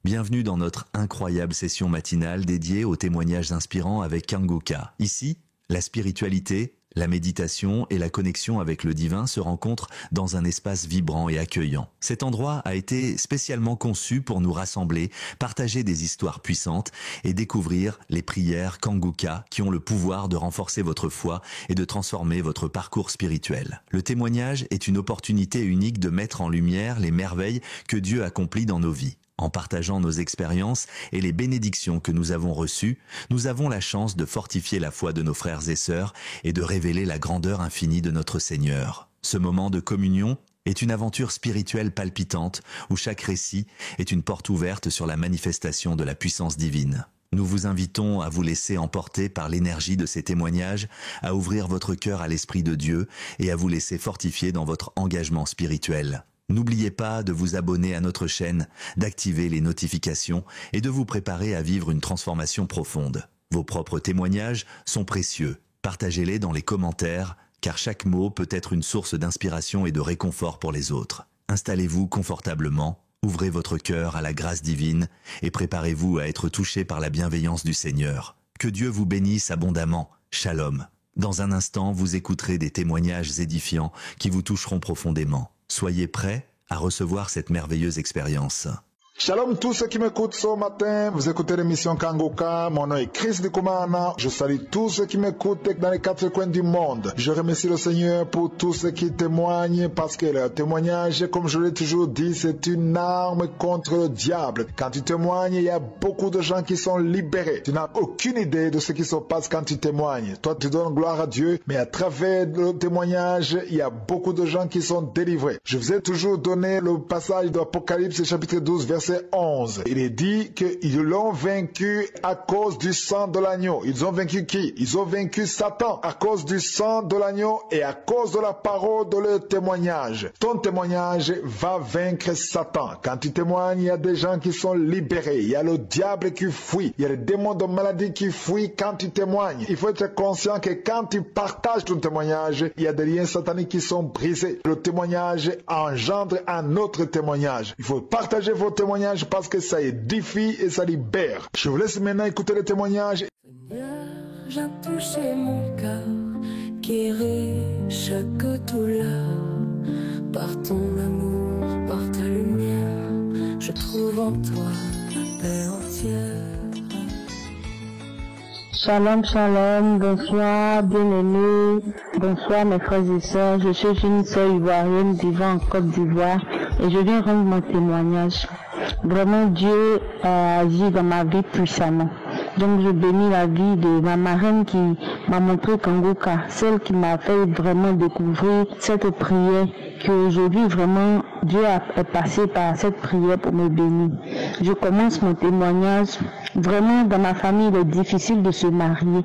Bienvenue dans notre incroyable session matinale dédiée aux témoignages inspirants avec Kanguka. Ici, la spiritualité, la méditation et la connexion avec le divin se rencontrent dans un espace vibrant et accueillant. Cet endroit a été spécialement conçu pour nous rassembler, partager des histoires puissantes et découvrir les prières Kanguka qui ont le pouvoir de renforcer votre foi et de transformer votre parcours spirituel. Le témoignage est une opportunité unique de mettre en lumière les merveilles que Dieu accomplit dans nos vies. En partageant nos expériences et les bénédictions que nous avons reçues, nous avons la chance de fortifier la foi de nos frères et sœurs et de révéler la grandeur infinie de notre Seigneur. Ce moment de communion est une aventure spirituelle palpitante où chaque récit est une porte ouverte sur la manifestation de la puissance divine. Nous vous invitons à vous laisser emporter par l'énergie de ces témoignages, à ouvrir votre cœur à l'Esprit de Dieu et à vous laisser fortifier dans votre engagement spirituel. N'oubliez pas de vous abonner à notre chaîne, d'activer les notifications et de vous préparer à vivre une transformation profonde. Vos propres témoignages sont précieux. Partagez-les dans les commentaires, car chaque mot peut être une source d'inspiration et de réconfort pour les autres. Installez-vous confortablement, ouvrez votre cœur à la grâce divine et préparez-vous à être touché par la bienveillance du Seigneur. Que Dieu vous bénisse abondamment. Shalom. Dans un instant, vous écouterez des témoignages édifiants qui vous toucheront profondément. Soyez prêts à recevoir cette merveilleuse expérience. Shalom tous ceux qui m'écoutent ce matin, vous écoutez l'émission Kanguka, mon nom est Chris Ndikumana, je salue tous ceux qui m'écoutent dans les quatre coins du monde. Je remercie le Seigneur pour tous ceux qui témoignent parce que le témoignage, comme je l'ai toujours dit, c'est une arme contre le diable. Quand tu témoignes, il y a beaucoup de gens qui sont libérés. Tu n'as aucune idée de ce qui se passe quand tu témoignes. Toi, tu donnes gloire à Dieu, mais à travers le témoignage, il y a beaucoup de gens qui sont délivrés. Je vous ai toujours donné le passage de l'Apocalypse chapitre 12, verset 11. Il est dit qu'ils l'ont vaincu à cause du sang de l'agneau. Ils ont vaincu qui? Ils ont vaincu Satan à cause du sang de l'agneau et à cause de la parole de leur témoignage. Ton témoignage va vaincre Satan. Quand tu témoignes, il y a des gens qui sont libérés. Il y a le diable qui fuit. Il y a les démons de maladie qui fuient quand tu témoignes. Il faut être conscient que quand tu partages ton témoignage, il y a des liens sataniques qui sont brisés. Le témoignage engendre un autre témoignage. Il faut partager vos témoignages parce que ça édifie et ça libère. Je vous laisse maintenant écouter les témoignages. Seigneur, viens toucher mon cœur, qui est riche que tout là. Par ton amour, par ta lumière, je trouve en toi la paix entière. Shalom, shalom, bonsoir, bien-aimés, bonsoir mes frères et sœurs. Je suis une sœur ivoirienne vivant en Côte d'Ivoire et je viens rendre mon témoignage. Vraiment, Dieu a agi dans ma vie puissamment. Donc, je bénis la vie de ma marraine qui m'a montré Kanguka, celle qui m'a fait vraiment découvrir cette prière, qu'aujourd'hui, vraiment, Dieu est passé par cette prière pour me bénir. Je commence mon témoignage. Vraiment, dans ma famille, il est difficile de se marier.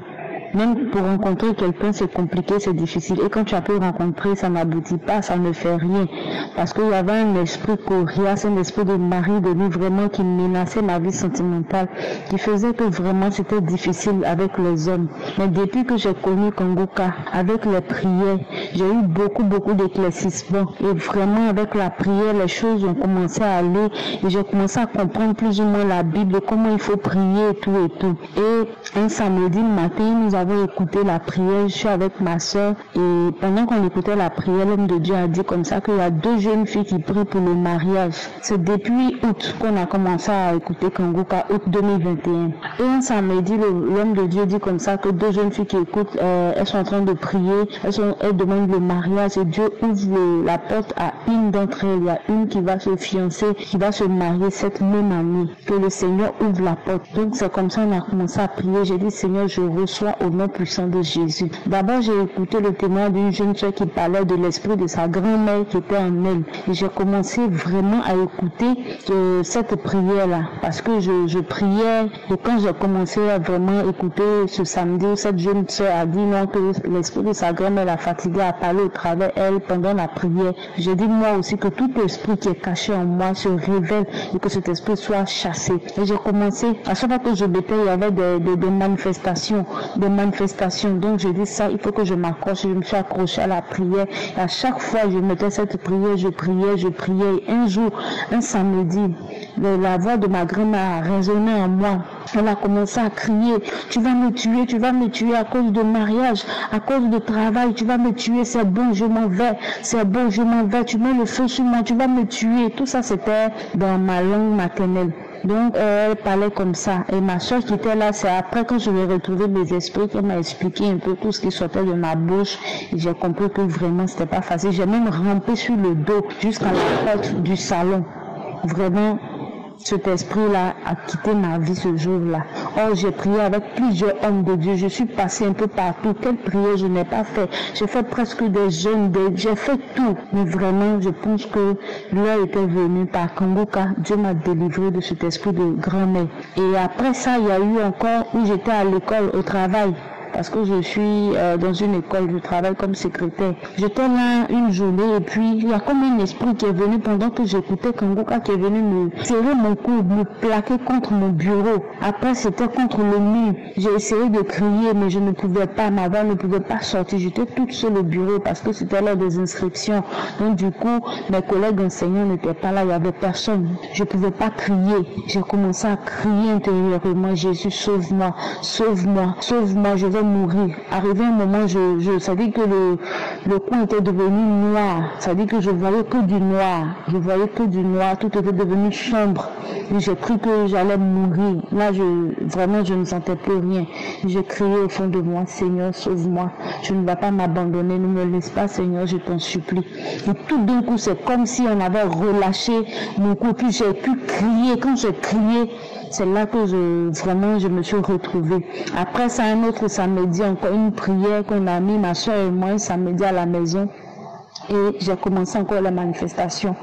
Même pour rencontrer quelqu'un, c'est compliqué, c'est difficile. Et quand tu as pu rencontrer, ça n'aboutit pas, ça ne fait rien. Parce qu'il y avait un esprit coriace, un esprit de mari de lui vraiment qui menaçait ma vie sentimentale, qui faisait que vraiment c'était difficile avec les hommes. Mais depuis que j'ai connu Kanguka, avec les prières, j'ai eu beaucoup d'éclaircissements. Et vraiment, avec la prière, les choses ont commencé à aller. Et j'ai commencé à comprendre plus ou moins la Bible, comment il faut prier et tout. Et un samedi matin, nous avons écouté la prière, je suis avec ma soeur et pendant qu'on écoutait la prière, l'homme de Dieu a dit comme ça qu'il y a deux jeunes filles qui prient pour le mariage. C'est depuis août qu'on a commencé à écouter Kanguka, août 2021. Et un samedi, l'homme de Dieu dit comme ça que deux jeunes filles qui écoutent, elles sont en train de prier, elles demandent le mariage et Dieu ouvre la porte à une d'entre elles. Il y a une qui va se fiancer, qui va se marier cette même année. Que le Seigneur ouvre la porte. Donc c'est comme ça qu'on a commencé à prier. J'ai dit Seigneur, je reçois au nom puissant de Jésus. D'abord, j'ai écouté le témoin d'une jeune soeur qui parlait de l'esprit de sa grand-mère qui était en elle. Et j'ai commencé vraiment à écouter cette prière-là. Parce que je priais et quand j'ai commencé à vraiment écouter ce samedi, cette jeune soeur a dit non, que l'esprit de sa grand-mère l'a fatiguée à parler au travers elle pendant la prière. J'ai dit moi aussi que tout esprit qui est caché en moi se révèle et que cet esprit soit chassé. Et j'ai commencé, à chaque fois que je mettais, il y avait des manifestations. Donc j'ai dit ça, il faut que je m'accroche. Je me suis accrochée à la prière. Et à chaque fois, je mettais cette prière, je priais. Et un jour, un samedi, la voix de ma grand-mère a résonné en moi. Elle a commencé à crier, tu vas me tuer à cause de mariage, à cause de travail, tu vas me tuer, c'est bon, je m'en vais, tu mets le feu sur moi, tu vas me tuer. Tout ça, c'était dans ma langue maternelle. Donc, elle parlait comme ça. Et ma soeur qui était là, c'est après quand je vais retrouver mes esprits qu'elle m'a expliqué un peu tout ce qui sortait de ma bouche. Et j'ai compris que vraiment, c'était pas facile. J'ai même rampé sur le dos jusqu'à la porte du salon. Vraiment, cet esprit-là a quitté ma vie ce jour-là. Oh, j'ai prié avec plusieurs hommes de Dieu. Je suis passée un peu partout. Quelle prière je n'ai pas fait. J'ai fait presque des jeûnes, j'ai fait tout. Mais vraiment, je pense que l'heure était venue par Kangoka. Dieu m'a délivré de cet esprit de grand-mère. Et après ça, il y a eu encore où j'étais à l'école, au travail. Parce que je suis dans une école, je travaille comme secrétaire. J'étais là une journée et puis il y a comme un esprit qui est venu pendant que j'écoutais Kangoka qui est venu me serrer mon cou, me plaquer contre mon bureau. Après c'était contre le mur. J'ai essayé de crier mais je ne pouvais pas, ma voix ne pouvait pas sortir. J'étais toute seule au bureau parce que c'était l'heure des inscriptions. Donc du coup, mes collègues enseignants n'étaient pas là, il n'y avait personne. Je ne pouvais pas crier. J'ai commencé à crier intérieurement, Jésus, sauve-moi, sauve-moi, sauve-moi, je vais mourir. Arrivé un moment, ça dit que le coin était devenu noir. Ça dit que je voyais que du noir. Je voyais que du noir. Tout était devenu sombre. Et j'ai cru que j'allais mourir. Là, vraiment, je ne sentais plus rien. J'ai crié au fond de moi, Seigneur, sauve-moi. Je ne vais pas m'abandonner. Ne me laisse pas, Seigneur, je t'en supplie. Et tout d'un coup, c'est comme si on avait relâché mon cou. Puis j'ai pu crier. Quand j'ai crié, c'est là que je me suis retrouvée. Après ça, un autre samedi, encore une prière qu'on a mis, ma soeur et moi, un samedi à la maison. Et j'ai commencé encore la manifestation.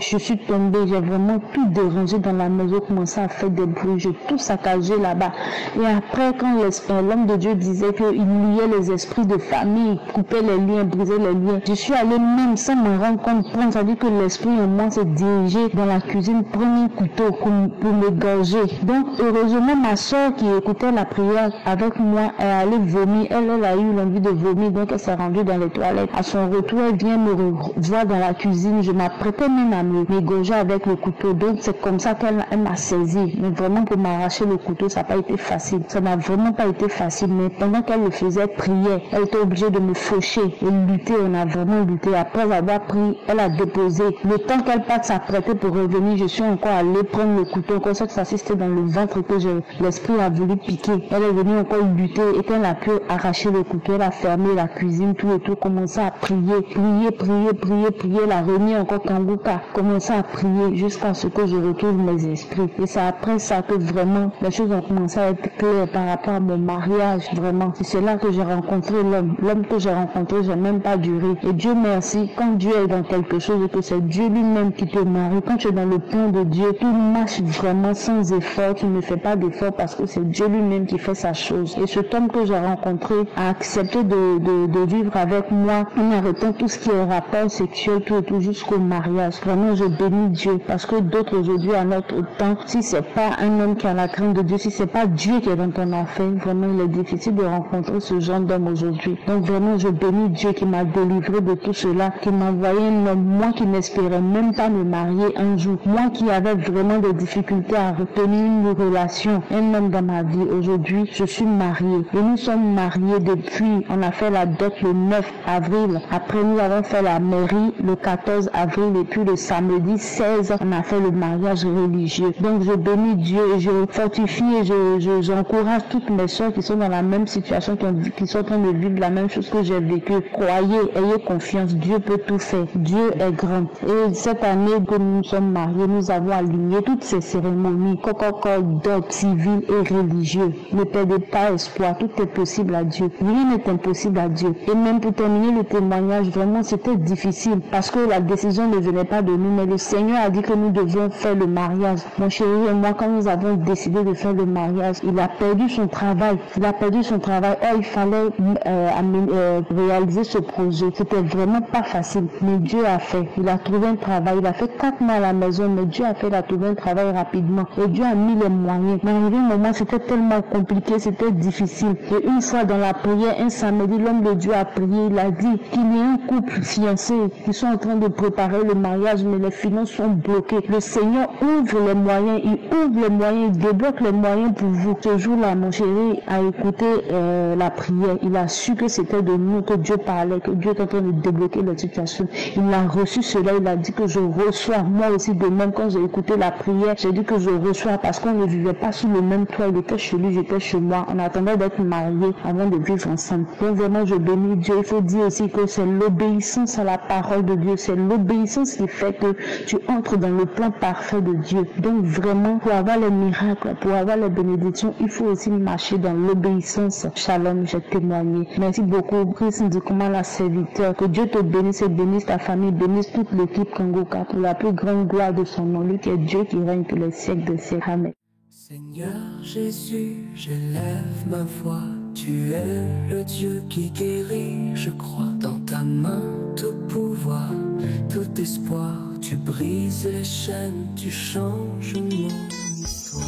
Je suis tombée, j'ai vraiment tout dérangé dans la maison, commencé à faire des bruits, j'ai tout saccagé là-bas. Et après, quand l'homme de Dieu disait qu'il liait les esprits de famille, coupait les liens, brisait les liens, je suis allée même sans me rendre compte, ça veut dire que l'esprit en moi s'est dirigé dans la cuisine, prendre un couteau pour m'égorger. Donc, heureusement, ma soeur qui écoutait la prière avec moi, elle allait vomir, elle a eu l'envie de vomir, donc elle s'est rendue dans les toilettes. À son retour, elle vient me revoir dans la cuisine, je m'apprêtais même à m'égorger avec le couteau. Donc c'est comme ça qu'elle m'a saisi. Mais vraiment pour m'arracher le couteau, ça n'a pas été facile. Ça n'a vraiment pas été facile. Mais pendant qu'elle le faisait, prier, elle était obligée de me faucher et lutter. On a vraiment lutté. Après avoir pris, elle a déposé. Le temps qu'elle parte s'apprêter pour revenir, je suis encore allée prendre le couteau. Comme ça, c'était dans le ventre que l'esprit a voulu piquer. Elle est venue encore lutter et quand elle a pu arracher le couteau, elle a fermé la cuisine, tout et tout, commencé à prier, la remis encore Kangoka, commencé à prier jusqu'à ce que je retrouve mes esprits. Et c'est après ça que vraiment les choses ont commencé à être claires par rapport à mon mariage, vraiment. C'est là que j'ai rencontré l'homme. L'homme que j'ai rencontré, j'ai même pas duré. Et Dieu merci, quand Dieu est dans quelque chose et que c'est Dieu lui-même qui te marie, quand tu es dans le plan de Dieu, tout marche vraiment sans effort, tu ne fais pas d'effort parce que c'est Dieu lui-même qui fait sa chose. Et cet homme que j'ai rencontré a accepté de vivre avec moi en arrêtant tout ce qui est rapport sexuel, tout jusqu'au mariage. Vraiment, je bénis Dieu parce que d'autres aujourd'hui à notre temps, si c'est pas un homme qui a la crainte de Dieu, si c'est pas Dieu qui est dans ton enfer, vraiment il est difficile de rencontrer ce genre d'homme aujourd'hui. Donc vraiment, je bénis Dieu qui m'a délivré de tout cela, qui m'a envoyé un homme, moi qui n'espérais même pas me marier un jour, moi qui avais vraiment des difficultés à retenir une relation, un homme dans ma vie. Aujourd'hui, je suis mariée et nous sommes mariés depuis, on a fait la dot le 9 avril. Après, nous avons fait la mairie le 14 avril et puis le samedi 16, on a fait le mariage religieux. Donc, je bénis Dieu et je fortifie et j'encourage toutes mes soeurs qui sont dans la même situation, qui sont en train de vivre la même chose que j'ai vécu. Croyez, ayez confiance, Dieu peut tout faire. Dieu est grand. Et cette année que nous sommes mariés, nous avons aligné toutes ces cérémonies, dot civil et religieux. Ne perdez pas espoir, tout est possible à Dieu. Rien n'est impossible à Dieu. Et même pour terminer le témoignage, vraiment c'était difficile parce que la décision ne venait pas de nous, mais le Seigneur a dit que nous devions faire le mariage. Mon chéri et moi, quand nous avons décidé de faire le mariage, il a perdu son travail. Oh, il fallait réaliser ce projet. C'était vraiment pas facile, mais Dieu a fait. Il a trouvé un travail. Il a fait 4 mois à la maison, mais Dieu a fait, il a trouvé un travail rapidement. Et Dieu a mis les moyens. Mais arrivé un moment, c'était tellement compliqué, c'était difficile. Et une fois dans la prière, un samedi, l'homme de Dieu a prié. Il a dit qu'il y a un couple fiancé qui sont en train de préparer le mariage, mais les finances sont bloquées. Le Seigneur ouvre les moyens, il débloque les moyens pour vous. Ce jour-là, mon chéri a écouté la prière. Il a su que c'était de nous que Dieu parlait, que Dieu était en train de débloquer la situation. Il a reçu cela, il a dit que je reçois. Moi aussi, de même, quand j'ai écouté la prière, j'ai dit que je reçois parce qu'on ne vivait pas sous le même toit. Il était chez lui, j'étais chez moi. On attendait d'être mariés avant de vivre ensemble. Donc vraiment, je bénis Dieu. Il faut dire aussi que c'est l'obéissance à la parole de Dieu. C'est l'obéissance qui fait que tu entres dans le plan parfait de Dieu. Donc vraiment, pour avoir les miracles, pour avoir les bénédictions, il faut aussi marcher dans l'obéissance. Shalom, j'ai témoigné. Merci beaucoup, Christ Ndikuma, la serviteur. Que Dieu te bénisse et bénisse ta famille, bénisse toute l'équipe Kangoka pour la plus grande gloire de son nom. Lui qui est Dieu qui règne pour les siècles de siècles. Amen. Seigneur Jésus, j'élève ma voix. Tu es le Dieu qui guérit, je crois. Dans ta main, tout pouvoir, tout espoir. Tu brises les chaînes, tu changes mon histoire.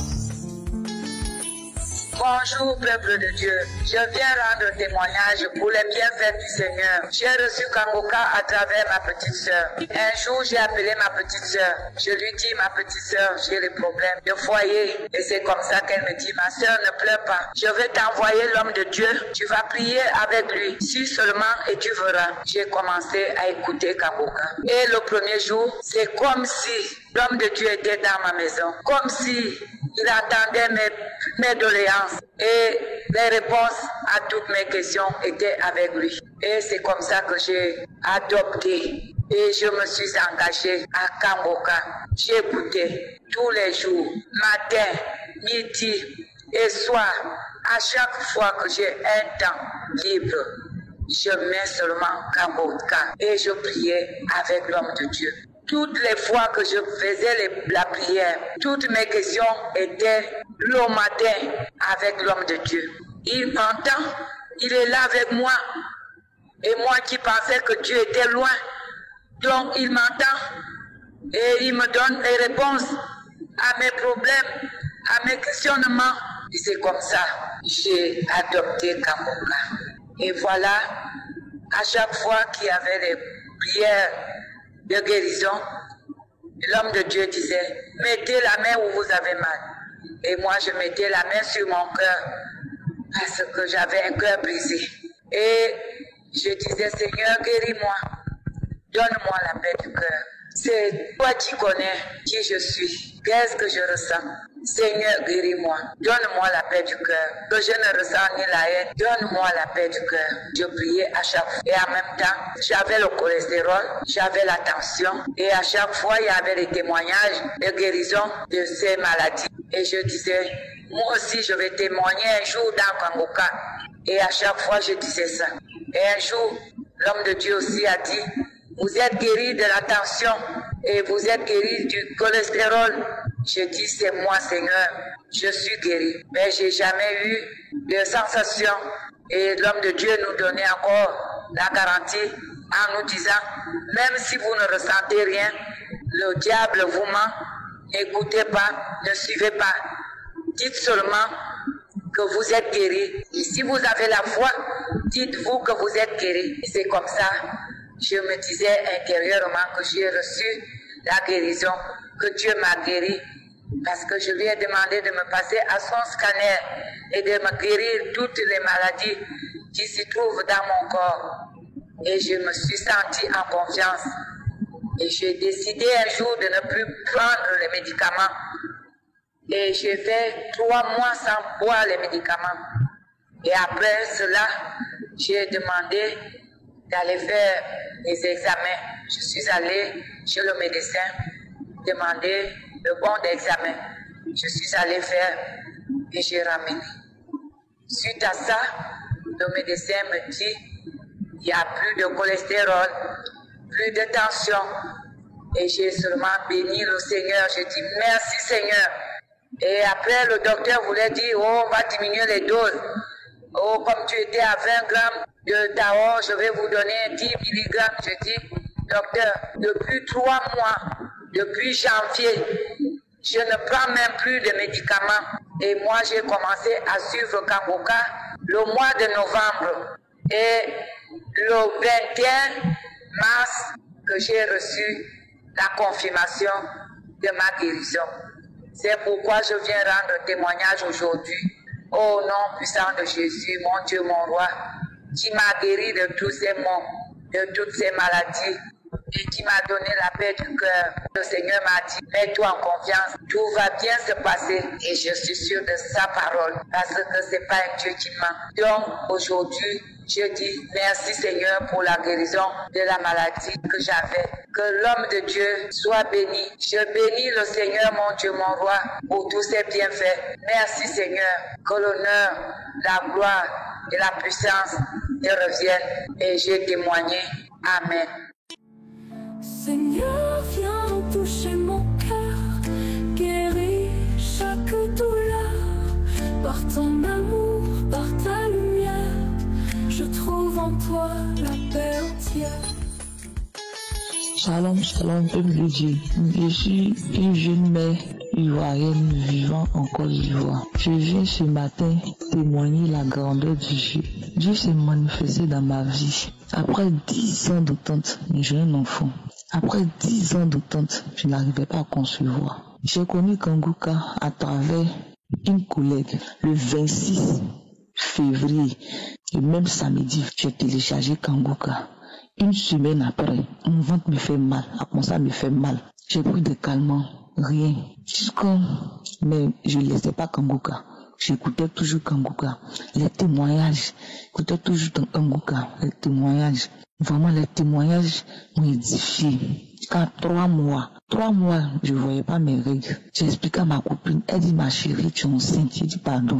Bonjour peuple de Dieu, je viens rendre témoignage pour les bienfaits du Seigneur. J'ai reçu Kangoka à travers ma petite sœur. Un jour j'ai appelé ma petite sœur. Je lui dis ma petite sœur, j'ai des problèmes de foyer. Et c'est comme ça qu'elle me dit, ma sœur ne pleure pas. Je vais t'envoyer l'homme de Dieu, tu vas prier avec lui. Si seulement et tu verras. J'ai commencé à écouter Kangoka. Et le premier jour, c'est comme si l'homme de Dieu était dans ma maison. Comme si il attendait mes doléances et les réponses à toutes mes questions étaient avec lui. Et c'est comme ça que j'ai adopté et je me suis engagée à Kangoka. J'écoutais tous les jours, matin, midi et soir. À chaque fois que j'ai un temps libre, je mets seulement Kangoka et je priais avec l'homme de Dieu. Toutes les fois que je faisais la prière, toutes mes questions étaient le matin avec l'homme de Dieu. Il m'entend, il est là avec moi. Et moi qui pensais que Dieu était loin, donc il m'entend et il me donne les réponses à mes problèmes, à mes questionnements. Et c'est comme ça que j'ai adopté Kangoka. Et voilà, à chaque fois qu'il y avait des prières de guérison, l'homme de Dieu disait, mettez la main où vous avez mal. Et moi, je mettais la main sur mon cœur parce que j'avais un cœur brisé. Et je disais, Seigneur, guéris-moi. Donne-moi la paix du cœur. C'est toi qui connais qui je suis. Qu'est-ce que je ressens? Seigneur, guéris-moi. Donne-moi la paix du cœur. Que je ne ressens ni la haine. Donne-moi la paix du cœur. Je priais à chaque fois. Et en même temps, j'avais le cholestérol, j'avais la tension. Et à chaque fois, il y avait des témoignages de guérison de ces maladies. Et je disais, moi aussi, je vais témoigner un jour dans Kangoka. Et à chaque fois, je disais ça. Et un jour, l'homme de Dieu aussi a dit, vous êtes guéri de la tension et vous êtes guéri du cholestérol. Je dis, c'est moi, Seigneur, je suis guéri. Mais j'ai jamais eu de sensation. Et l'homme de Dieu nous donnait encore la garantie en nous disant, même si vous ne ressentez rien, le diable vous ment. N'écoutez pas, ne suivez pas. Dites seulement que vous êtes guéri. Et si vous avez la foi, dites-vous que vous êtes guéri. Et c'est comme ça, je me disais intérieurement que j'ai reçu la guérison, que Dieu m'a guéri. Parce que je lui ai demandé de me passer à son scanner et de me guérir toutes les maladies qui s'y trouvent dans mon corps. Et je me suis sentie en confiance. Et j'ai décidé un jour de ne plus prendre les médicaments. Et j'ai fait 3 mois sans boire les médicaments. Et après cela, j'ai demandé d'aller faire des examens. Je suis allée chez le médecin demander le bon d'examen. Je suis allée faire et j'ai ramené. Suite à ça, le médecin me dit, il n'y a plus de cholestérol, plus de tension. Et j'ai seulement béni le Seigneur. J'ai dit, merci Seigneur. Et après, le docteur voulait dire, oh, on va diminuer les doses. Oh, comme tu étais à 20 grammes de Tao, je vais vous donner 10 milligrammes. Je dis, docteur, depuis 3 mois, depuis janvier, je ne prends même plus de médicaments. Et moi, j'ai commencé à suivre Kangoka le mois de novembre. Et le 21 mars, que j'ai reçu la confirmation de ma guérison. C'est pourquoi je viens rendre témoignage aujourd'hui au nom puissant de Jésus, mon Dieu, mon roi, qui m'a guéri de tous ces maux, de toutes ces maladies et qui m'a donné la paix du cœur. Le Seigneur m'a dit, mets-toi en confiance, tout va bien se passer et je suis sûr de sa parole parce que c'est pas un Dieu qui ment. Donc aujourd'hui, je dis merci Seigneur pour la guérison de la maladie que j'avais. Que l'homme de Dieu soit béni. Je bénis le Seigneur, mon Dieu, mon roi, pour tous ses bienfaits. Merci Seigneur. Que l'honneur, la gloire et la puissance te reviennent. Et j'ai témoigné. Amen. Seigneur, viens toucher mon cœur, guéris chaque douleur. Par ton amour, par ta lumière, je trouve en toi la paix entière. Shalom, shalom, peuple de Dieu. Je suis une jeune mère ivoirienne vivant en Côte d'Ivoire. Je viens ce matin témoigner la grandeur du Dieu. Dieu s'est manifesté dans ma vie. Après 10 ans d'attente, j'ai un enfant. Après 10 ans d'attente, je n'arrivais pas à concevoir. J'ai connu Kanguka à travers une collègue le 26 février. Et même samedi, j'ai téléchargé Kanguka. Une semaine après, mon ventre me fait mal, a commencé à me faire mal. J'ai pris des calmants, rien. Mais je ne laissais pas Kanguka. J'écoutais toujours Kanguka. Les témoignages, j'écoutais toujours Kanguka. Les témoignages, vraiment les témoignages m'ont édifié. Quand 3 mois, je ne voyais pas mes règles. J'ai expliqué à ma copine, elle dit ma chérie, tu es enceinte. J'ai dit pardon,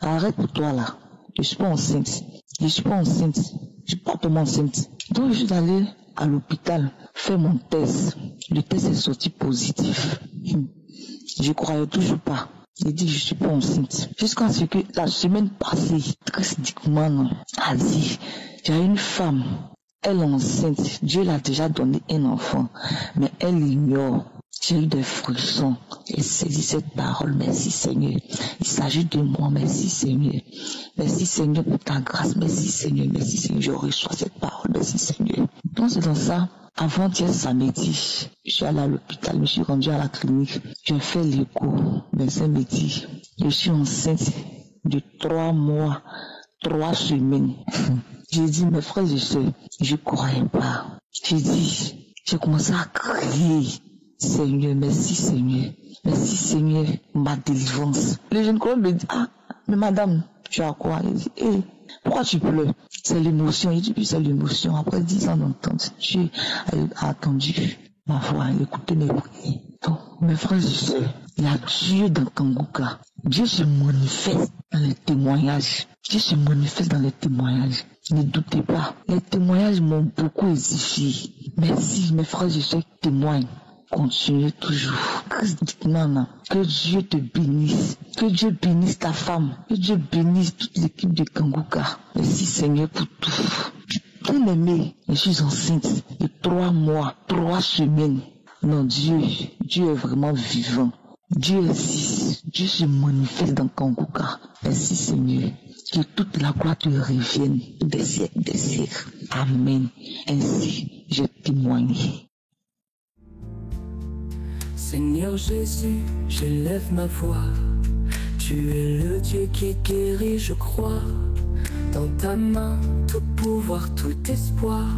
arrête pour toi là. Je suis pas enceinte. Je suis pas totalement enceinte. Donc je suis allée à l'hôpital faire mon test. Le test est sorti positif. Je croyais toujours pas. J'ai dit je suis pas enceinte. Jusqu'à ce que la semaine passée, drastiquement, a dit, il y a une femme, elle est enceinte. Dieu l'a déjà donné un enfant, mais elle ignore. J'ai eu des frissons et saisi cette parole. Merci Seigneur. Il s'agit de moi. Merci Seigneur. Merci Seigneur pour ta grâce. Merci Seigneur. Merci Seigneur. Je reçois cette parole. Merci Seigneur. Donc c'est dans ça. Avant-hier samedi, je suis allé à l'hôpital. Je me suis rendu à la clinique. J'ai fait l'écho. Le médecin me dit, je suis enceinte de 3 mois, 3 semaines. J'ai dit, mes frères et sœurs, je ne croyais pas. J'ai commencé à crier. Seigneur, merci Seigneur. Merci Seigneur, ma délivrance. Le jeune collègue me dit, mais madame, tu as quoi? Il dit, pourquoi tu pleures? C'est l'émotion. Il dit, oui, c'est l'émotion. Après 10 ans d'entente, Dieu a attendu ma voix, écouté mes prières. Donc, mes frères et sœurs, il y a Dieu dans Kanguka. Dieu se manifeste dans les témoignages. Dieu se manifeste dans les témoignages. Ne doutez pas. Les témoignages m'ont beaucoup édifié. Merci, mes frères et sœurs qui témoignent. Continuez toujours. Que Dieu te bénisse. Que Dieu bénisse ta femme. Que Dieu bénisse toute l'équipe de Kanguka. Merci Seigneur pour tout. Bien aimé, je suis enceinte de 3 mois, 3 semaines. Non, Dieu est vraiment vivant. Dieu existe. Dieu se manifeste dans Kanguka. Merci Seigneur. Que toute la gloire te revienne des siècles, des siècles. Amen. Ainsi, je témoigne. Seigneur Jésus, j'élève ma voix. Tu es le Dieu qui guérit, je crois. Dans ta main, tout pouvoir, tout espoir.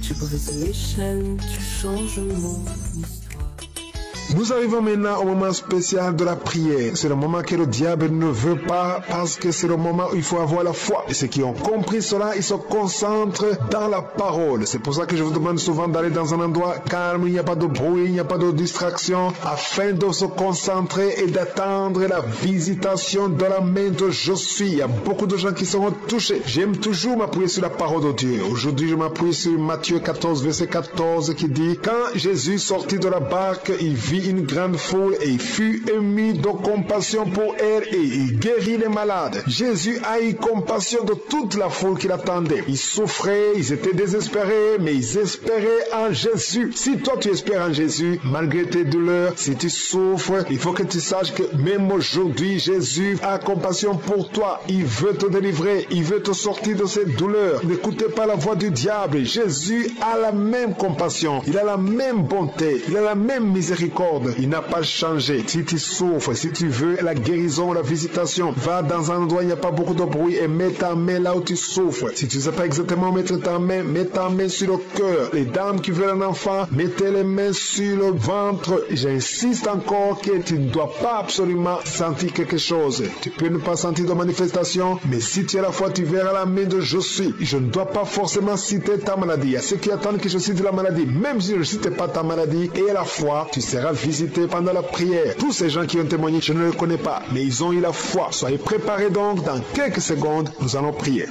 Tu brises les chaînes, tu changes mon histoire. Nous arrivons maintenant au moment spécial de la prière. C'est le moment que le diable ne veut pas parce que c'est le moment où il faut avoir la foi. Et ceux qui ont compris cela, ils se concentrent dans la parole. C'est pour ça que je vous demande souvent d'aller dans un endroit calme, il n'y a pas de bruit, il n'y a pas de distraction, afin de se concentrer et d'attendre la visitation de la main de je suis. Il y a beaucoup de gens qui seront touchés. J'aime toujours m'appuyer sur la parole de Dieu. Aujourd'hui, je m'appuie sur Matthieu 14, verset 14 qui dit, quand Jésus sortit de la barque, il vit vit une grande foule et il fut ému de compassion pour elle et il guérit les malades. Jésus a eu compassion de toute la foule qui l'attendait. Ils souffraient, ils étaient désespérés, mais ils espéraient en Jésus. Si toi tu espères en Jésus, malgré tes douleurs, si tu souffres, il faut que tu saches que même aujourd'hui, Jésus a compassion pour toi. Il veut te délivrer, il veut te sortir de ces douleurs. N'écoutez pas la voix du diable. Jésus a la même compassion, il a la même bonté, il a la même miséricorde. Il n'a pas changé. Si tu souffres, si tu veux la guérison, la visitation, va dans un endroit où il n'y a pas beaucoup de bruit et mets ta main là où tu souffres. Si tu ne sais pas exactement mettre ta main, mets ta main sur le cœur. Les dames qui veulent un enfant, mettez les mains sur le ventre. J'insiste encore que tu ne dois pas absolument sentir quelque chose. Tu peux ne pas sentir de manifestation, mais si tu as la foi, tu verras la main de je suis. Je ne dois pas forcément citer ta maladie. Il y a ceux qui attendent que je cite la maladie. Même si je ne cite pas ta maladie, et à la foi, tu seras visité pendant la prière. Tous ces gens qui ont témoigné, je ne les connais pas, mais ils ont eu la foi. Soyez préparés donc, dans quelques secondes, nous allons prier.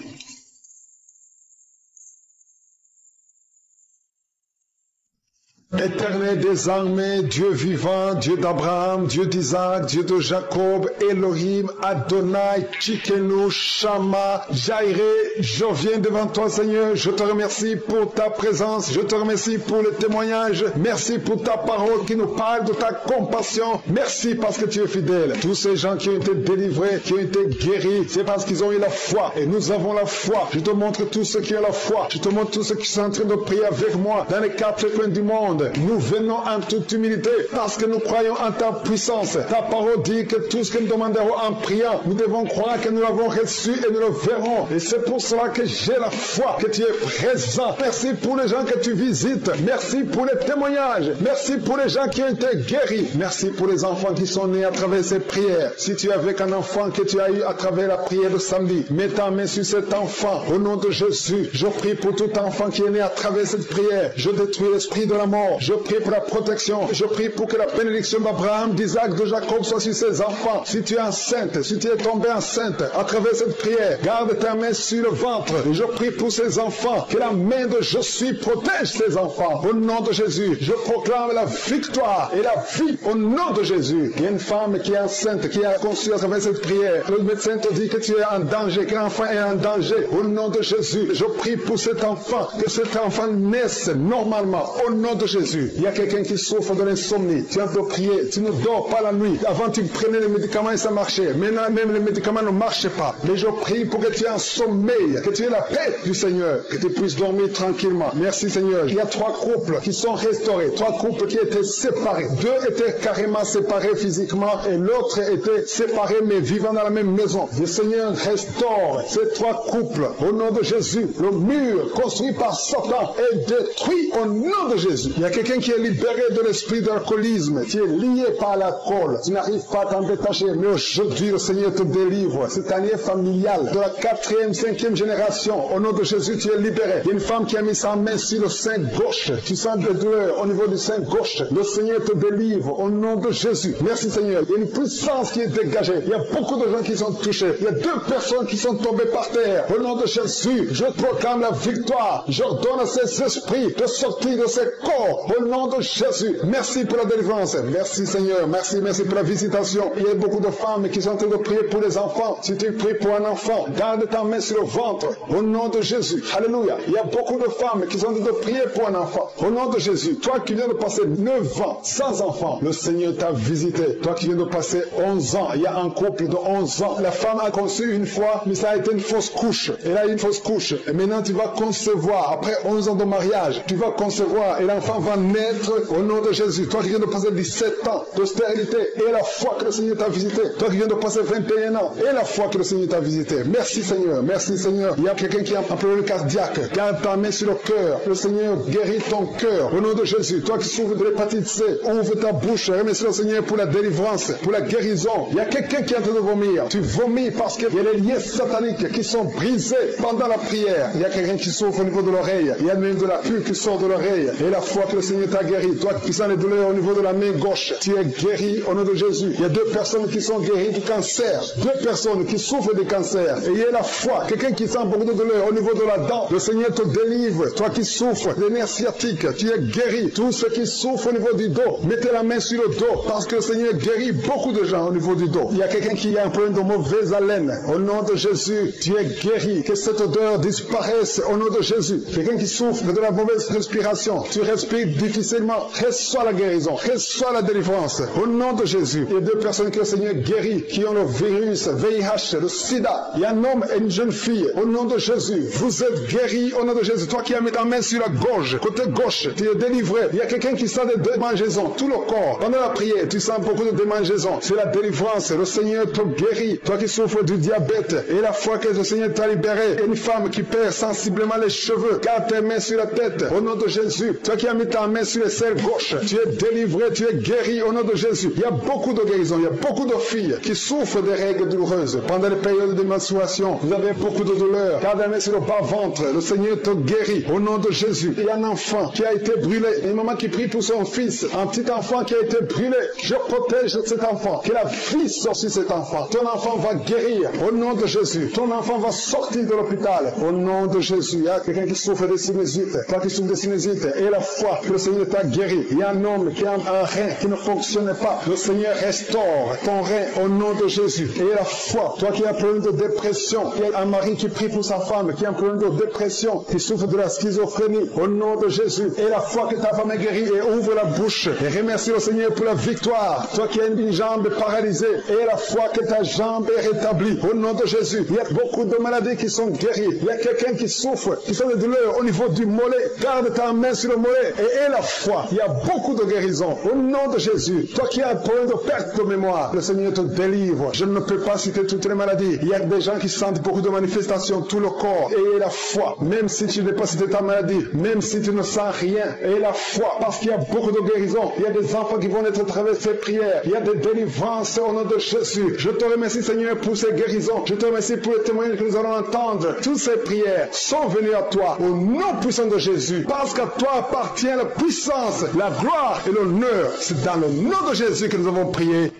Éternel des armées, Dieu vivant, Dieu d'Abraham, Dieu d'Isaac, Dieu de Jacob, Elohim, Adonai, Tchikenu, Shama, Jairé, je viens devant toi Seigneur, je te remercie pour ta présence, je te remercie pour le témoignage, merci pour ta parole qui nous parle de ta compassion, merci parce que tu es fidèle. Tous ces gens qui ont été délivrés, qui ont été guéris, c'est parce qu'ils ont eu la foi et nous avons la foi. Je te montre tous ceux qui ont la foi, je te montre tous ceux qui sont en train de prier avec moi dans les quatre coins du monde. Nous venons en toute humilité parce que nous croyons en ta puissance. Ta parole dit que tout ce que nous demanderons en priant, nous devons croire que nous l'avons reçu et nous le verrons. Et c'est pour cela que j'ai la foi que tu es présent. Merci pour les gens que tu visites. Merci pour les témoignages. Merci pour les gens qui ont été guéris. Merci pour les enfants qui sont nés à travers ces prières. Si tu es avec un enfant que tu as eu à travers la prière de samedi, mets ta main sur cet enfant. Au nom de Jésus, je prie pour tout enfant qui est né à travers cette prière. Je détruis l'esprit de la mort. Je prie pour la protection. Je prie pour que la bénédiction d'Abraham, d'Isaac, de Jacob soit sur ses enfants. Si tu es enceinte, si tu es tombée enceinte à travers cette prière, garde ta main sur le ventre. Et je prie pour ces enfants. Que la main de je suis protège ces enfants. Au nom de Jésus, je proclame la victoire et la vie au nom de Jésus. Il y a une femme qui est enceinte, qui a conçu à travers cette prière. Le médecin te dit que tu es en danger, que l'enfant est en danger. Au nom de Jésus, je prie pour cet enfant, que cet enfant naisse normalement. Au nom de Jésus. Il y a quelqu'un qui souffre de l'insomnie. Tu as de prier. Tu ne dors pas la nuit. Avant, tu prenais les médicaments et ça marchait. Maintenant, même les médicaments ne marchaient pas. Mais je prie pour que tu aies un sommeil, que tu aies la paix du Seigneur, que tu puisses dormir tranquillement. Merci Seigneur. Il y a 3 couples qui sont restaurés. 3 couples qui étaient séparés. 2 étaient carrément séparés physiquement et l'autre était séparé mais vivant dans la même maison. Le Seigneur restaure ces 3 couples. Au nom de Jésus, le mur construit par Satan est détruit au nom de Jésus. Il y a quelqu'un qui est libéré de l'esprit d'alcoolisme, qui est lié par l'alcool. Tu n'arrives pas à t'en détacher, mais aujourd'hui le Seigneur te délivre. Cette année familiale de la 4e, 5e génération, au nom de Jésus, tu es libéré. Il y a une femme qui a mis sa main sur le sein gauche. Tu sens des douleurs au niveau du sein gauche. Le Seigneur te délivre au nom de Jésus. Merci Seigneur. Il y a une puissance qui est dégagée. Il y a beaucoup de gens qui sont touchés. Il y a 2 personnes qui sont tombées par terre. Au nom de Jésus, je proclame la victoire. J'ordonne à ces esprits de sortir de ces corps. Au nom de Jésus, merci pour la délivrance. Merci Seigneur, merci pour la visitation. Il y a beaucoup de femmes qui sont en train de prier pour les enfants. Si tu pries pour un enfant, garde ta main sur le ventre. Au nom de Jésus, alléluia. Il y a beaucoup de femmes qui sont en train de prier pour un enfant. Au nom de Jésus, toi qui viens de passer 9 ans sans enfant, le Seigneur t'a visité. Toi qui viens de passer 11 ans, il y a un couple de 11 ans. La femme a conçu une fois, mais ça a été une fausse couche. Elle a eu une fausse couche. Et maintenant tu vas concevoir. Après 11 ans de mariage, tu vas concevoir et l'enfant va naître au nom de Jésus. Toi qui viens de passer 17 ans de stérilité et la foi que le Seigneur t'a visité. Toi qui viens de passer 21 ans et la foi que le Seigneur t'a visité. Merci Seigneur, merci Seigneur. Il y a quelqu'un qui a un problème cardiaque. Garde ta main sur le cœur. Le Seigneur guérit ton cœur au nom de Jésus. Toi qui souffres de l'hépatite C, ouvre ta bouche. Remercie le Seigneur pour la délivrance, pour la guérison. Il y a quelqu'un qui est en train de vomir. Tu vomis parce qu'il y a les liens sataniques qui sont brisés pendant la prière. Il y a quelqu'un qui souffre au niveau de l'oreille. Il y a même de la pus qui sort de l'oreille. Et la foi que le Seigneur t'a guéri. Toi qui sens les douleurs au niveau de la main gauche, tu es guéri au nom de Jésus. Il y a 2 personnes qui sont guéries du cancer. 2 personnes qui souffrent du cancer. Ayez la foi. Quelqu'un qui sent beaucoup de douleur au niveau de la dent, le Seigneur te délivre. Toi qui souffres des nerfs sciatiques, tu es guéri. Tous ceux qui souffrent au niveau du dos, mettez la main sur le dos parce que le Seigneur guérit beaucoup de gens au niveau du dos. Il y a quelqu'un qui a un problème de mauvaise haleine. Au nom de Jésus, tu es guéri. Que cette odeur disparaisse au nom de Jésus. Quelqu'un qui souffre de la mauvaise respiration, tu respires difficilement, reçois la guérison, reçois la délivrance au nom de Jésus. Il y a 2 personnes que le Seigneur guérit, qui ont le virus VIH, le sida. Il y a un homme et une jeune fille au nom de Jésus. Vous êtes guéris au nom de Jésus. Toi qui as mis ta main sur la gorge, côté gauche, tu es délivré. Il y a quelqu'un qui sent des démangeaisons, tout le corps. Pendant la prière, tu sens beaucoup de démangeaisons. C'est la délivrance. Le Seigneur te guérit. Toi qui souffres du diabète, et la fois que le Seigneur t'a libéré, une femme qui perd sensiblement les cheveux, garde tes mains sur la tête au nom de Jésus. Toi qui as mis ta main sur les selles gauche, tu es délivré, tu es guéri au nom de Jésus. Il y a beaucoup de guérisons, il y a beaucoup de filles qui souffrent des règles douloureuses. Pendant les périodes de menstruation, vous avez beaucoup de douleurs. Garde la main sur le bas-ventre, le Seigneur te guérit au nom de Jésus. Il y a un enfant qui a été brûlé, une maman qui prie pour son fils, un petit enfant qui a été brûlé. Je protège cet enfant, que la vie sorte sur cet enfant. Ton enfant va guérir au nom de Jésus. Ton enfant va sortir de l'hôpital au nom de Jésus. Il y a quelqu'un qui souffre de sinusite, toi qui souffres de sinusite, et la foi que le Seigneur t'a guéri. Il y a un homme qui a un rein qui ne fonctionnait pas. Le Seigneur restaure ton rein au nom de Jésus. Et la foi, toi qui as un problème de dépression, il y a un mari qui prie pour sa femme qui a un problème de dépression, qui souffre de la schizophrénie au nom de Jésus. Et la foi que ta femme est guérie, et ouvre la bouche et remercie le Seigneur pour la victoire. Toi qui as une jambe paralysée, et la foi que ta jambe est rétablie au nom de Jésus. Il y a beaucoup de maladies qui sont guéries. Il y a quelqu'un qui souffre, qui sont des douleurs au niveau du mollet. Garde ta main sur le mollet et aie la foi. Il y a beaucoup de guérisons au nom de Jésus. Toi qui as un problème de perte de mémoire, le Seigneur te délivre. Je ne peux pas citer toutes les maladies. Il y a des gens qui sentent beaucoup de manifestations, tout le corps. Et aie la foi. Même si tu n'es pas cité ta maladie, même si tu ne sens rien, aie la foi. Parce qu'il y a beaucoup de guérisons. Il y a des enfants qui vont être traversés ces prières. Il y a des délivrances au nom de Jésus. Je te remercie, Seigneur, pour ces guérisons. Je te remercie pour les témoignages que nous allons entendre. Toutes ces prières sont venues à toi au nom puissant de Jésus. Parce qu'à toi appartient la puissance, la gloire et l'honneur. C'est dans le nom de Jésus que nous avons prié.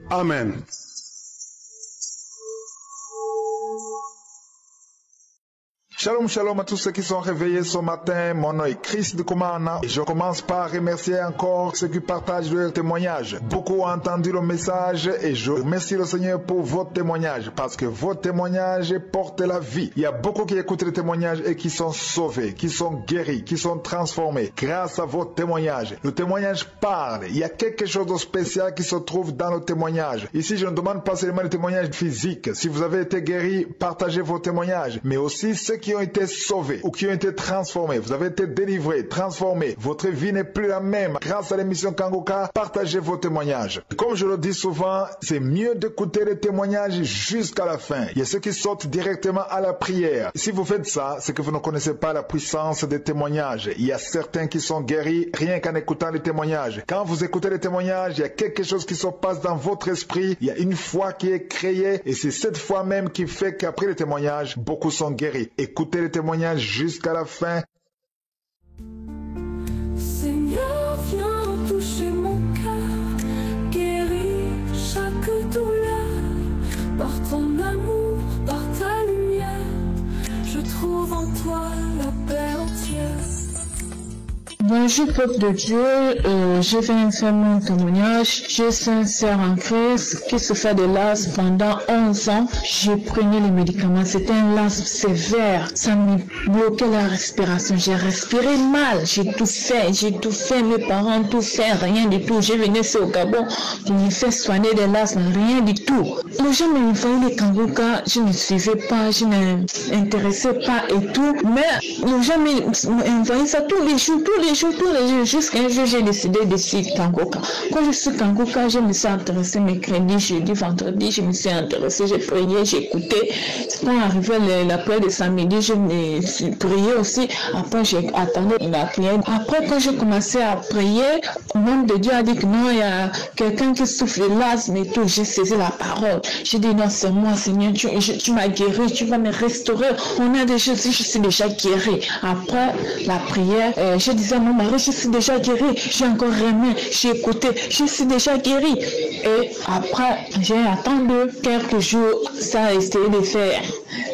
Amen. Shalom, shalom à tous ceux qui sont réveillés ce matin. Mon nom est Chris de Komana et je commence par remercier encore ceux qui partagent leur témoignage. Beaucoup ont entendu le message et je remercie le Seigneur pour votre témoignage parce que votre témoignage porte la vie. Il y a beaucoup qui écoutent les témoignages et qui sont sauvés, qui sont guéris, qui sont transformés grâce à votre témoignage. Le témoignage parle. Il y a quelque chose de spécial qui se trouve dans le témoignage. Ici, je ne demande pas seulement le témoignage physique. Si vous avez été guéri, partagez vos témoignages, mais aussi ceux qui ont été sauvés ou qui ont été transformés. Vous avez été délivrés, transformés. Votre vie n'est plus la même. Grâce à l'émission Kangoka, partagez vos témoignages. Comme je le dis souvent, c'est mieux d'écouter les témoignages jusqu'à la fin. Il y a ceux qui sortent directement à la prière. Si vous faites ça, c'est que vous ne connaissez pas la puissance des témoignages. Il y a certains qui sont guéris rien qu'en écoutant les témoignages. Quand vous écoutez les témoignages, il y a quelque chose qui se passe dans votre esprit. Il y a une foi qui est créée et c'est cette foi même qui fait qu'après les témoignages, beaucoup sont guéris. Écoutez les témoignages jusqu'à la fin. Seigneur, viens toucher mon cœur, guéris chaque douleur. Par ton amour, par ta lumière, je trouve en toi la paix entière. Bonjour peuple de Dieu, je viens faire mon témoignage. Je suis une sœur en Christ qui se fait de l'asthme pendant 11 ans. Je prenais les médicaments, c'était un asthme sévère. Ça me bloquait la respiration. J'ai respiré mal, j'ai tout fait, mes parents tout fait, rien du tout. Je venais ici au Gabon pour me faire soigner de l'asthme, rien du tout. Les gens m'envoyaient les Kangoka, je ne suivais pas, je ne m'intéressais pas et tout. Mais les gens m'envoyaient ça tous les jours, jusqu'à un jour, j'ai décidé de suivre Kangoka. Quand je suis Kangoka, je me suis intéressée mercredi, jeudi, vendredi, je me suis intéressée, j'ai prié, j'ai écouté. Quand arrivait la prière de samedi, je me suis prié aussi. Après, j'ai attendu la prière. Après, quand j'ai commencé à prier, le nom de Dieu a dit que non, il y a quelqu'un qui souffre de l'asthme et tout. J'ai saisi la parole. J'ai dit non, c'est moi, Seigneur, tu m'as guéri, tu vas me restaurer. On a des choses, je suis déjà guéri. Après la prière, je disais mon mari, je suis déjà guérie. J'ai encore aimé, j'ai écouté, je suis déjà guérie. Et après, j'ai attendu quelques jours, ça a essayé de faire.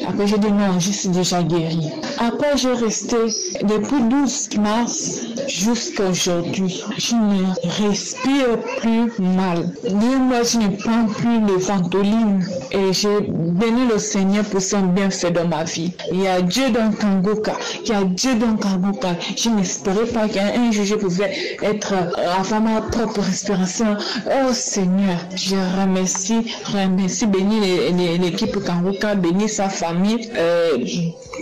Après, j'ai dit non, je suis déjà guérie. Après, j'ai resté depuis 12 mars jusqu'à aujourd'hui. Je ne respire plus mal. Moi, je ne prends plus de ventoline. Et j'ai béni le Seigneur pour son bienfait dans ma vie. Il y a Dieu dans Kangoka. Il y a Dieu dans Kangoka. Je n'espérais pas qu'un jour je pouvais être avant ma propre respiration. Oh Seigneur, je remercie, bénis l'équipe Kangoka, bénis sa famille.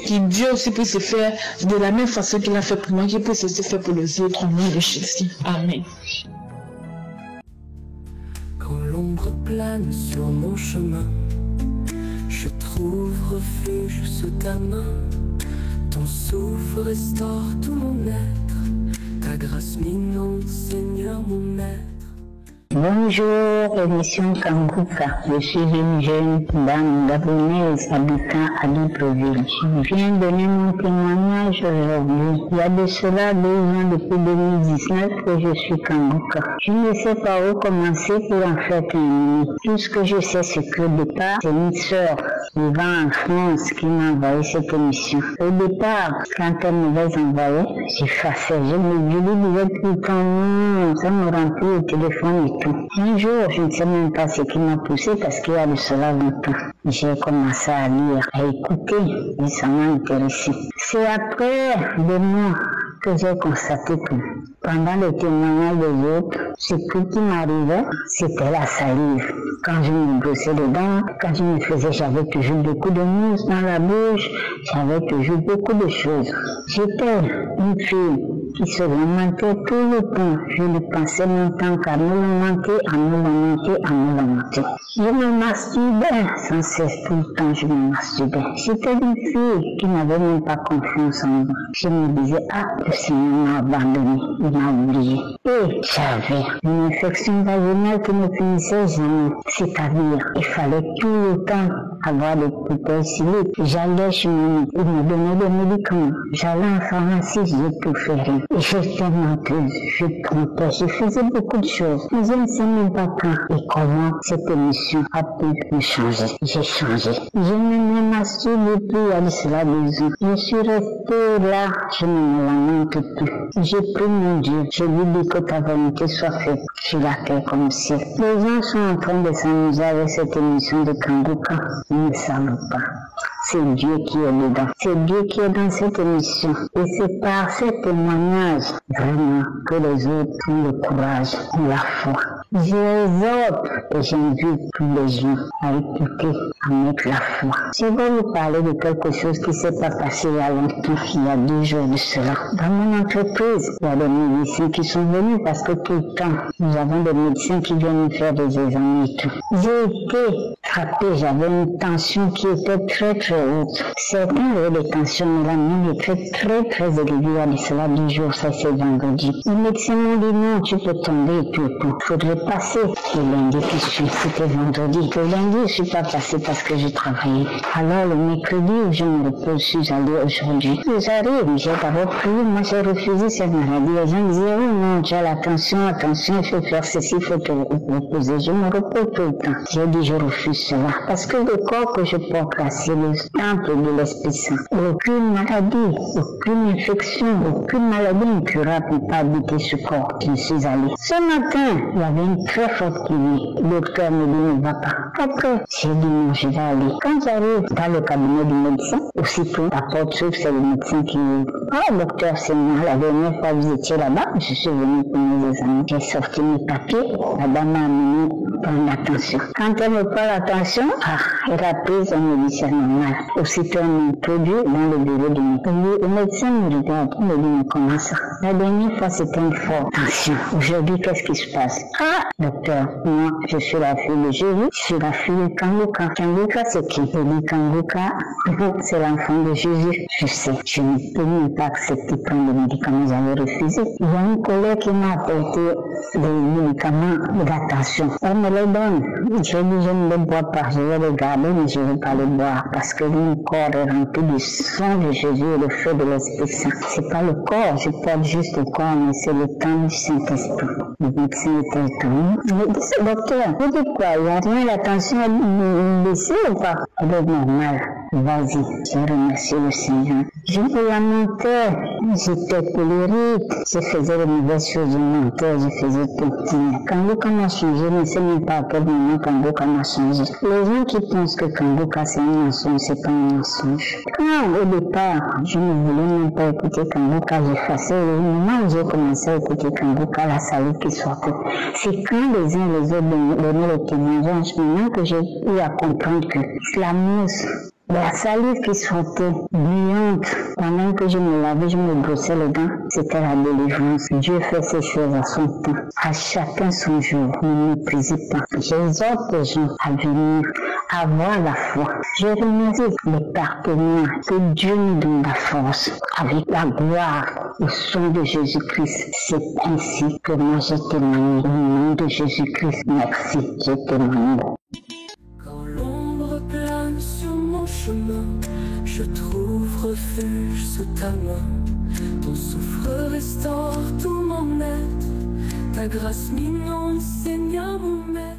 Que Dieu aussi puisse se faire de la même façon qu'il a fait pour moi, qu'il puisse se faire pour les autres au nom de Jésus. Amen. Quand l'ombre plane sur mon chemin, je trouve refuge sous ta main. Ton souffle restaure tout mon être. Ta grâce m'inonde, Seigneur mon maître. Bonjour, émission Kangoka. Je suis une jeune dame gabonaise habitant à Libreville. Je viens donner mon témoignage aujourd'hui. Il y a de cela 2 ans depuis 2019 que je suis Kangoka. Je ne sais pas où commencer pour en faire terminer. Tout ce que je sais, c'est que au départ, c'est une sœur vivant en France qui m'a envoyé cette émission. Au départ, quand elle m'avait envoyé, j'effaçais. Je disais tout le temps, ça me remplit au téléphone et tout. Un jour, je ne sais même pas ce qui m'a poussé parce qu'il y a de cela longtemps. J'ai commencé à lire, à écouter et ça m'a intéressé. C'est après 2 mois que j'ai constaté que pendant le témoignage des autres, ce qui m'arrivait, c'était la salive. Quand je me brossais les dents, quand je me faisais, j'avais toujours beaucoup de mousse dans la bouche, j'avais toujours beaucoup de choses. J'étais une fille qui se lamentait tout le temps. Je ne pensais même pas qu'à me lamenter, à me lamenter, à me lamenter. Je me masturbais sans cesse, tout le temps je me masturbais. J'étais une fille qui n'avait même pas confiance en moi. Je me disais, le Seigneur m'a abandonné, il m'a oublié. Et j'avais une infection vaginale qui ne finissait jamais. C'est-à-dire, il fallait tout le temps avoir des bouteilles siliques. J'allais chez mon il me donnait des médicaments. J'allais en pharmacie, j'ai tout fait rien. Et j'étais menteuse, je trompais, je faisais beaucoup de choses. Mais je ne sais même pas quand et comment cette émission a pu me changer. J'ai changé. Je ne me masturbe plus à cela 2 ans. Je suis restée là, je ne me lamente plus. J'ai pris mon Dieu, je lui dis que ta volonté soit faite sur la terre comme au ciel. Les gens sont en train de s'amuser avec cette émission de Kangoka. Ils ne savent pas. C'est Dieu qui est dedans. C'est Dieu qui est dans cette émission. Et c'est par ces témoignages, vraiment, que les autres ont le courage, ont la foi. Je exhorte et j'invite tous les gens à écouter, à mettre la foi. Je vais vous parler de quelque chose qui s'est pas passé il y a longtemps, il y a 2 jours de cela. Dans mon entreprise, il y a des médecins qui sont venus parce que tout le temps, nous avons des médecins qui viennent nous faire des examens et tout. J'ai été frappée, j'avais une tension qui était très haute. Certains avaient des tensions, mais la mienne était très élevée. Il y a de cela 2 jours, ça c'est vendredi. Les médecins m'ont dit non, tu peux tomber et tout. Il faudrait passer le lundi qui suit. C'était vendredi. Le lundi, je ne suis pas passée parce que je travaillais. Alors le mercredi, je me repose, je suis allée aujourd'hui. J'arrive, j'ai d'abord prié, moi j'ai refusé cette maladie. Les gens disaient, oui, non, tu as la tension, il faut faire ceci, il faut te reposer. Je me repose tout le temps. J'ai dit, je refuse cela. Parce que le corps que je porte là, c'est le temple de l'Esprit Saint. Aucune maladie, aucune infection, aucune maladie incurable ne peut pas habiter ce corps. Je suis allée. Ce matin, il y avait une très forte clinique. Le docteur me dit, ne va pas. Après, j'ai dit, non, je vais aller. Quand j'arrive dans le cabinet du médecin, aussitôt, la porte s'ouvre, c'est le médecin qui me dit, docteur, c'est moi. La dernière fois que vous étiez là-bas, je suis venue pour mes examens. J'ai sorti mes papiers. La dame m'a amené prendre l'attention. Quand elle me prend l'attention, elle a pris un médecin normal. Aussitôt, on m'introduit dans le bureau du médecin. Le médecin me regarde, il me dit, mais comment ça? La dernière fois, c'était une forte tension. Aujourd'hui, qu'est-ce qui se passe? Docteur, moi, je suis la fille de Jésus, je suis la fille de Kangoka. Kangoka, c'est qui? Je dis Kangoka, c'est l'enfant de Jésus. Je sais, je ne peux même pas accepter de prendre des médicaments, j'avais refusé. Il y a une collègue qui m'a apporté des médicaments d'attention. Elle me les donne. Je dis, je ne les bois bois pas. Je vais le garder, mais je ne vais pas le boire parce que mon corps est rempli du sang de Jésus et le feu de l'Esprit Saint. C'est pas le corps, je porte juste le corps, mais c'est le temps du Saint-Esprit. Le médecin était étonné. Il dit, docteur, vous dites quoi? Il n'y a rien, la tension est baissée ou pas? Elle est normale. Vas-y, je remercie le Seigneur. Je vous la mentais, j'étais colérique, je faisais de mauvaises choses, je mentais, je faisais tout. Kangoka m'a changé, je ne sais même pas à quel moment Kangoka m'a changé. Les gens qui pensent que Kangoka c'est un mensonge, c'est pas un mensonge. Quand au départ, je ne voulais même pas écouter Kangoka, j'effaçais. Le moment où j'ai commencé à écouter Kangoka, la salive qui sortait. C'est quand les uns et les autres donnaient le témoignage, maintenant que j'ai eu à comprendre que la mousse, la salive qui sortait bouillante pendant que je me lavais, je me brossais les dents, c'était la délivrance. Dieu fait ces choses à son temps, à chacun son jour. Ne méprisez pas. J'exhorte les gens à venir, à avoir la foi. Je remercie les partenaires que Dieu nous donne la force avec la gloire au son de Jésus-Christ. C'est ainsi que moi j'ai témoigné au nom de Jésus-Christ. Merci, j'ai témoigné. Chemin, je trouve refuge sous ta main. Ton souffle restaure tout mon être. Ta grâce m'inonde, Seigneur mon maître.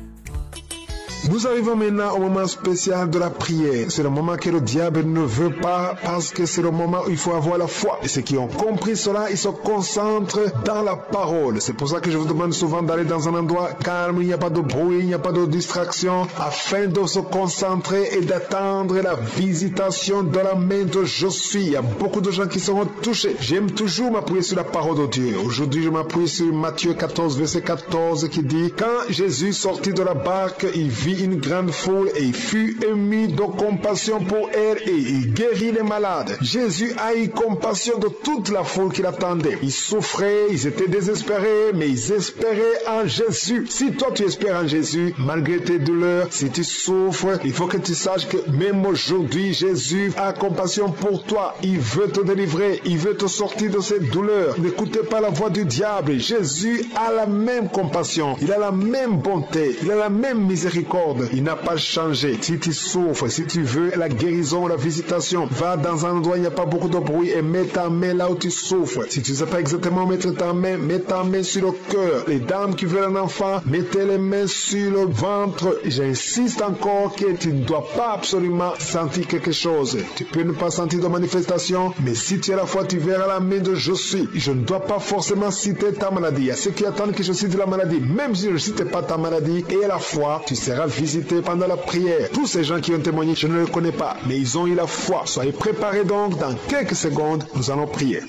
Nous arrivons maintenant au moment spécial de la prière. C'est le moment que le diable ne veut pas parce que c'est le moment où il faut avoir la foi. Et ceux qui ont compris cela, ils se concentrent dans la parole. C'est pour ça que je vous demande souvent d'aller dans un endroit calme, il n'y a pas de bruit, il n'y a pas de distraction, afin de se concentrer et d'attendre la visitation de la main de je suis. Il y a beaucoup de gens qui seront touchés. J'aime toujours m'appuyer sur la parole de Dieu. Aujourd'hui, je m'appuie sur Matthieu 14, verset 14 qui dit « Quand Jésus sortit de la barque, il vit une grande foule et il fut ému de compassion pour elle et il guérit les malades. Jésus a eu compassion de toute la foule qui l'attendait. Ils souffraient, ils étaient désespérés, mais ils espéraient en Jésus. Si toi tu espères en Jésus, malgré tes douleurs, si tu souffres, il faut que tu saches que même aujourd'hui, Jésus a compassion pour toi. Il veut te délivrer, il veut te sortir de ces douleurs. N'écoutez pas la voix du diable. Jésus a la même compassion, il a la même bonté, il a la même miséricorde. Il n'a pas changé. Si tu souffres, si tu veux la guérison, la visitation, va dans un endroit où il n'y a pas beaucoup de bruit et mets ta main là où tu souffres. Si tu ne sais pas exactement mettre ta main, mets ta main sur le cœur. Les dames qui veulent un enfant, mettez les mains sur le ventre. J'insiste encore que tu ne dois pas absolument sentir quelque chose. Tu peux ne pas sentir de manifestation, mais si tu as la foi, tu verras la main de je suis. Je ne dois pas forcément citer ta maladie. Il y a ceux qui attendent que je cite la maladie. Même si je ne cite pas ta maladie et la foi, tu seras visité pendant la prière. Tous ces gens qui ont témoigné, je ne les connais pas, mais ils ont eu la foi. Soyez préparés donc, dans quelques secondes, nous allons prier.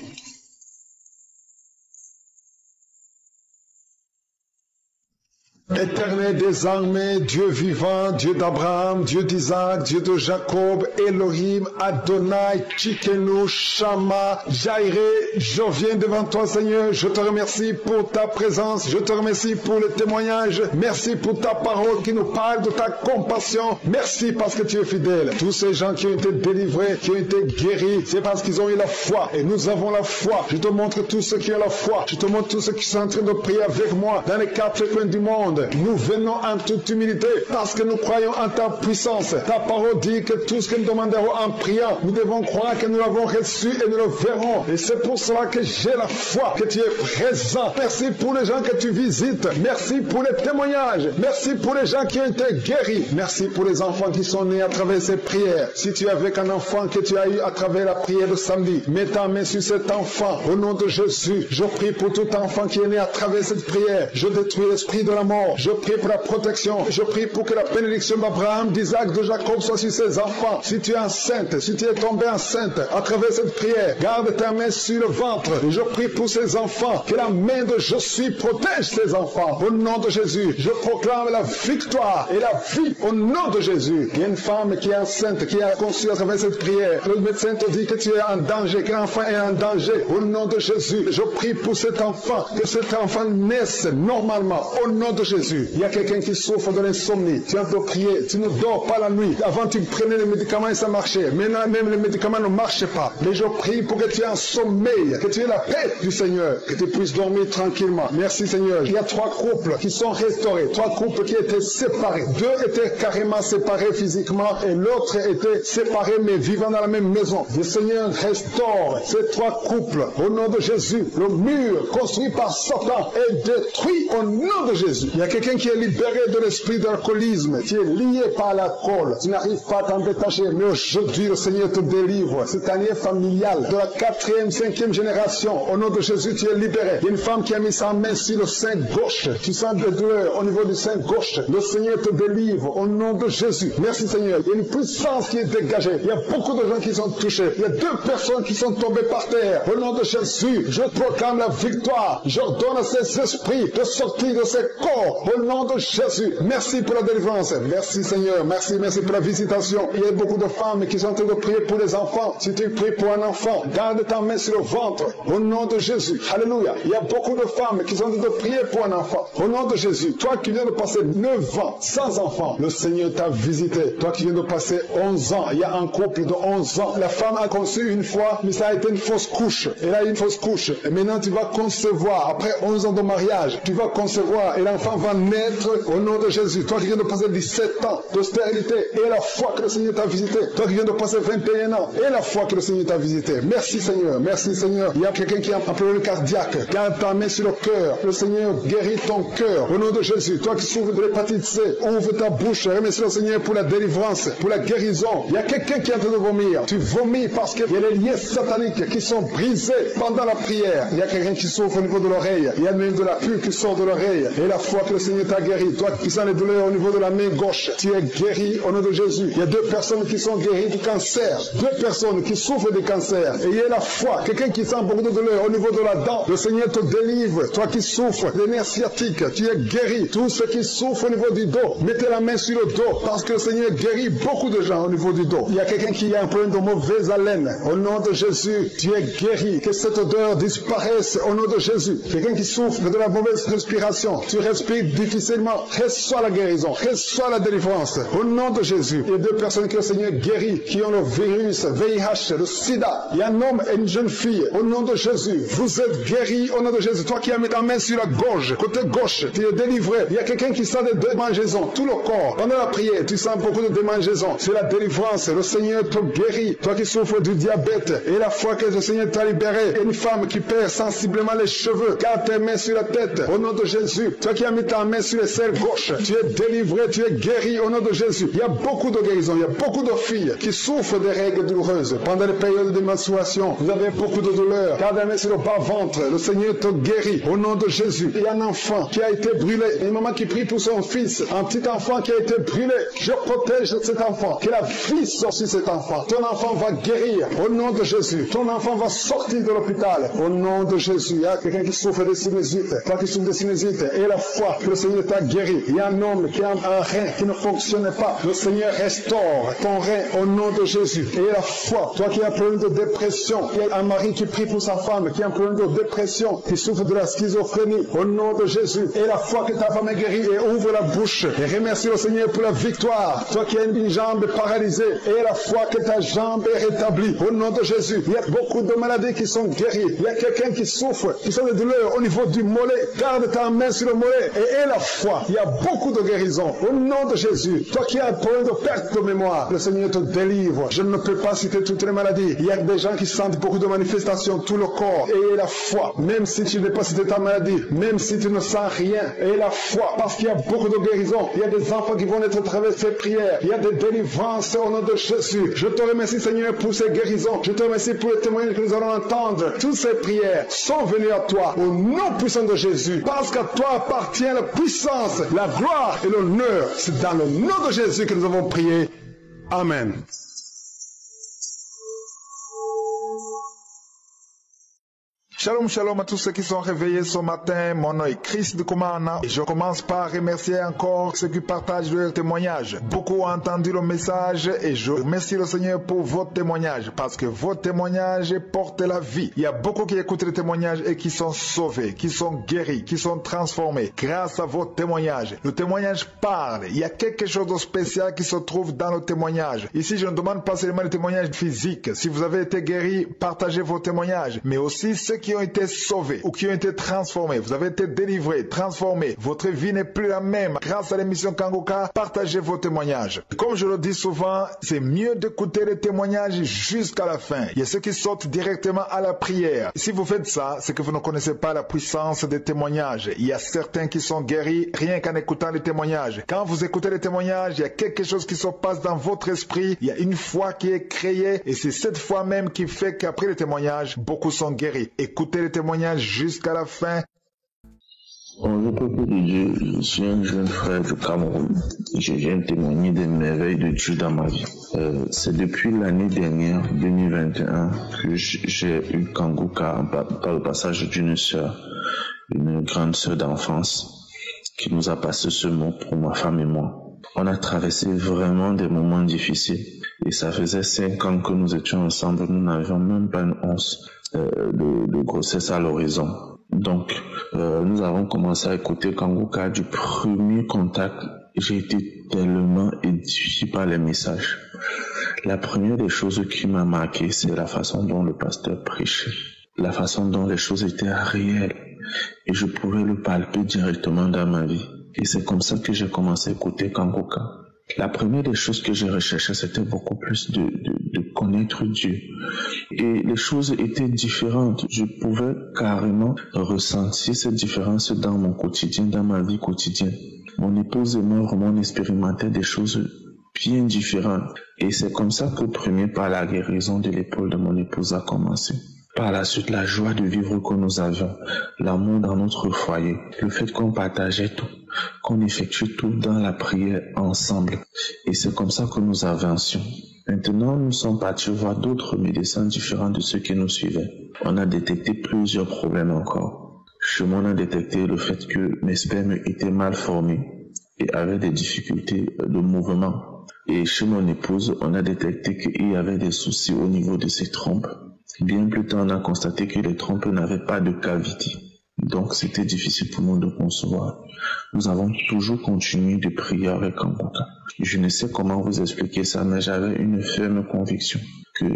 Éternel des armées, Dieu vivant, Dieu d'Abraham, Dieu d'Isaac, Dieu de Jacob, Elohim, Adonai, Tchikenu, Shama, Jairé, je viens devant toi Seigneur, je te remercie pour ta présence, je te remercie pour le témoignage, merci pour ta parole qui nous parle de ta compassion, merci parce que tu es fidèle. Tous ces gens qui ont été délivrés, qui ont été guéris, c'est parce qu'ils ont eu la foi et nous avons la foi. Je te montre tous ceux qui ont la foi, je te montre tous ceux qui sont en train de prier avec moi dans les quatre coins du monde. Nous venons en toute humilité parce que nous croyons en ta puissance. Ta parole dit que tout ce que nous demanderons en priant, nous devons croire que nous l'avons reçu et nous le verrons. Et c'est pour cela que j'ai la foi que tu es présent. Merci pour les gens que tu visites. Merci pour les témoignages. Merci pour les gens qui ont été guéris. Merci pour les enfants qui sont nés à travers ces prières. Si tu es avec un enfant que tu as eu à travers la prière de samedi, mets ta main sur cet enfant. Au nom de Jésus, je prie pour tout enfant qui est né à travers cette prière. Je détruis l'esprit de la mort. Je prie pour la protection. Je prie pour que la bénédiction d'Abraham, d'Isaac, de Jacob soit sur ses enfants. Si tu es enceinte, si tu es tombée enceinte à travers cette prière, garde ta main sur le ventre. Et je prie pour ces enfants. Que la main de je suis protège ces enfants. Au nom de Jésus, je proclame la victoire et la vie au nom de Jésus. Il y a une femme qui est enceinte, qui a conçu à travers cette prière. Le médecin te dit que tu es en danger, que l'enfant est en danger. Au nom de Jésus, je prie pour cet enfant, que cet enfant naisse normalement. Au nom de Jésus. Jésus. Il y a quelqu'un qui souffre de l'insomnie. Tu as de prier, tu ne dors pas la nuit. Avant, tu prenais les médicaments et ça marchait. Maintenant, même les médicaments ne marchent pas. Mais je prie pour que tu aies un sommeil, que tu aies la paix du Seigneur, que tu puisses dormir tranquillement. Merci Seigneur. Il y a 3 couples qui sont restaurés, 3 couples qui étaient séparés. 2 étaient carrément séparés physiquement et l'autre était séparé mais vivant dans la même maison. Le Seigneur restaure ces 3 couples au nom de Jésus. Le mur construit par Satan est détruit au nom de Jésus. Il y a quelqu'un qui est libéré de l'esprit d'alcoolisme, qui est lié par l'alcool. Tu n'arrives pas à t'en détacher, mais aujourd'hui le Seigneur te délivre. Cette année familiale de la 4e, 5e génération, au nom de Jésus, tu es libéré. Il y a une femme qui a mis sa main sur le sein gauche. Tu sens des douleurs au niveau du sein gauche. Le Seigneur te délivre au nom de Jésus. Merci Seigneur. Il y a une puissance qui est dégagée. Il y a beaucoup de gens qui sont touchés. Il y a 2 personnes qui sont tombées par terre. Au nom de Jésus, je proclame la victoire. J'ordonne à ces esprits de sortir de ces corps. Au nom de Jésus. Merci pour la délivrance. Merci Seigneur. Merci pour la visitation. Il y a beaucoup de femmes qui sont en train de prier pour les enfants. Si tu pries pour un enfant, garde ta main sur le ventre. Au nom de Jésus. Alléluia. Il y a beaucoup de femmes qui sont en train de prier pour un enfant. Au nom de Jésus. Toi qui viens de passer 9 ans sans enfant, le Seigneur t'a visité. Toi qui viens de passer 11 ans, il y a un couple de 11 ans. La femme a conçu une fois, mais ça a été une fausse couche. Elle a eu une fausse couche. Et maintenant tu vas concevoir. Après 11 ans de mariage, tu vas concevoir et l'enfant va naître au nom de Jésus. Toi qui viens de passer 17 ans de stérilité et la foi que le Seigneur t'a visité. Toi qui viens de passer 21 ans et la foi que le Seigneur t'a visité. Merci Seigneur. Merci Seigneur. Il y a quelqu'un qui a un problème cardiaque. Garde ta main sur le cœur. Le Seigneur guérit ton cœur au nom de Jésus. Toi qui souffres de l'hépatite C, ouvre ta bouche. Remercie le Seigneur pour la délivrance, pour la guérison. Il y a quelqu'un qui est en train de vomir. Tu vomis parce qu'il y a les liens sataniques qui sont brisés pendant la prière. Il y a quelqu'un qui souffre au niveau de l'oreille. Il y a même de la pus qui sort de l'oreille. Et la foi que le Seigneur t'a guéri. Toi qui sens les douleurs au niveau de la main gauche, tu es guéri au nom de Jésus. Il y a 2 personnes qui sont guéries du cancer. 2 personnes qui souffrent du cancer. Et il y a la foi. Quelqu'un qui sent beaucoup de douleur au niveau de la dent. Le Seigneur te délivre. Toi qui souffres des nerfs sciatiques, tu es guéri. Tous ceux qui souffrent au niveau du dos, mettez la main sur le dos parce que le Seigneur guérit beaucoup de gens au niveau du dos. Il y a quelqu'un qui a un problème de mauvaise haleine. Au nom de Jésus, tu es guéri. Que cette odeur disparaisse au nom de Jésus. Quelqu'un qui souffre de la mauvaise respiration, tu respires difficilement, reçois la guérison, reçois la délivrance. Au nom de Jésus, il y a 2 personnes que le Seigneur guérit, qui ont le virus, VIH, le sida. Il y a un homme et une jeune fille. Au nom de Jésus, vous êtes guéris au nom de Jésus. Toi qui as mis ta main sur la gorge, côté gauche, tu es délivré. Il y a quelqu'un qui sent des démangeaisons, tout le corps. Pendant la prière, tu sens beaucoup de démangeaisons. C'est la délivrance. Le Seigneur te guérit. Toi qui souffres du diabète, et la fois que le Seigneur t'a libéré, une femme qui perd sensiblement les cheveux, garde tes mains sur la tête. Au nom de Jésus, toi qui as mis ta main sur les selles gauche, tu es délivré, tu es guéri au nom de Jésus. Il y a beaucoup de guérisons. Il y a beaucoup de filles qui souffrent des règles douloureuses. Pendant les périodes de menstruation, vous avez beaucoup de douleurs. Garde la main sur le bas-ventre. Le Seigneur te guérit au nom de Jésus. Il y a un enfant qui a été brûlé. Une maman qui prie pour son fils. Un petit enfant qui a été brûlé. Je protège cet enfant. Que la vie sorte sur cet enfant. Ton enfant va guérir au nom de Jésus. Ton enfant va sortir de l'hôpital au nom de Jésus. Il y a quelqu'un qui souffre de sinusite. Toi qui souffres de sinusite et la foi que le Seigneur t'a guéri. Il y a un homme qui a un rein qui ne fonctionnait pas. Le Seigneur restaure ton rein au nom de Jésus. Et la foi. Toi qui as un problème de dépression. Il y a un mari qui prie pour sa femme qui a un problème de dépression, qui souffre de la schizophrénie. Au nom de Jésus. Et la foi que ta femme est guérie et ouvre la bouche. Et remercie le Seigneur pour la victoire. Toi qui as une jambe paralysée et la foi que ta jambe est rétablie. Au nom de Jésus. Il y a beaucoup de maladies qui sont guéries. Il y a quelqu'un qui souffre, qui sont des douleurs au niveau du mollet. Garde ta main sur le mollet et la foi. Il y a beaucoup de guérisons. Au nom de Jésus. Toi qui as un problème de perte de mémoire, le Seigneur te délivre. Je ne peux pas citer toutes les maladies. Il y a des gens qui sentent beaucoup de manifestations, tout le corps. Et la foi. Même si tu n'es pas cité ta maladie, même si tu ne sens rien. Et la foi. Parce qu'il y a beaucoup de guérisons. Il y a des enfants qui vont être à travers ces prières. Il y a des délivrances au nom de Jésus. Je te remercie Seigneur pour ces guérisons. Je te remercie pour les témoignages que nous allons entendre. Toutes ces prières sont venues à toi au nom puissant de Jésus. Parce qu'à toi appartient la puissance, la gloire et l'honneur. C'est dans le nom de Jésus que nous avons prié. Amen. Shalom, shalom à tous ceux qui sont réveillés ce matin. Mon nom est Chris de Kumana et je commence par remercier encore ceux qui partagent leur témoignage. Beaucoup ont entendu le message et je remercie le Seigneur pour votre témoignage parce que votre témoignage porte la vie. Il y a beaucoup qui écoutent les témoignages et qui sont sauvés, qui sont guéris, qui sont transformés grâce à votre témoignage. Le témoignage parle. Il y a quelque chose de spécial qui se trouve dans le témoignage. Ici, je ne demande pas seulement les témoignages physiques. Si vous avez été guéri, partagez vos témoignages, mais aussi ceux qui ont été sauvés ou qui ont été transformés. Vous avez été délivrés, transformés. Votre vie n'est plus la même. Grâce à l'émission Kangoka, partagez vos témoignages. Comme je le dis souvent, c'est mieux d'écouter les témoignages jusqu'à la fin. Il y a ceux qui sautent directement à la prière. Si vous faites ça, c'est que vous ne connaissez pas la puissance des témoignages. Il y a certains qui sont guéris rien qu'en écoutant les témoignages. Quand vous écoutez les témoignages, il y a quelque chose qui se passe dans votre esprit. Il y a une foi qui est créée et c'est cette foi même qui fait qu'après les témoignages, beaucoup sont guéris. Écoutez les témoignages jusqu'à la fin. Bonjour peuple de Dieu, je suis un jeune frère du Cameroun et je viens témoigner des merveilles de Dieu dans ma vie. C'est depuis l'année dernière, 2021, que j'ai eu Kangoka par le passage d'une sœur, une grande sœur d'enfance, qui nous a passé ce mot pour ma femme et moi. On a traversé vraiment des moments difficiles et ça faisait 5 ans que nous étions ensemble, nous n'avions même pas une once de grossesse à l'horizon. Donc, nous avons commencé à écouter Kangoka du premier contact. J'ai été tellement édifié par les messages. La première des choses qui m'a marqué, c'est la façon dont le pasteur prêchait, la façon dont les choses étaient réelles et je pouvais le palper directement dans ma vie. Et c'est comme ça que j'ai commencé à écouter Kangoka. La première des choses que j'ai recherché, c'était beaucoup plus de connaître Dieu. Et les choses étaient différentes. Je pouvais carrément ressentir cette différence dans mon quotidien, dans ma vie quotidienne. Mon épouse et moi, vraiment, on expérimentait des choses bien différentes. Et c'est comme ça que, premier, par la guérison de l'épaule de mon épouse a commencé. Par la suite, la joie de vivre que nous avions, l'amour dans notre foyer, le fait qu'on partageait tout, qu'on effectue tout dans la prière ensemble. Et c'est comme ça que nous avancions. Maintenant, nous sommes partis voir d'autres médecins différents de ceux qui nous suivaient. On a détecté plusieurs problèmes encore. Chez moi, on a détecté le fait que mes spermes étaient mal formés et avaient des difficultés de mouvement. Et chez mon épouse, on a détecté qu'il y avait des soucis au niveau de ses trompes. Bien plus tard, on a constaté que les trompes n'avaient pas de cavité. Donc, c'était difficile pour nous de concevoir. Nous avons toujours continué de prier avec Kangoka. Je ne sais comment vous expliquer ça, mais j'avais une ferme conviction que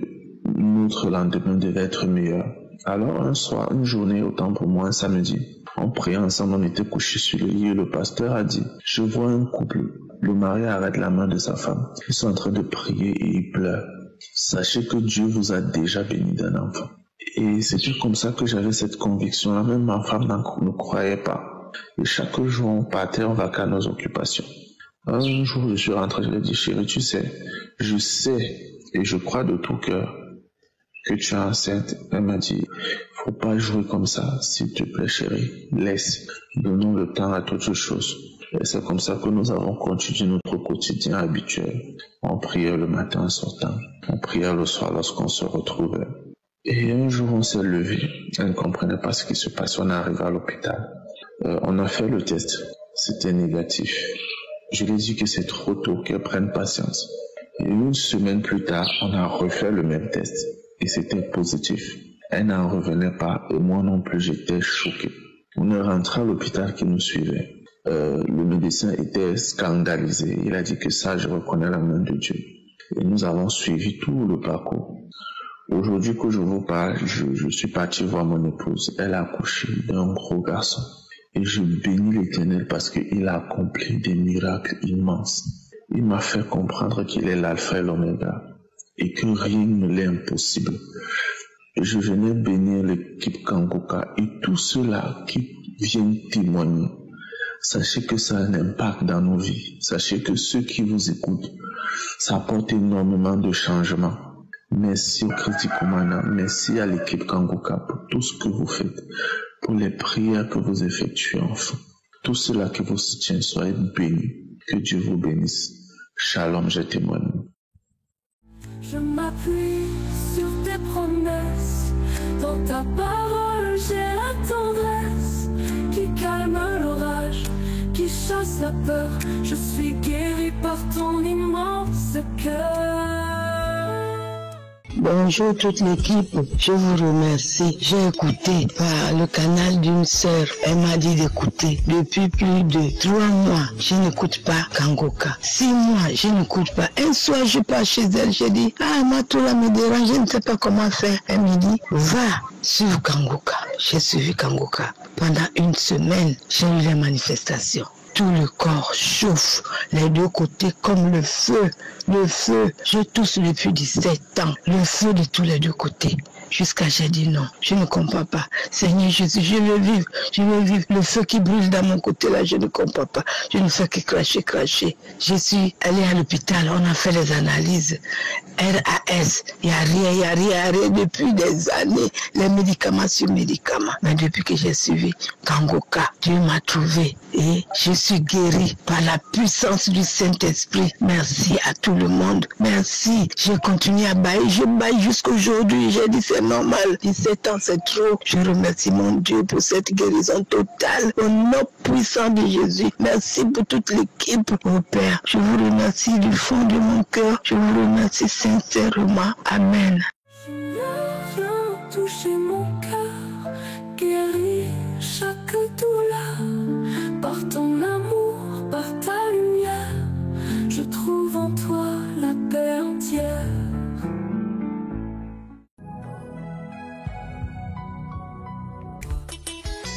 notre lendemain devait être meilleur. Alors, un soir, une journée, autant pour moi, un samedi, on priait ensemble, on était couchés sur le lit et le pasteur a dit, je vois un couple. Le mari arrête la main de sa femme. Ils sont en train de prier et ils pleurent. Sachez que Dieu vous a déjà béni d'un enfant. Et c'était comme ça que j'avais cette conviction-là. Même ma femme ne croyait pas. Et chaque jour, on partait, on va qu'à nos occupations. Un jour, je suis rentré, je lui ai dit, chérie, tu sais, je sais et je crois de tout cœur que tu es enceinte. Elle m'a dit, faut pas jouer comme ça, s'il te plaît, chérie. Laisse, donnons le temps à toutes choses. Et c'est comme ça que nous avons continué notre quotidien habituel. On priait le matin en sortant, on priait le soir lorsqu'on se retrouvait. Et un jour, on s'est levé, elle ne comprenait pas ce qui se passait, on est arrivé à l'hôpital. On a fait le test, c'était négatif. Je lui ai dit que c'est trop tôt, qu'elle prenne patience. Et une semaine plus tard, on a refait le même test, et c'était positif. Elle n'en revenait pas, et moi non plus, j'étais choqué. On est rentré à l'hôpital qui nous suivait. Le médecin était scandalisé. Il a dit que ça, je reconnais la main de Dieu. Et nous avons suivi tout le parcours. Aujourd'hui que je vous parle, je suis parti voir mon épouse. Elle a accouché d'un gros garçon. Et je bénis l'Éternel parce qu'il a accompli des miracles immenses. Il m'a fait comprendre qu'il est l'alpha et l'oméga. Et que rien ne l'est impossible. Et je venais bénir l'équipe Kangoka et tous ceux-là qui viennent témoigner. Sachez que ça a un impact dans nos vies. Sachez que ceux qui vous écoutent, ça apporte énormément de changements. Merci au Christ Kumana, merci à l'équipe Kangoka pour tout ce que vous faites, pour les prières que vous effectuez enfin. Tout cela qui vous soutient, soyez bénis. Que Dieu vous bénisse. Shalom, je témoigne. Je m'appuie sur tes promesses, dans ta parole j'ai la tendresse qui calme l'orage, qui chasse la peur. Je suis guéri par ton immense cœur. Bonjour toute l'équipe, je vous remercie. J'ai écouté par le canal d'une sœur. Elle m'a dit d'écouter. Depuis plus de 3 mois, je n'écoute pas Kangoka. 6 mois, je n'écoute pas. Un soir, je pars chez elle, j'ai dit, Matoula me dérange, je ne sais pas comment faire. Elle me dit, va suivre Kangoka. J'ai suivi Kangoka. Pendant 1 semaine, j'ai eu les manifestations. Tout le corps chauffe, les 2 côtés comme le feu. Le feu, je tousse depuis 17 ans. Le feu de tous les 2 côtés. Jusqu'à j'ai dit non, je ne comprends pas. Seigneur Jésus, je veux vivre. Le feu qui brûle dans mon côté là, je ne comprends pas. Je ne fais que cracher. Je suis allée à l'hôpital, on a fait les analyses. RAS, il n'y a rien depuis des années. Les médicaments sur médicaments. Mais depuis que j'ai suivi Kangoka, Dieu m'a trouvé et je suis guérie par la puissance du Saint-Esprit. Merci à tout le monde. Merci. J'ai continué à bailler. Je baille jusqu'aujourd'hui. J'ai dit c'est normal. 17 ans, c'est trop. Je remercie mon Dieu pour cette guérison totale. Au nom puissant de Jésus. Merci pour toute l'équipe. Mon Père, je vous remercie du fond de mon cœur. Je vous remercie sincèrement. Amen. Viens toucher mon cœur, guéris chaque douleur. Par ton amour, par ta lumière, je trouve en toi la paix entière.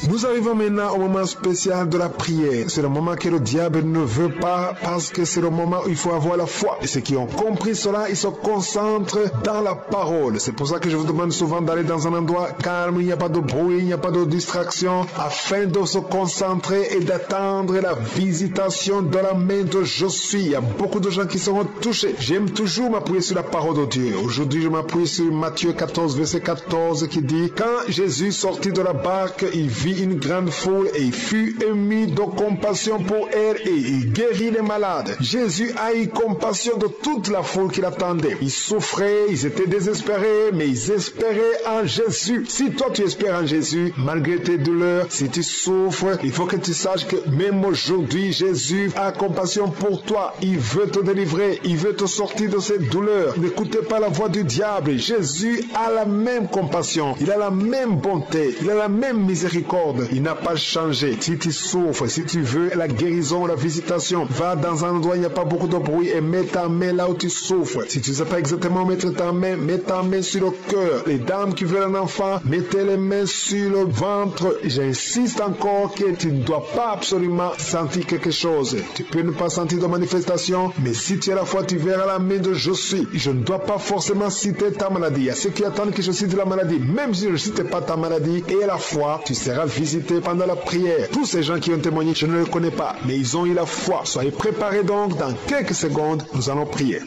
Nous arrivons maintenant au moment spécial de la prière. C'est le moment que le diable ne veut pas parce que c'est le moment où il faut avoir la foi. Et ceux qui ont compris cela, ils se concentrent dans la parole. C'est pour ça que je vous demande souvent d'aller dans un endroit calme, il n'y a pas de bruit, il n'y a pas de distraction, afin de se concentrer et d'attendre la visitation de la main de je suis. Il y a beaucoup de gens qui seront touchés. J'aime toujours m'appuyer sur la parole de Dieu. Aujourd'hui, je m'appuie sur Matthieu 14, verset 14 qui dit « Quand Jésus sortit de la barque, il vit une grande foule et il fut ému de compassion pour elle et il guérit les malades. Jésus a eu compassion de toute la foule qui l'attendait. Ils souffraient, ils étaient désespérés, mais ils espéraient en Jésus. Si toi tu espères en Jésus, malgré tes douleurs, si tu souffres, il faut que tu saches que même aujourd'hui, Jésus a compassion pour toi. Il veut te délivrer, il veut te sortir de ces douleurs. N'écoutez pas la voix du diable. Jésus a la même compassion, il a la même bonté, il a la même miséricorde. Il n'a pas changé. Si tu souffres, si tu veux la guérison, la visitation, va dans un endroit où il n'y a pas beaucoup de bruit et mets ta main là où tu souffres. Si tu ne sais pas exactement mettre ta main, mets ta main sur le cœur. Les dames qui veulent un enfant, mettez les mains sur le ventre. J'insiste encore que tu ne dois pas absolument sentir quelque chose. Tu peux ne pas sentir de manifestation, mais si tu as la foi, tu verras la main de je suis. Je ne dois pas forcément citer ta maladie. Il y a ceux qui attendent que je cite la maladie. Même si je ne cite pas ta maladie et la foi, tu seras visité pendant la prière. Tous ces gens qui ont témoigné, je ne les connais pas, mais ils ont eu la foi. Soyez préparés donc, dans quelques secondes, nous allons prier.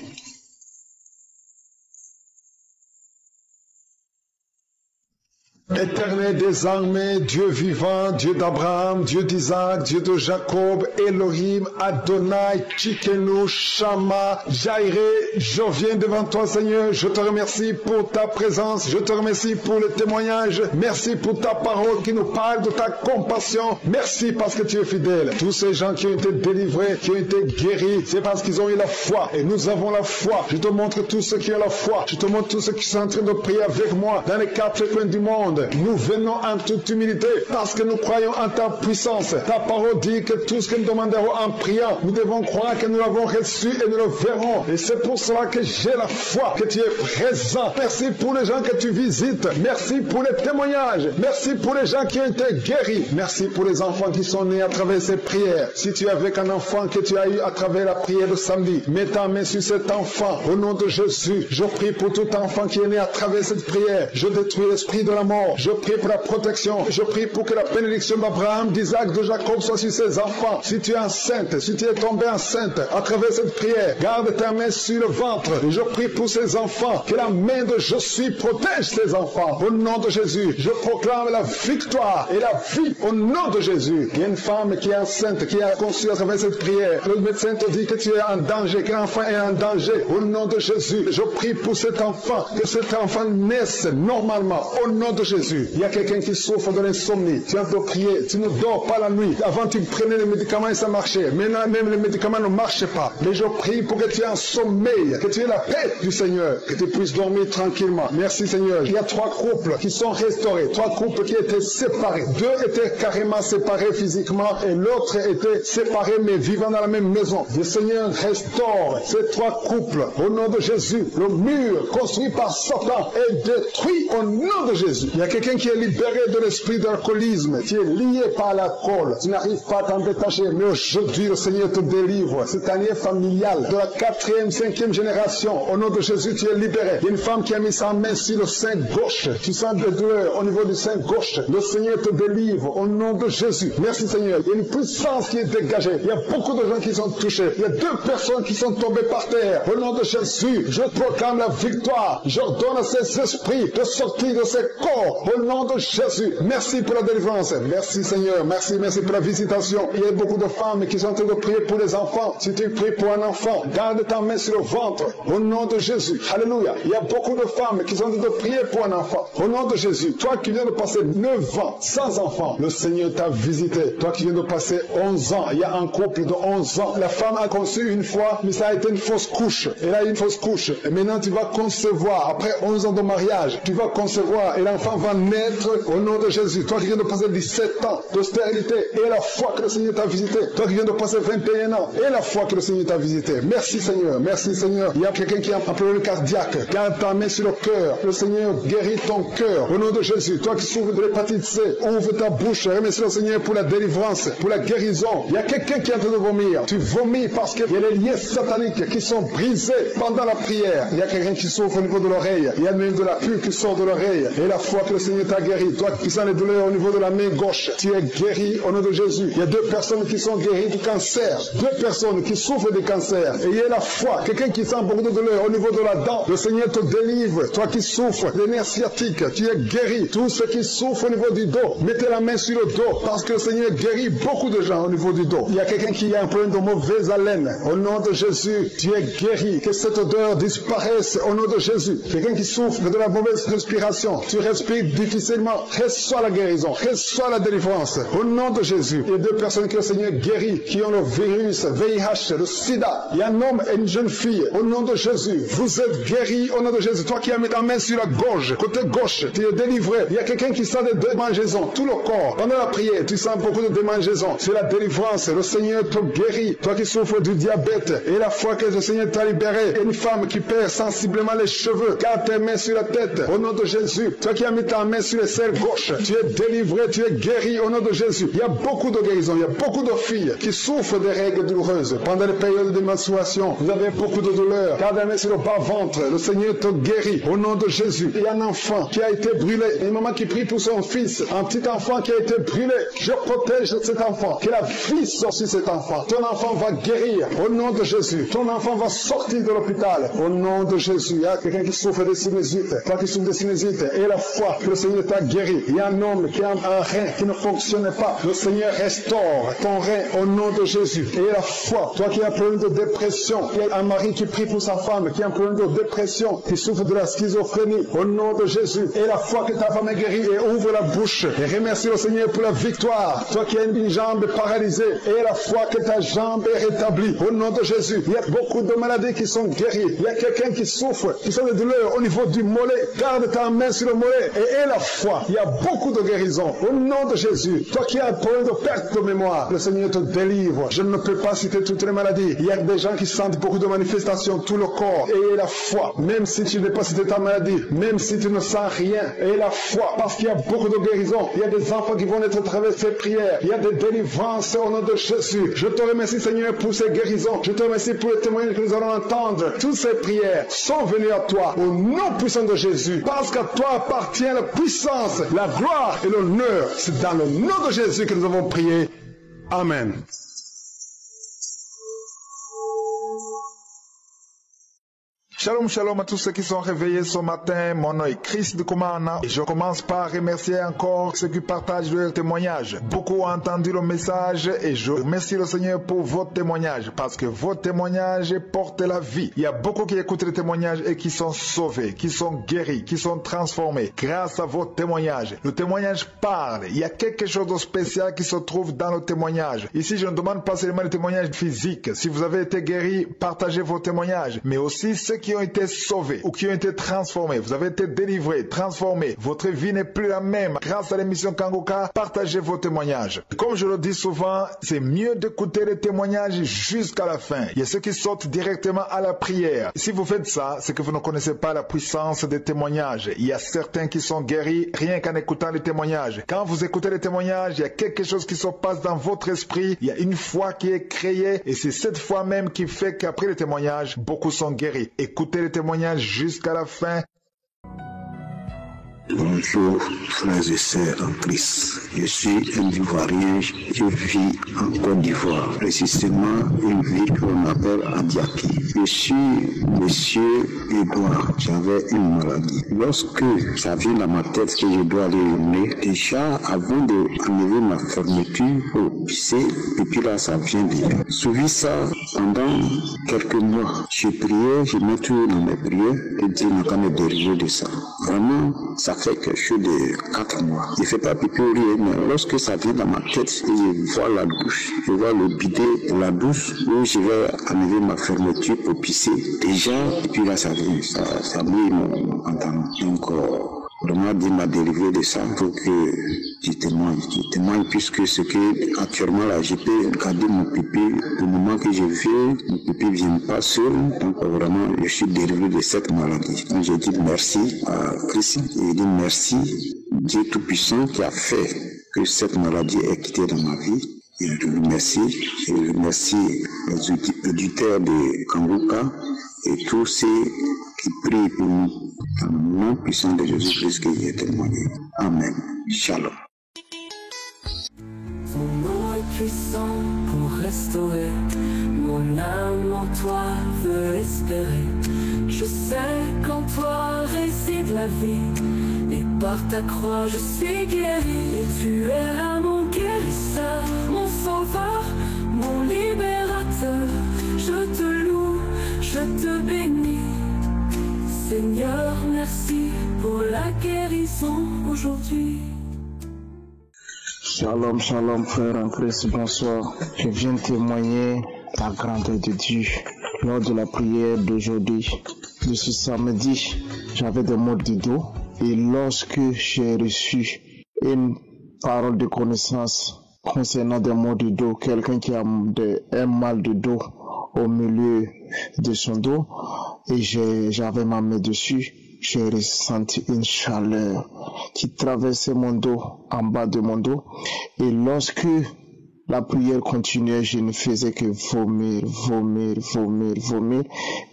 Éternel des armées, Dieu vivant, Dieu d'Abraham, Dieu d'Isaac, Dieu de Jacob, Elohim, Adonai, Tchikenu, Shama, Jairé, je viens devant toi Seigneur, je te remercie pour ta présence, je te remercie pour le témoignage, merci pour ta parole qui nous parle de ta compassion, merci parce que tu es fidèle. Tous ces gens qui ont été délivrés, qui ont été guéris, c'est parce qu'ils ont eu la foi et nous avons la foi. Je te montre tous ceux qui ont la foi, je te montre tous ceux qui sont en train de prier avec moi dans les 4 coins du monde. Nous venons en toute humilité parce que nous croyons en ta puissance. Ta parole dit que tout ce que nous demanderons en priant, nous devons croire que nous l'avons reçu et nous le verrons. Et c'est pour cela que j'ai la foi que tu es présent. Merci pour les gens que tu visites. Merci pour les témoignages. Merci pour les gens qui ont été guéris. Merci pour les enfants qui sont nés à travers ces prières. Si tu es avec un enfant que tu as eu à travers la prière de samedi, mets ta main sur cet enfant. Au nom de Jésus, je prie pour tout enfant qui est né à travers cette prière. Je détruis l'esprit de la mort. Je prie pour la protection. Je prie pour que la bénédiction d'Abraham, d'Isaac, de Jacob soit sur ses enfants. Si tu es enceinte, si tu es tombée enceinte à travers cette prière, garde ta main sur le ventre. Et je prie pour ces enfants. Que la main de je suis protège ces enfants. Au nom de Jésus, je proclame la victoire et la vie au nom de Jésus. Il y a une femme qui est enceinte, qui a conçu à travers cette prière. Le médecin te dit que tu es en danger, que l'enfant est en danger. Au nom de Jésus, je prie pour cet enfant, que cet enfant naisse normalement. Au nom de Jésus. Jésus, il y a quelqu'un qui souffre de l'insomnie. Tu as de prier, tu ne dors pas la nuit. Avant, tu prenais les médicaments et ça marchait. Maintenant, même les médicaments ne marchent pas. Mais je prie pour que tu aies un sommeil, que tu aies la paix du Seigneur, que tu puisses dormir tranquillement. Merci Seigneur. Il y a 3 couples qui sont restaurés, 3 couples qui étaient séparés. 2 étaient carrément séparés physiquement et l'autre était séparé mais vivant dans la même maison. Le Seigneur restaure ces 3 couples au nom de Jésus. Le mur construit par Satan est détruit au nom de Jésus. Il y a quelqu'un qui est libéré de l'esprit d'alcoolisme, qui est lié par l'alcool. Tu n'arrives pas à t'en détacher, mais aujourd'hui le Seigneur te délivre. Cette année familiale de la 4e, 5e génération, au nom de Jésus, tu es libéré. Il y a une femme qui a mis sa main sur le sein gauche. Tu sens des douleurs au niveau du sein gauche. Le Seigneur te délivre au nom de Jésus. Merci Seigneur. Il y a une puissance qui est dégagée. Il y a beaucoup de gens qui sont touchés. Il y a 2 personnes qui sont tombées par terre. Au nom de Jésus, je proclame la victoire. J'ordonne à ces esprits de sortir de ces corps. Au nom de Jésus. Merci pour la délivrance. Merci Seigneur. Merci pour la visitation. Il y a beaucoup de femmes qui sont en train de prier pour les enfants. Si tu pries pour un enfant, garde ta main sur le ventre. Au nom de Jésus. Alléluia. Il y a beaucoup de femmes qui sont en train de prier pour un enfant. Au nom de Jésus. Toi qui viens de passer 9 ans sans enfant, le Seigneur t'a visité. Toi qui viens de passer 11 ans, il y a un couple de 11 ans. La femme a conçu une fois, mais ça a été une fausse couche. Elle a eu une fausse couche. Et maintenant tu vas concevoir. Après 11 ans de mariage, tu vas concevoir et l'enfant va naître au nom de Jésus. Toi qui viens de passer 17 ans de stérilité et la foi que le Seigneur t'a visité. Toi qui viens de passer 21 ans et la foi que le Seigneur t'a visité. Merci Seigneur. Merci Seigneur. Il y a quelqu'un qui a un problème cardiaque. Garde ta main sur le cœur. Le Seigneur guérit ton cœur. Au nom de Jésus. Toi qui souffres de l'hépatite C, ouvre ta bouche. Remercie le Seigneur pour la délivrance, pour la guérison. Il y a quelqu'un qui est en train de vomir. Tu vomis parce qu'il y a les liens sataniques qui sont brisés pendant la prière. Il y a quelqu'un qui souffre au niveau de l'oreille. Il y a même de la pus qui sort de l'oreille. Et la foi que le Seigneur t'a guéri. Toi qui sens les douleurs au niveau de la main gauche, tu es guéri au nom de Jésus. Il y a 2 personnes qui sont guéries du cancer. 2 personnes qui souffrent du cancer. Et il y a la foi. Quelqu'un qui sent beaucoup de douleur au niveau de la dent. Le Seigneur te délivre. Toi qui souffres des nerfs sciatiques, tu es guéri. Tous ceux qui souffrent au niveau du dos, mettez la main sur le dos parce que le Seigneur guérit beaucoup de gens au niveau du dos. Il y a quelqu'un qui a un problème de mauvaise haleine. Au nom de Jésus, tu es guéri. Que cette odeur disparaisse au nom de Jésus. Quelqu'un qui souffre de la mauvaise respiration, tu respires difficilement, reçois la guérison, reçois la délivrance. Au nom de Jésus, il y a 2 personnes que le Seigneur guérit, qui ont le virus, VIH, le sida. Il y a un homme et une jeune fille. Au nom de Jésus, vous êtes guéris au nom de Jésus. Toi qui as mis ta main sur la gorge, côté gauche, tu es délivré. Il y a quelqu'un qui sent des démangeaisons, tout le corps. Pendant la prière, tu sens beaucoup de démangeaisons. C'est la délivrance. Le Seigneur te guérit. Toi qui souffres du diabète, et la fois que le Seigneur t'a libéré, une femme qui perd sensiblement les cheveux, garde tes mains sur la tête. Au nom de Jésus, toi qui as mis ta main sur les selles gauche, tu es délivré, tu es guéri au nom de Jésus. Il y a beaucoup de guérisons. Il y a beaucoup de filles qui souffrent des règles douloureuses. Pendant les périodes de menstruation, vous avez beaucoup de douleurs. Garde la main sur le bas-ventre. Le Seigneur te guérit au nom de Jésus. Il y a un enfant qui a été brûlé. Une maman qui prie pour son fils. Un petit enfant qui a été brûlé. Je protège cet enfant. Que la vie sorte sur cet enfant. Ton enfant va guérir au nom de Jésus. Ton enfant va sortir de l'hôpital au nom de Jésus. Il y a quelqu'un qui souffre de sinusite. Toi qui souffres de sinusite et la foi que le Seigneur t'a guéri. Il y a un homme qui a un rein qui ne fonctionnait pas. Le Seigneur restaure ton rein au nom de Jésus. Et la foi, toi qui as un problème de dépression. Il y a un mari qui prie pour sa femme qui a un problème de dépression, qui souffre de la schizophrénie au nom de Jésus. Et la foi que ta femme est guérie et ouvre la bouche et remercie le Seigneur pour la victoire. Toi qui as une jambe paralysée et la foi que ta jambe est rétablie au nom de Jésus. Il y a beaucoup de maladies qui sont guéries. Il y a quelqu'un qui souffre, qui sont des douleurs au niveau du mollet. Garde ta main sur le mollet et la foi. Il y a beaucoup de guérisons au nom de Jésus. Toi qui as un problème de perte de mémoire, le Seigneur te délivre. Je ne peux pas citer toutes les maladies. Il y a des gens qui sentent beaucoup de manifestations, tout le corps. Et la foi, même si tu n'es pas cité ta maladie, même si tu ne sens rien, et la foi, parce qu'il y a beaucoup de guérisons. Il y a des enfants qui vont être à travers ces prières. Il y a des délivrances au nom de Jésus. Je te remercie Seigneur pour ces guérisons. Je te remercie pour les témoignages que nous allons entendre. Toutes ces prières sont venues à toi au nom puissant de Jésus. Parce qu'à toi appartient la puissance, la gloire et l'honneur. C'est dans le nom de Jésus que nous avons prié. Amen. Shalom, shalom à tous ceux qui sont réveillés ce matin. Mon nom est Chris de Kumana et je commence par remercier encore ceux qui partagent leur témoignage. Beaucoup ont entendu le message et je remercie le Seigneur pour votre témoignage parce que votre témoignage porte la vie. Il y a beaucoup qui écoutent les témoignages et qui sont sauvés, qui sont guéris, qui sont transformés grâce à votre témoignage. Le témoignage parle. Il y a quelque chose de spécial qui se trouve dans le témoignage. Ici, je ne demande pas seulement le témoignage physique. Si vous avez été guéri, partagez vos témoignages, mais aussi ceux qui ont été sauvés ou qui ont été transformés. Vous avez été délivrés, transformés. Votre vie n'est plus la même. Grâce à l'émission Kangoka, partagez vos témoignages. Comme je le dis souvent, c'est mieux d'écouter les témoignages jusqu'à la fin. Il y a ceux qui sortent directement à la prière. Si vous faites ça, c'est que vous ne connaissez pas la puissance des témoignages. Il y a certains qui sont guéris rien qu'en écoutant les témoignages. Quand vous écoutez les témoignages, il y a quelque chose qui se passe dans votre esprit. Il y a une foi qui est créée et c'est cette foi même qui fait qu'après les témoignages, beaucoup sont guéris. Écoutez les témoignages jusqu'à la fin. Bonjour frères et sœurs en Christ. Je suis un Ivoirien, je vis en Côte d'Ivoire, précisément une ville qu'on appelle Adiaki. Je suis monsieur Edouard, j'avais une maladie. Lorsque ça vient dans ma tête que je dois aller au nez, déjà avant d'enlever ma fermeture pour pisser, et puis là ça vient bien. Suivi ça pendant quelques mois. Je priais, je mets tout dans mes prières et Dieu n'a qu'à me dériver de ça. Vraiment, ça fait quelque chose de 4 mois. Je ne fais pas pipi ou rien, mais lorsque ça vient dans ma tête et je vois la douche, je vois le bidet de la douche où je vais enlever ma fermeture pour pisser. Déjà, et puis là, ça vient, ça mouille mon pantalon. Donc, vraiment, Dieu m'a dérivé de ça pour que je témoigne. Je témoigne puisque ce que, actuellement, là, je peux garder mon pipi. Du moment que je viens, mon pipi ne vient pas seul. Donc, vraiment, je suis dérivé de cette maladie. Donc, je dis merci à Christ. Et je dis merci, Dieu Tout-Puissant, qui a fait que cette maladie ait quitté dans ma vie. Et je remercie les auditeurs de Kangoka et tous ceux qui prient pour nous. Dans le nom puissant de Jésus-Christ que j'ai témoigné. Amen. Shalom. Ton nom est puissant pour restaurer. Mon âme en toi veut espérer. Je sais qu'en toi réside la vie. Et par ta croix je suis guéri. Et tu es là mon guérisseur, mon sauveur, mon libérateur. Je te loue, je te bénis. Seigneur, merci pour la guérison aujourd'hui. Shalom, shalom frère en Christ, bonsoir. Je viens témoigner la grandeur de Dieu lors de la prière d'aujourd'hui. De ce samedi, j'avais des maux de dos et lorsque j'ai reçu une parole de connaissance concernant des maux de dos, quelqu'un qui a un mal de dos au milieu de son dos et j'avais ma main dessus, j'ai ressenti une chaleur qui traversait mon dos, en bas de mon dos, et lorsque la prière continuait, je ne faisais que vomir,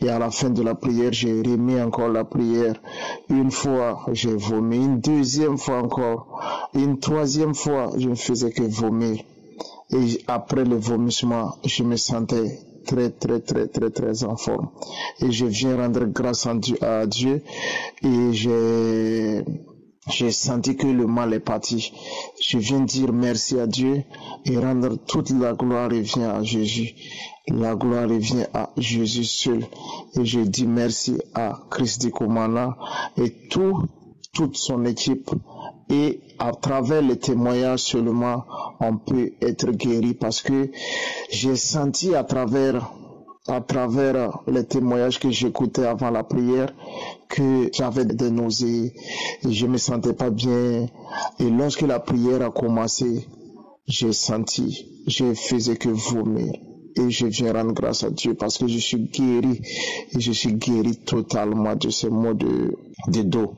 et à la fin de la prière, j'ai remis encore la prière. Une fois, j'ai vomi, une deuxième fois encore, une troisième fois, je ne faisais que vomir, et après le vomissement, je me sentais très en forme. Et je viens rendre grâce à Dieu et j'ai senti que le mal est parti. Je viens dire merci à Dieu et rendre toute la gloire revient à Jésus. La gloire revient à Jésus seul. Et je dis merci à Christ de Kumana et toute son équipe. Et à travers les témoignages seulement, on peut être guéri parce que j'ai senti à travers les témoignages que j'écoutais avant la prière que j'avais des nausées et je me sentais pas bien. Et lorsque la prière a commencé, je faisais que vomir. Et je viens rendre grâce à Dieu parce que je suis guéri et je suis guéri totalement de ces maux de dos.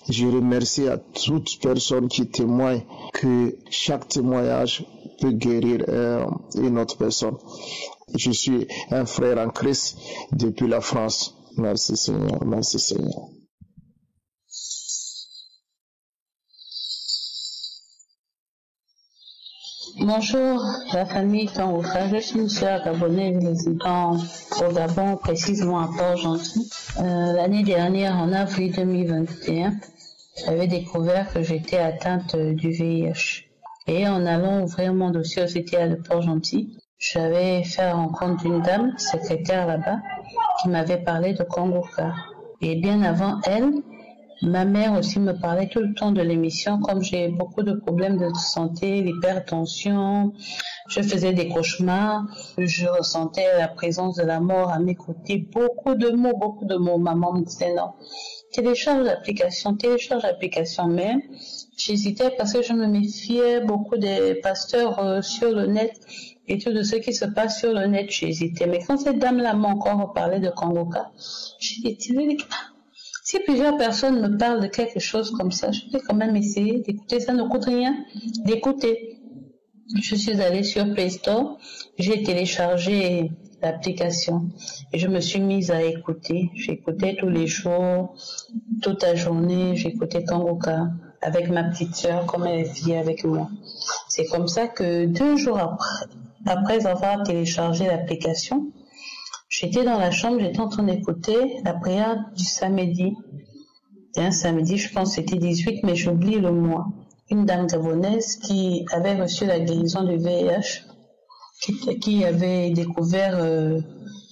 Je remercie à toute personne qui témoigne que chaque témoignage peut guérir une autre personne. Je suis un frère en Christ depuis la France. Merci Seigneur, merci Seigneur. Bonjour, la famille Kangoka. Je suis une sœur gabonaise résidant au Gabon, précisément à Port-Gentil. L'année dernière, en avril 2021, j'avais découvert que j'étais atteinte du VIH. Et en allant ouvrir mon dossier au CTA de Port-Gentil, j'avais fait la rencontre d'une dame, secrétaire là-bas, qui m'avait parlé de Kangoka. Et bien avant elle, ma mère aussi me parlait tout le temps de l'émission, comme j'ai beaucoup de problèmes de santé, l'hypertension, je faisais des cauchemars, je ressentais la présence de la mort à mes côtés, beaucoup de mots. Maman me disait non, télécharge l'application, mais j'hésitais parce que je me méfiais beaucoup des pasteurs sur le net et tout de ce qui se passe sur le net, j'hésitais. Mais quand cette dame-là m'a encore parlé de Kangoka, j'ai dit, si plusieurs personnes me parlent de quelque chose comme ça, je vais quand même essayer d'écouter. Ça ne coûte rien d'écouter. Je suis allée sur Play Store, j'ai téléchargé l'application et je me suis mise à écouter. J'écoutais tous les jours, toute la journée, j'écoutais Kangoka avec ma petite sœur comme elle vit avec moi. C'est comme ça que 2 jours après avoir téléchargé l'application, j'étais dans la chambre, j'étais en train d'écouter la prière du samedi. C'était un samedi, je pense que c'était 18, mais j'oublie le mois. Une dame gabonaise qui avait reçu la guérison du VIH, qui avait découvert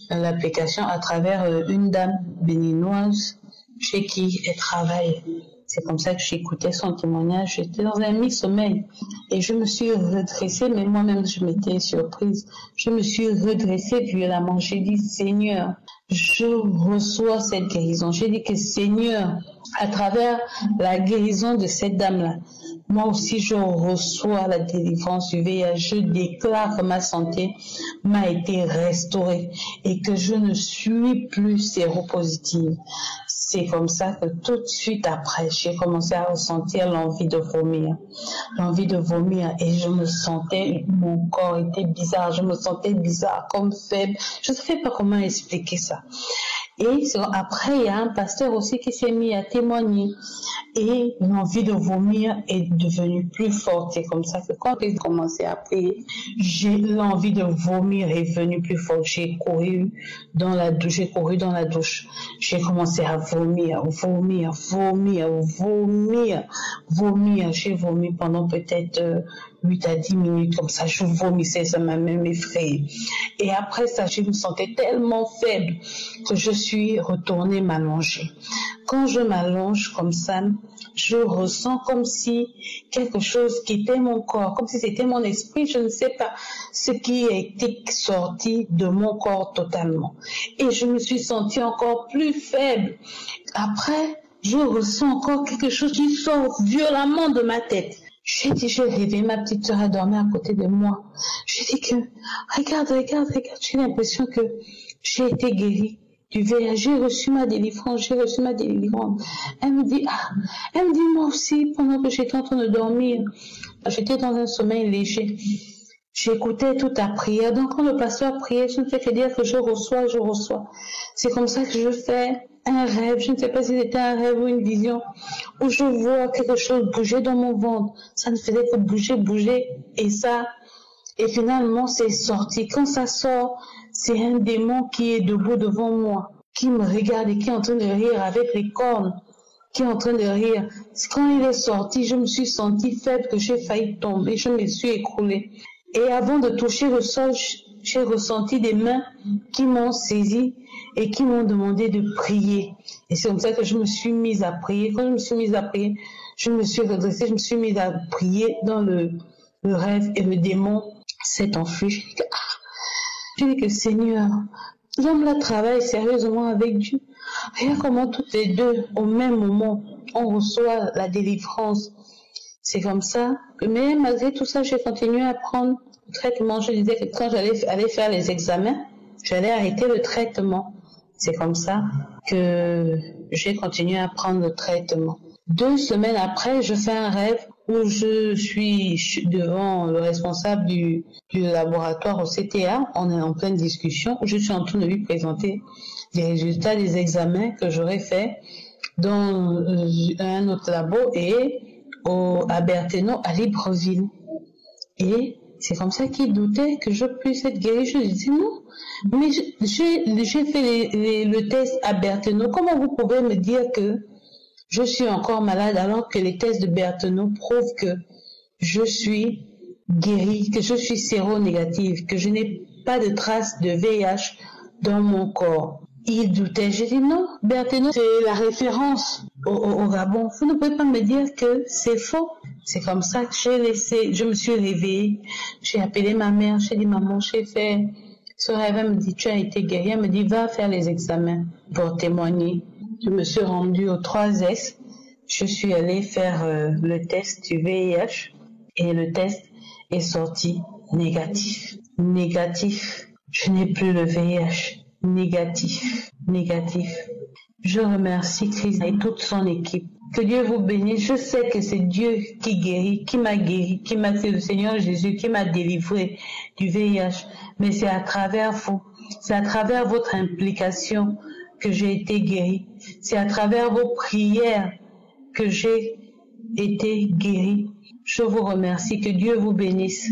l'application à travers une dame béninoise chez qui elle travaille. C'est comme ça que j'écoutais son témoignage. J'étais dans un mi-sommeil et je me suis redressée, mais moi-même je m'étais surprise. Je me suis redressée violemment. J'ai dit, Seigneur, je reçois cette guérison. J'ai dit que Seigneur, à travers la guérison de cette dame-là, moi aussi je reçois la délivrance du VIH. Je déclare que ma santé m'a été restaurée et que je ne suis plus séropositive. C'est comme ça que tout de suite après, j'ai commencé à ressentir l'envie de vomir. Et je me sentais, mon corps était bizarre, je me sentais bizarre, comme faible. Je ne sais pas comment expliquer ça. Et après, il y a un pasteur aussi qui s'est mis à témoigner. Et l'envie de vomir est devenue plus forte. C'est comme ça que quand j'ai commencé à prier, l'envie de vomir est venue plus forte. J'ai couru dans la douche. J'ai commencé à vomir. J'ai vomi pendant peut-être 8 à 10 minutes comme ça. Je vomissais, ça m'a même effrayée. Et après ça, je me sentais tellement faible que je suis retournée m'allonger. Quand je m'allonge comme ça, je ressens comme si quelque chose quittait mon corps, comme si c'était mon esprit, je ne sais pas ce qui a été sorti de mon corps totalement. Et je me suis sentie encore plus faible. Après, je ressens encore quelque chose qui sort violemment de ma tête. J'ai rêvé, ma petite sœur a dormi à côté de moi. J'ai dit que, regarde, j'ai l'impression que j'ai été guérie du VIH, j'ai reçu ma délivrance. Elle me dit, moi aussi, pendant que j'étais en train de dormir, j'étais dans un sommeil léger. J'écoutais toute la prière. Donc quand le pasteur priait, je ne fais que dire que je reçois. C'est comme ça que je fais un rêve, je ne sais pas si c'était un rêve ou une vision, où je vois quelque chose bouger dans mon ventre. Ça ne faisait que bouger, et finalement c'est sorti. Quand ça sort, c'est un démon qui est debout devant moi, qui me regarde et qui est en train de rire avec les cornes, Quand il est sorti, je me suis sentie faible, que j'ai failli tomber, je me suis écroulée. Et avant de toucher le sol, j'ai ressenti des mains qui m'ont saisi et qui m'ont demandé de prier. Et c'est comme ça que je me suis mise à prier. Quand je me suis mise à prier, je me suis redressée, je me suis mise à prier dans le rêve et le démon s'est enfui. J'ai dit que Seigneur, l'homme-là travaille sérieusement avec Dieu. Regarde comment toutes les deux, au même moment, on reçoit la délivrance. C'est comme ça. Mais malgré tout ça, j'ai continué à prendre le traitement. Je disais que quand j'allais aller faire les examens, j'allais arrêter le traitement. C'est comme ça que j'ai continué à prendre le traitement. 2 semaines après, je fais un rêve où je suis devant le responsable du laboratoire au CTA. On est en pleine discussion, où je suis en train de lui présenter les résultats des examens que j'aurais fait dans un autre labo et à Berthénon, à Libreville. Et c'est comme ça qu'il doutait que je puisse être guérie. Je lui dis non, Mais j'ai fait le test à Berthenot. Comment vous pouvez me dire que je suis encore malade alors que les tests de Berthenot prouvent que je suis guérie, que je suis séronégative, que je n'ai pas de traces de VIH dans mon corps? Il doutait. J'ai dit non, Berthenot, c'est la référence au Gabon. Vous ne pouvez pas me dire que c'est faux. C'est comme ça que je me suis réveillée. J'ai appelé ma mère, j'ai dit maman, j'ai fait ce rêve. Elle me dit tu as été guérie. Elle me dit va faire les examens pour témoigner. Je me suis rendue au 3S. Je suis allée faire le test du VIH et le test est sorti négatif. Négatif. Je n'ai plus le VIH. Négatif. Je remercie Christ et toute son équipe. Que Dieu vous bénisse. Je sais que c'est Dieu qui guérit, c'est le Seigneur Jésus qui m'a délivré du VIH. Mais c'est à travers vous, c'est à travers votre implication que j'ai été guérie. C'est à travers vos prières que j'ai été guérie. Je vous remercie. Que Dieu vous bénisse.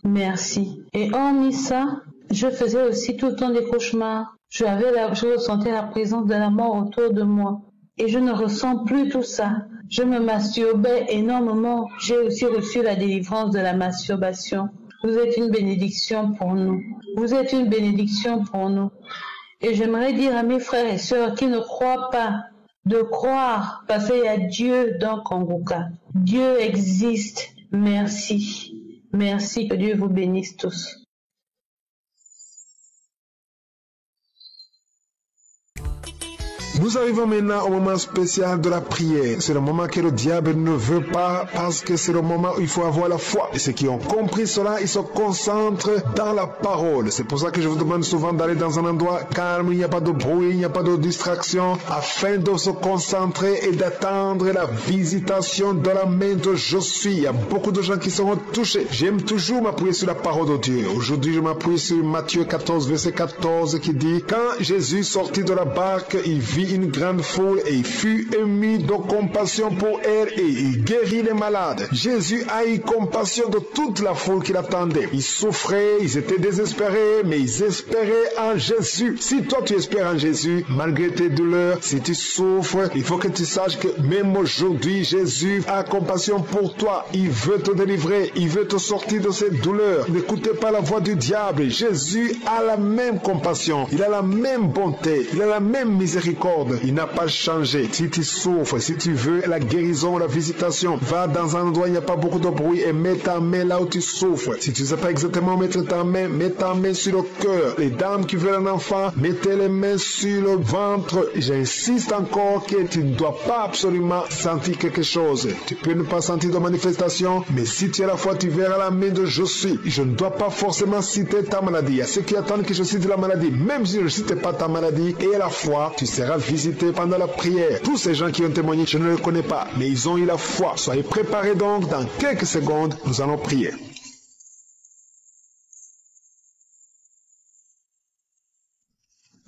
Merci. Et hormis ça, je faisais aussi tout le temps des cauchemars. Je ressentais la présence de la mort autour de moi. Et je ne ressens plus tout ça. Je me masturbais énormément. J'ai aussi reçu la délivrance de la masturbation. Vous êtes une bénédiction pour nous. Vous êtes une bénédiction pour nous. Et j'aimerais dire à mes frères et sœurs qui ne croient pas de croire, parce qu'il y a Dieu dans Kangoka. Dieu existe. Merci. Merci, que Dieu vous bénisse tous. Nous arrivons maintenant au moment spécial de la prière. C'est le moment que le diable ne veut pas parce que c'est le moment où il faut avoir la foi. Et ceux qui ont compris cela, ils se concentrent dans la parole. C'est pour ça que je vous demande souvent d'aller dans un endroit calme, il n'y a pas de bruit, il n'y a pas de distraction, afin de se concentrer et d'attendre la visitation de la main de je suis. Il y a beaucoup de gens qui seront touchés. J'aime toujours m'appuyer sur la parole de Dieu. Aujourd'hui, je m'appuie sur Matthieu 14, verset 14 qui dit « Quand Jésus sortit de la barque, il vit une grande foule et il fut ému de compassion pour elle et il guérit les malades. » Jésus a eu compassion de toute la foule qui l'attendait. Ils souffraient, ils étaient désespérés, mais ils espéraient en Jésus. Si toi tu espères en Jésus, malgré tes douleurs, si tu souffres, il faut que tu saches que même aujourd'hui, Jésus a compassion pour toi. Il veut te délivrer, il veut te sortir de ces douleurs. N'écoutez pas la voix du diable. Jésus a la même compassion, il a la même bonté, il a la même miséricorde. Il n'a pas changé. Si tu souffres, si tu veux la guérison, la visitation, va dans un endroit où il n'y a pas beaucoup de bruit et mets ta main là où tu souffres. Si tu ne sais pas exactement mettre ta main, mets ta main sur le cœur. Les dames qui veulent un enfant, mettez les mains sur le ventre. J'insiste encore que tu ne dois pas absolument sentir quelque chose. Tu peux ne pas sentir de manifestation, mais si tu as la foi, tu verras la main de je suis. Je ne dois pas forcément citer ta maladie. Il y a ceux qui attendent que je cite la maladie. Même si je ne cite pas ta maladie et la foi, tu seras visité pendant la prière. Tous ces gens qui ont témoigné, je ne les connais pas, mais ils ont eu la foi. Soyez préparés donc, dans quelques secondes, nous allons prier.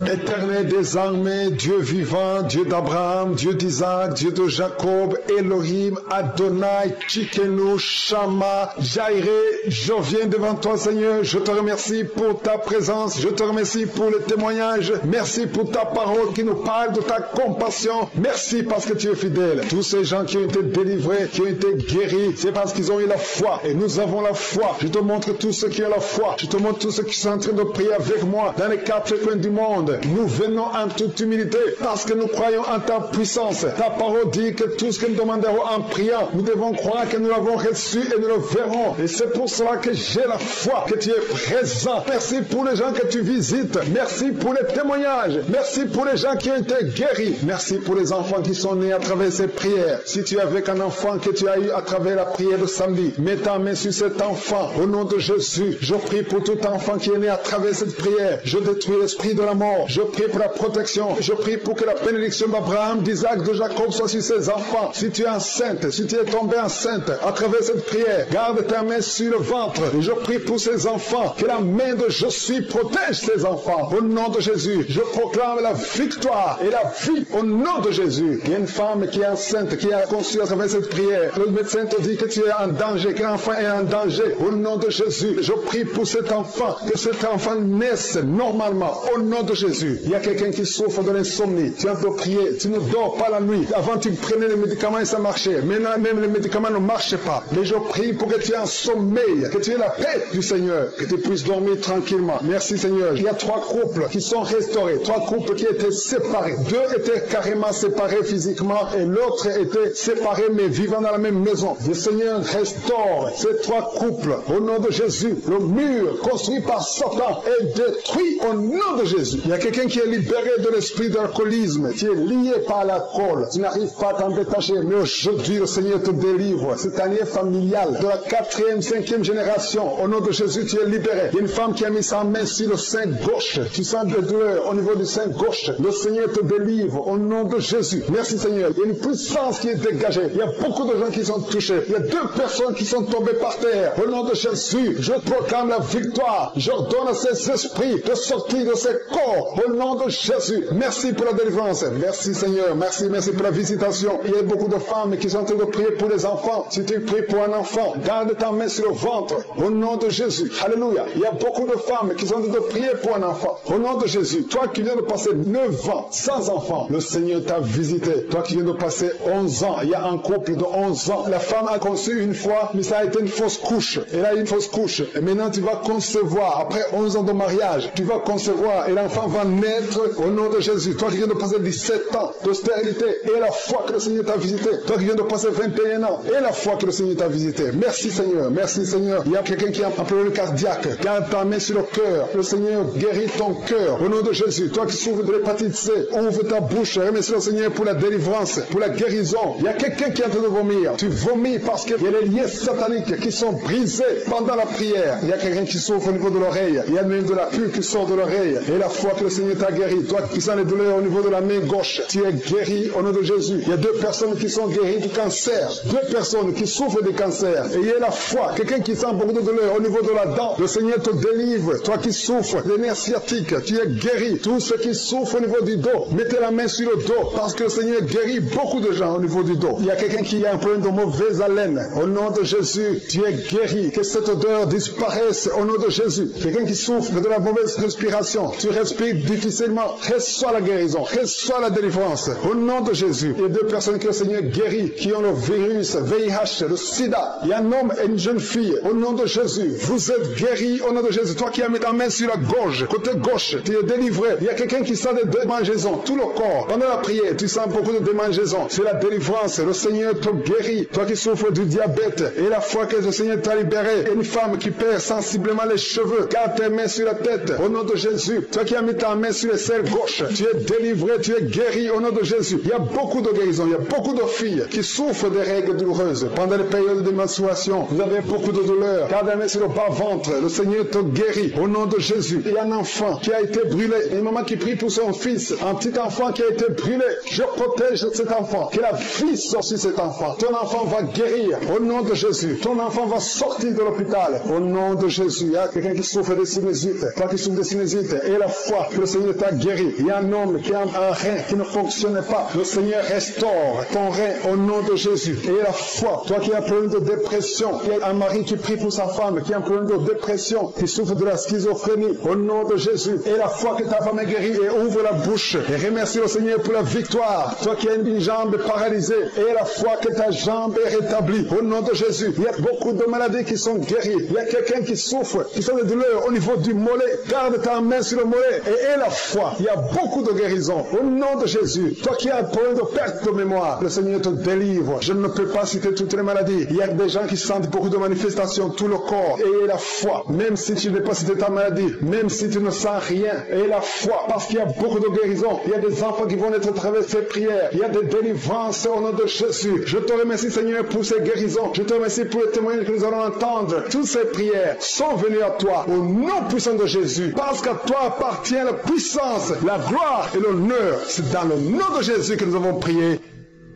Éternel des armées, Dieu vivant, Dieu d'Abraham, Dieu d'Isaac, Dieu de Jacob, Elohim, Adonai, Tchikenu, Shama, Jairé, je viens devant toi Seigneur, je te remercie pour ta présence, je te remercie pour le témoignage, merci pour ta parole qui nous parle de ta compassion, merci parce que tu es fidèle. Tous ces gens qui ont été délivrés, qui ont été guéris, c'est parce qu'ils ont eu la foi et nous avons la foi. Je te montre tous ceux qui ont la foi, je te montre tous ceux qui sont en train de prier avec moi dans les 4 coins du monde. Nous venons en toute humilité parce que nous croyons en ta puissance. Ta parole dit que tout ce que nous demanderons en priant, nous devons croire que nous l'avons reçu et nous le verrons. Et c'est pour cela que j'ai la foi que tu es présent. Merci pour les gens que tu visites. Merci pour les témoignages. Merci pour les gens qui ont été guéris. Merci pour les enfants qui sont nés à travers ces prières. Si tu es avec un enfant que tu as eu à travers la prière de samedi, mets ta main sur cet enfant. Au nom de Jésus, je prie pour tout enfant qui est né à travers cette prière. Je détruis l'esprit de la mort. Je prie pour la protection. Je prie pour que la bénédiction d'Abraham, d'Isaac, de Jacob soit sur ses enfants. Si tu es enceinte, si tu es tombée enceinte, à travers cette prière, garde ta main sur le ventre. Et je prie pour ces enfants, que la main de Je suis protège ces enfants. Au nom de Jésus, je proclame la victoire et la vie au nom de Jésus. Il y a une femme qui est enceinte, qui a conçu à travers cette prière. Le médecin te dit que tu es en danger, que l'enfant est en danger. Au nom de Jésus, je prie pour cet enfant, que cet enfant naisse normalement. Au nom de Jésus, il y a quelqu'un qui souffre de l'insomnie. Tu as de prier, tu ne dors pas la nuit. Avant, tu prenais les médicaments et ça marchait. Maintenant, même les médicaments ne marchent pas. Mais je prie pour que tu aies un sommeil, que tu aies la paix du Seigneur, que tu puisses dormir tranquillement. Merci Seigneur. Il y a 3 couples qui sont restaurés, 3 couples qui étaient séparés. 2 étaient carrément séparés physiquement et l'autre était séparé mais vivant dans la même maison. Le Seigneur restaure ces 3 couples au nom de Jésus. Le mur construit par Satan est détruit au nom de Jésus. Il y a quelqu'un qui est libéré de l'esprit d'alcoolisme, qui est lié par l'alcool. Tu n'arrives pas à t'en détacher, mais aujourd'hui le Seigneur te délivre. Cette année familiale de la 4e, 5e génération, au nom de Jésus, tu es libéré. Il y a une femme qui a mis sa main sur le sein gauche. Tu sens des douleurs au niveau du sein gauche. Le Seigneur te délivre au nom de Jésus. Merci Seigneur. Il y a une puissance qui est dégagée. Il y a beaucoup de gens qui sont touchés. Il y a 2 personnes qui sont tombées par terre. Au nom de Jésus, je proclame la victoire. J'ordonne à ces esprits de sortir de ces corps. Au nom de Jésus. Merci pour la délivrance. Merci Seigneur. Merci pour la visitation. Il y a beaucoup de femmes qui sont en train de prier pour les enfants. Si tu pries pour un enfant, garde ta main sur le ventre. Au nom de Jésus. Alléluia. Il y a beaucoup de femmes qui sont en train de prier pour un enfant. Au nom de Jésus. Toi qui viens de passer 9 ans sans enfant, le Seigneur t'a visité. Toi qui viens de passer 11 ans, il y a un couple de 11 ans. La femme a conçu une fois, mais ça a été une fausse couche. Elle a eu une fausse couche. Et maintenant tu vas concevoir. Après 11 ans de mariage, tu vas concevoir et l'enfant va naître au nom de Jésus. Toi qui viens de passer 17 ans de stérilité et la foi que le Seigneur t'a visité. Toi qui viens de passer 21 ans et la foi que le Seigneur t'a visité. Merci Seigneur. Merci Seigneur. Il y a quelqu'un qui a un problème cardiaque. Garde ta main sur le cœur. Le Seigneur guérit ton cœur au nom de Jésus. Toi qui souffres de l'hépatite C, ouvre ta bouche. Remercie le Seigneur pour la délivrance, pour la guérison. Il y a quelqu'un qui est en train de vomir. Tu vomis parce qu'il y a les liens sataniques qui sont brisés pendant la prière. Il y a quelqu'un qui souffre au niveau de l'oreille. Il y a même de la pus qui sort de l'oreille. Et la foi que le Seigneur t'a guéri. Toi qui sens les douleurs au niveau de la main gauche, tu es guéri au nom de Jésus. Il y a 2 personnes qui sont guéries du cancer. 2 personnes qui souffrent du cancer. Et il y a la foi. Quelqu'un qui sent beaucoup de douleur au niveau de la dent. Le Seigneur te délivre. Toi qui souffres des nerfs sciatiques, tu es guéri. Tous ceux qui souffrent au niveau du dos, mettez la main sur le dos parce que le Seigneur guérit beaucoup de gens au niveau du dos. Il y a quelqu'un qui a un problème de mauvaise haleine. Au nom de Jésus, tu es guéri. Que cette odeur disparaisse au nom de Jésus. Quelqu'un qui souffre de la mauvaise respiration, tu respires difficilement, reçois la guérison, reçois la délivrance. Au nom de Jésus, il y a 2 personnes que le Seigneur guérit, qui ont le virus, VIH, le sida. Il y a un homme et une jeune fille. Au nom de Jésus, vous êtes guéris au nom de Jésus. Toi qui as mis ta main sur la gorge, côté gauche, tu es délivré. Il y a quelqu'un qui sent des démangeaisons, tout le corps. Pendant la prière, tu sens beaucoup de démangeaisons. C'est la délivrance. Le Seigneur te guérit. Toi qui souffres du diabète, et la fois que le Seigneur t'a libéré, et une femme qui perd sensiblement les cheveux, garde tes mains sur la tête. Au nom de Jésus, toi qui as mis ta main sur les selles gauche, tu es délivré, tu es guéri au nom de Jésus. Il y a beaucoup de guérisons. Il y a beaucoup de filles qui souffrent des règles douloureuses. Pendant les périodes de menstruation, vous avez beaucoup de douleurs. Garde la main sur le bas-ventre. Le Seigneur te guérit au nom de Jésus. Il y a un enfant qui a été brûlé. Une maman qui prie pour son fils. Un petit enfant qui a été brûlé. Je protège cet enfant. Que la vie sorte sur cet enfant. Ton enfant va guérir au nom de Jésus. Ton enfant va sortir de l'hôpital au nom de Jésus. Il y a quelqu'un qui souffre de sinusite. Toi qui souffres de sinusite et la foi que le Seigneur t'a guéri. Il y a un homme qui a un rein qui ne fonctionnait pas. Le Seigneur restaure ton rein au nom de Jésus. Et la foi. Toi qui as un problème de dépression. Il y a un mari qui prie pour sa femme qui a un problème de dépression, qui souffre de la schizophrénie au nom de Jésus. Et la foi que ta femme est guérie et ouvre la bouche. Et remercie le Seigneur pour la victoire. Toi qui as une jambe paralysée et la foi que ta jambe est rétablie au nom de Jésus. Il y a beaucoup de maladies qui sont guéries. Il y a quelqu'un qui souffre, qui sont des douleurs au niveau du mollet. Garde ta main sur le mollet et aie la foi. Il y a beaucoup de guérisons au nom de Jésus. Toi qui as un problème de perte de mémoire, le Seigneur te délivre. Je ne peux pas citer toutes les maladies. Il y a des gens qui sentent beaucoup de manifestations, tout le corps. Et la foi, même si tu n'es pas cité ta maladie, même si tu ne sens rien, et la foi, parce qu'il y a beaucoup de guérisons. Il y a des enfants qui vont être à travers ces prières. Il y a des délivrances au nom de Jésus. Je te remercie Seigneur pour ces guérisons. Je te remercie pour les témoignages que nous allons entendre. Toutes ces prières sont venues à toi au nom puissant de Jésus. Parce qu'à toi appartient le puissance, la gloire et l'honneur. C'est dans le nom de Jésus que nous avons prié.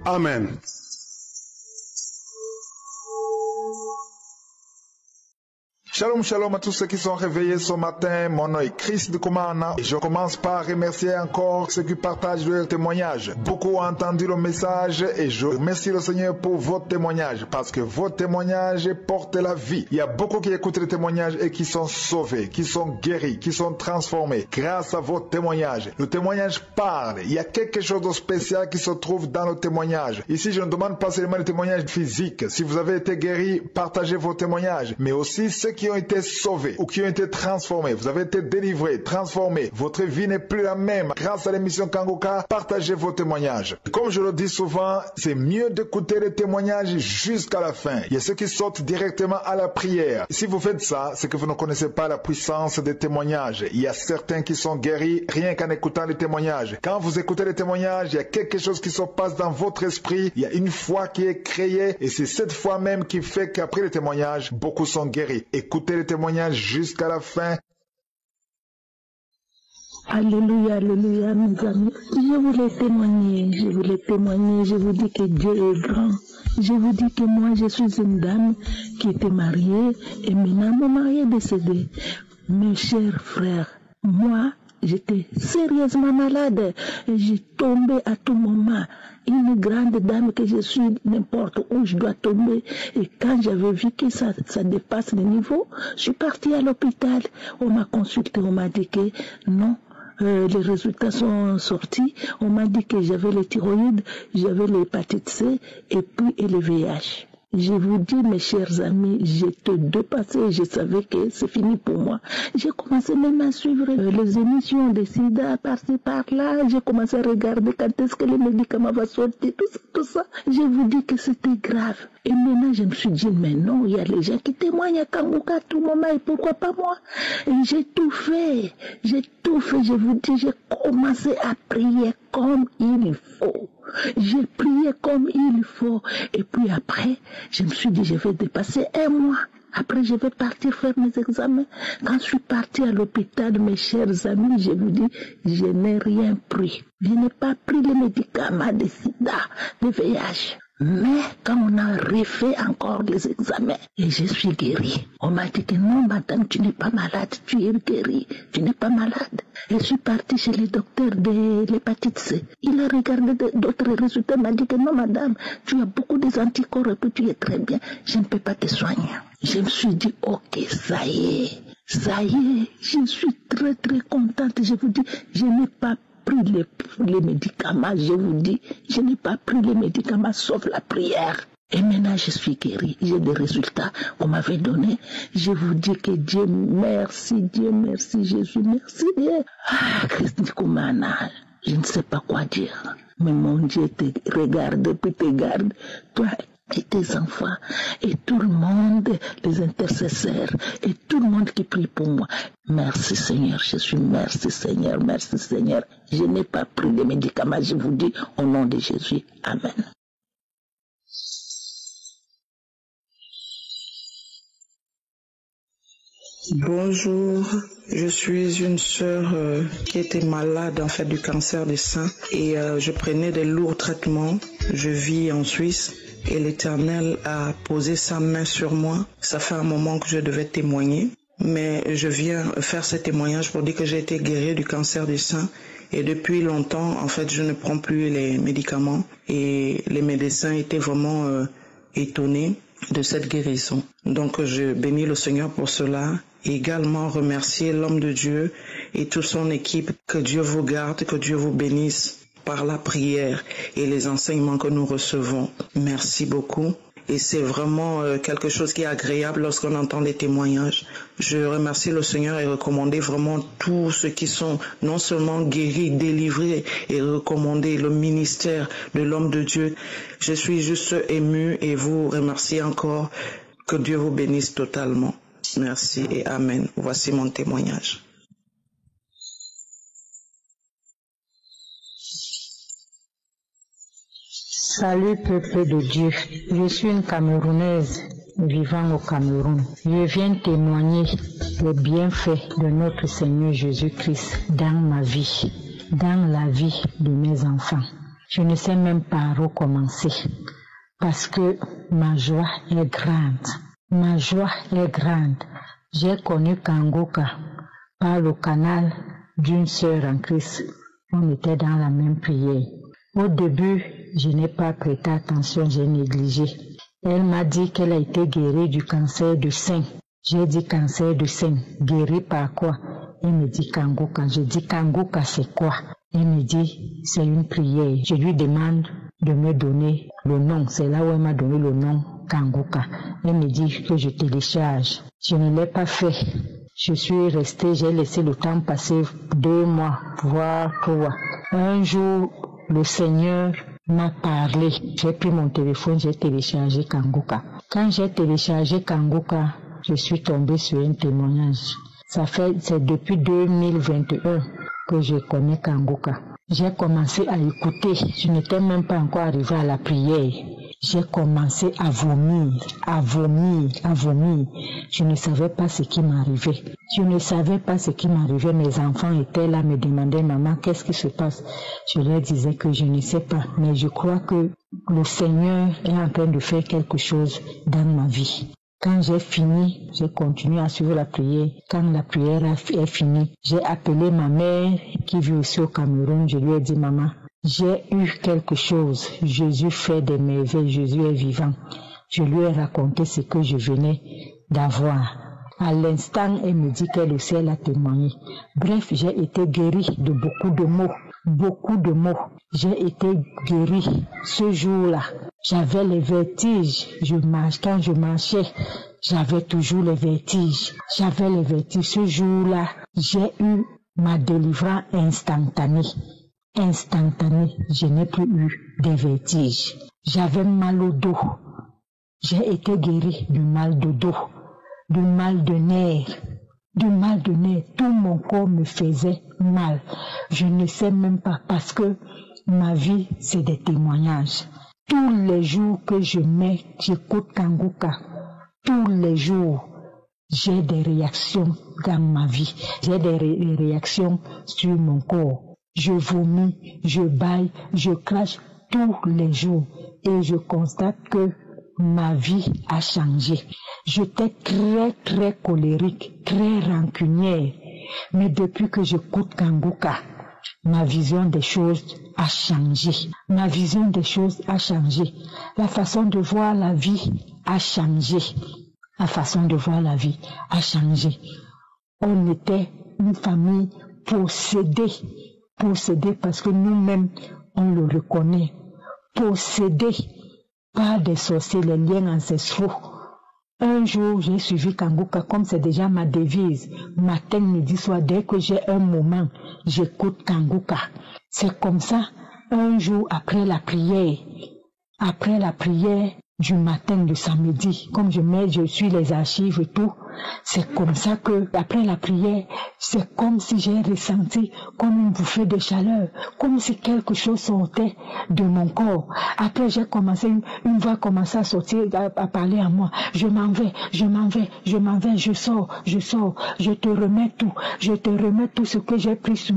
Amen. Shalom, shalom à tous ceux qui sont réveillés ce matin. Mon nom est Chris de Komana et je commence par remercier encore ceux qui partagent leur témoignage. Beaucoup ont entendu le message et je remercie le Seigneur pour votre témoignage parce que votre témoignage porte la vie. Il y a beaucoup qui écoutent les témoignages et qui sont sauvés, qui sont guéris, qui sont transformés grâce à votre témoignage. Le témoignage parle. Il y a quelque chose de spécial qui se trouve dans le témoignage. Ici, je ne demande pas seulement le témoignage physique. Si vous avez été guéri, partagez vos témoignages, mais aussi ceux qui ont été sauvés ou qui ont été transformés. Vous avez été délivrés, transformés. Votre vie n'est plus la même. Grâce à l'émission Kangoka, partagez vos témoignages. Comme je le dis souvent, c'est mieux d'écouter les témoignages jusqu'à la fin. Il y a ceux qui sortent directement à la prière. Si vous faites ça, c'est que vous ne connaissez pas la puissance des témoignages. Il y a certains qui sont guéris rien qu'en écoutant les témoignages. Quand vous écoutez les témoignages, il y a quelque chose qui se passe dans votre esprit. Il y a une foi qui est créée et c'est cette foi même qui fait qu'après les témoignages, beaucoup sont guéris. Écoutez les témoignages jusqu'à la fin. Alléluia, alléluia, mes amis. Je voulais témoigner, je vous dis que Dieu est grand. Je vous dis que moi, je suis une dame qui était mariée et maintenant mon mari est décédé. Mes chers frères, moi, j'étais sérieusement malade et j'ai tombé à tout moment. Une grande dame que je suis, n'importe où je dois tomber. Et quand j'avais vu que ça dépasse le niveau, je suis partie à l'hôpital. On m'a consulté, on m'a dit que non, les résultats sont sortis. On m'a dit que j'avais les thyroïdes, j'avais l'hépatite C et puis le VIH. Je vous dis, mes chers amis, j'étais dépassée, je savais que c'est fini pour moi. J'ai commencé même à suivre les émissions de SIDA par-ci par-là. J'ai commencé à regarder quand est-ce que les médicaments vont sortir, tout ça. Je vous dis que c'était grave. Et maintenant, je me suis dit, mais non, il y a les gens qui témoignent à Kangoka à tout moment, et pourquoi pas moi? Et j'ai tout fait, je vous dis, j'ai commencé à prier comme il faut. J'ai prié comme il faut. Et puis après, je me suis dit, je vais dépasser un mois. Après, je vais partir faire mes examens. Quand je suis partie à l'hôpital, mes chers amis, je vous dis, je n'ai rien pris. Je n'ai pas pris les médicaments de SIDA, de VIH. Mais quand on a refait encore les examens, et je suis guérie. On m'a dit que non, madame, tu n'es pas malade, tu es guérie, tu n'es pas malade. Et je suis partie chez le docteur de l'hépatite C. Il a regardé d'autres résultats, m'a dit que non, madame, tu as beaucoup des anticorps et puis tu es très bien, je ne peux pas te soigner. Je me suis dit, ok, ça y est, je suis très très contente. Je vous dis, je n'ai pas pris les médicaments, je vous dis, je n'ai pas pris les médicaments sauf la prière. Et maintenant, je suis guérie. J'ai des résultats qu'on m'avait donnés. Je vous dis que Dieu merci, Jésus, merci Dieu. Ah, Christ Koumana, je ne sais pas quoi dire. Mais mon Dieu te regarde, puis te garde. Toi et tes enfants, et tout le monde, les intercesseurs, et tout le monde qui prie pour moi. Merci Seigneur Jésus, merci Seigneur. Je n'ai pas pris de médicaments, je vous dis, au nom de Jésus. Amen. Bonjour, je suis une sœur qui était malade en fait du cancer du sein et je prenais des lourds traitements. Je vis en Suisse et l'Éternel a posé sa main sur moi. Ça fait un moment que je devais témoigner, mais je viens faire ce témoignage pour dire que j'ai été guérie du cancer du sein et depuis longtemps en fait je ne prends plus les médicaments et les médecins étaient vraiment étonnés de cette guérison. Donc je bénis le Seigneur pour cela. Et également remercier l'homme de Dieu et toute son équipe. Que Dieu vous garde, que Dieu vous bénisse par la prière et les enseignements que nous recevons. Merci beaucoup. Et c'est vraiment quelque chose qui est agréable lorsqu'on entend des témoignages. Je remercie le Seigneur et recommander vraiment tous ceux qui sont non seulement guéris, délivrés et recommander le ministère de l'homme de Dieu. Je suis juste ému et vous remercie encore. Que Dieu vous bénisse totalement. Merci et Amen. Voici mon témoignage. Salut peuple de Dieu, je suis une Camerounaise vivant au Cameroun. Je viens témoigner les bienfaits de notre Seigneur Jésus-Christ dans ma vie, dans la vie de mes enfants. Je ne sais même pas par où commencer parce que ma joie est grande. Ma joie est grande. J'ai connu Kangoka par le canal d'une sœur en Christ. On était dans la même prière. Au début, je n'ai pas prêté attention, j'ai négligé. Elle m'a dit qu'elle a été guérie du cancer du sein. J'ai dit cancer du sein, guérie par quoi? Elle me dit Kangoka. Je dis Kangoka c'est quoi? Elle me dit c'est une prière. Je lui demande de me donner le nom. C'est là où elle m'a donné le nom Kangoka. Elle me dit que je télécharge. Je ne l'ai pas fait. Je suis restée, j'ai laissé le temps passer 2 mois, voire 3. Un jour, le Seigneur m'a parlé. J'ai pris mon téléphone, j'ai téléchargé Kangoka. Quand j'ai téléchargé Kangoka, je suis tombée sur un témoignage. C'est depuis 2021 que je connais Kangoka. J'ai commencé à écouter. Je n'étais même pas encore arrivée à la prière. J'ai commencé à vomir. Je ne savais pas ce qui m'arrivait. Mes enfants étaient là, me demandaient, maman, qu'est-ce qui se passe? Je leur disais que je ne sais pas, mais je crois que le Seigneur est en train de faire quelque chose dans ma vie. Quand j'ai fini, j'ai continué à suivre la prière. Quand la prière est finie, j'ai appelé ma mère qui vit aussi au Cameroun. Je lui ai dit, maman, j'ai eu quelque chose. Jésus fait des merveilles. Jésus est vivant. Je lui ai raconté ce que je venais d'avoir. À l'instant, elle me dit qu'elle aussi elle a témoigné. Bref, j'ai été guérie de beaucoup de maux. J'ai été guérie ce jour-là. J'avais les vertiges. Quand je marchais, j'avais toujours les vertiges. Ce jour-là, j'ai eu ma délivrance instantanée. Je n'ai plus eu de vertiges. J'avais mal au dos. J'ai été guérie du mal de dos, du mal de nerfs. Tout mon corps me faisait mal. Je ne sais même pas parce que ma vie, c'est des témoignages. Tous les jours que j'écoute Kangoka, tous les jours, j'ai des réactions dans ma vie. J'ai des réactions sur mon corps. Je vomis, je bâille, je crache tous les jours. Et je constate que ma vie a changé. J'étais très colérique, très rancunière. Mais depuis que j'écoute Kangoka, ma vision des choses a changé. La façon de voir la vie a changé. On était une famille possédée parce que nous-mêmes, on le reconnaît. Possédée par des sorciers, les liens ancestraux. Un jour, j'ai suivi Kangoka comme c'est déjà ma devise. Matin, midi, soir, dès que j'ai un moment, j'écoute Kangoka. C'est comme ça, un jour après la prière du matin, le samedi, comme je suis les archives et tout, c'est comme ça que, après la prière, c'est comme si j'ai ressenti comme une bouffée de chaleur, comme si quelque chose sortait de mon corps. Après, une voix commençait à sortir, à parler à moi. Je m'en vais, je sors, je te remets tout ce que j'ai pris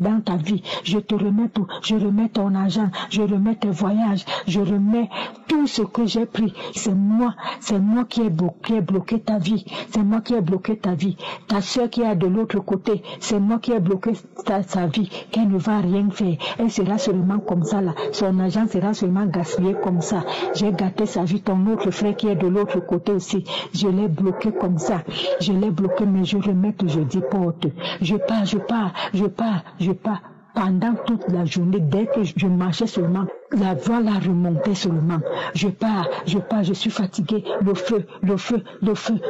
dans ta vie. Je te remets tout, je remets ton argent, je remets tes voyages, je remets tout ce que j'ai pris. C'est moi qui ai bloqué ta vie. C'est moi qui ai bloqué ta vie. Ta soeur qui est de l'autre côté, c'est moi qui ai bloqué sa vie, qu'elle ne va rien faire. Elle sera seulement comme ça là. Son argent sera seulement gaspillé comme ça. J'ai gâté sa vie. Ton autre frère qui est de l'autre côté aussi, je l'ai bloqué comme ça. Je l'ai bloqué, mais je remets tout, je dis porte. Je pars. Pendant toute la journée, dès que je marchais seulement, la voix la remontait seulement. Je pars, je suis fatiguée. Le feu,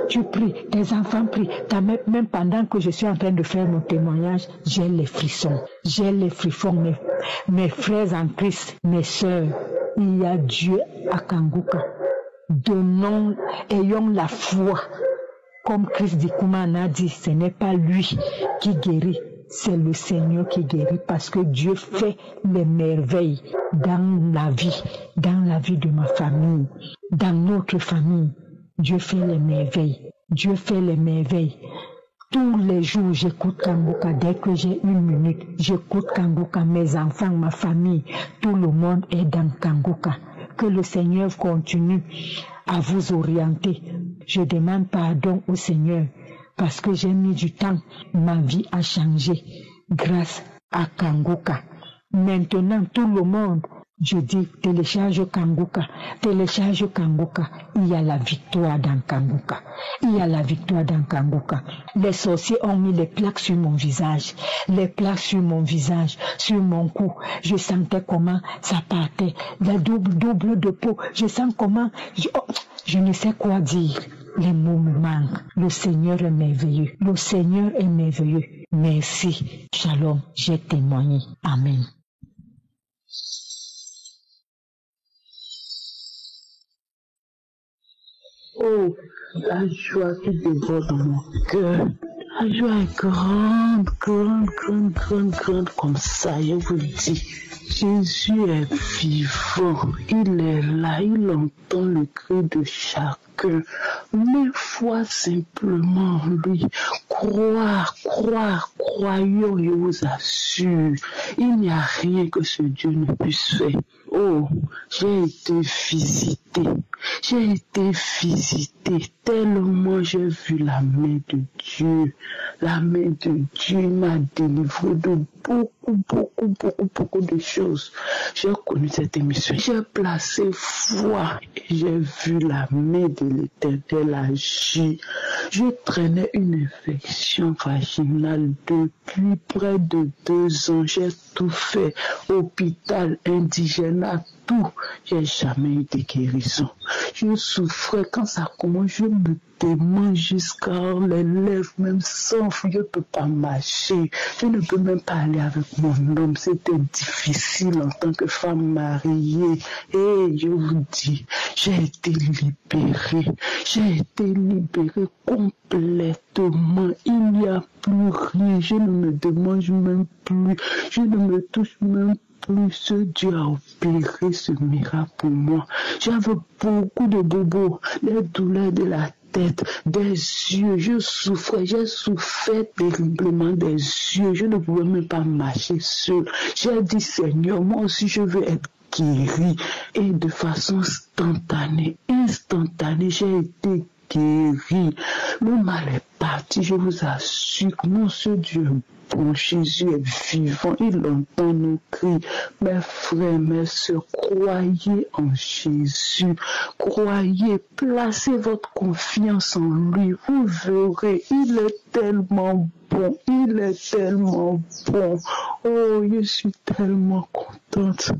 tu pries, tes enfants prient. Même pendant que je suis en train de faire mon témoignage, j'ai les frissons. Mes frères en Christ, mes sœurs, il y a Dieu à Kangoka. Ayons la foi. Comme Christ Dikoumana a dit, ce n'est pas lui qui guérit. C'est le Seigneur qui guérit parce que Dieu fait les merveilles dans la vie de ma famille, dans notre famille. Dieu fait les merveilles. Tous les jours, j'écoute Kangoka. Dès que j'ai une minute, j'écoute Kangoka. Mes enfants, ma famille, tout le monde est dans Kangoka. Que le Seigneur continue à vous orienter. Je demande pardon au Seigneur parce que j'ai mis du temps. Ma vie a changé grâce à Kangoka. Maintenant, tout le monde, je dis, télécharge Kangoka. Télécharge Kangoka. Il y a la victoire dans Kangoka. Il y a la victoire dans Kangoka. Les sorciers ont mis les plaques sur mon visage. Les plaques sur mon visage, sur mon cou. Je sentais comment ça partait. La double de peau. Je sens comment... Je ne sais quoi dire. Les mots me manquent. Le Seigneur est merveilleux. Le Seigneur est merveilleux. Merci. Shalom. J'ai témoigné. Amen. Oh, la joie qui déborde dans mon cœur. La joie est grande, comme ça, je vous le dis. Jésus est vivant, il est là, il entend le cri de chacun. Mais foi simplement en lui. Croyons, je vous assure. Il n'y a rien que ce Dieu ne puisse faire. Oh, j'ai été visité tellement j'ai vu la main de Dieu. La main de Dieu m'a délivré de beaucoup de choses. J'ai connu cette émission. J'ai placé foi et j'ai vu la main de l'Éternel agir. Je traînais une infection vaginale depuis près de 2 ans. J'ai tout fait. Hôpital, indigène, tout. J'ai jamais eu de guérison. Je souffrais quand ça commence. Je me démange jusqu'à les lèvres même s'enflent. Je ne peux pas marcher. Je ne peux même pas aller avec mon homme. C'était difficile en tant que femme mariée. Et je vous dis, j'ai été libérée. J'ai été libérée complètement. Il n'y a plus rien. Je ne me démange même plus. Je ne me touche même plus. Ce Dieu a opéré ce miracle pour moi. J'avais beaucoup de bobos, des douleurs de la tête, des yeux. Je souffrais, j'ai souffert terriblement des yeux. Je ne pouvais même pas marcher seul. J'ai dit, Seigneur, moi aussi je veux être guéri. Et de façon instantanée, j'ai été guéri. Le mal est parti, je vous assure. Non, ce Dieu bon, Jésus est vivant, il entend nos cris. Mes frères, mes sœurs, croyez en Jésus. Croyez, placez votre confiance en lui. Vous verrez, il est tellement bon, il est tellement bon. Oh, je suis tellement contente.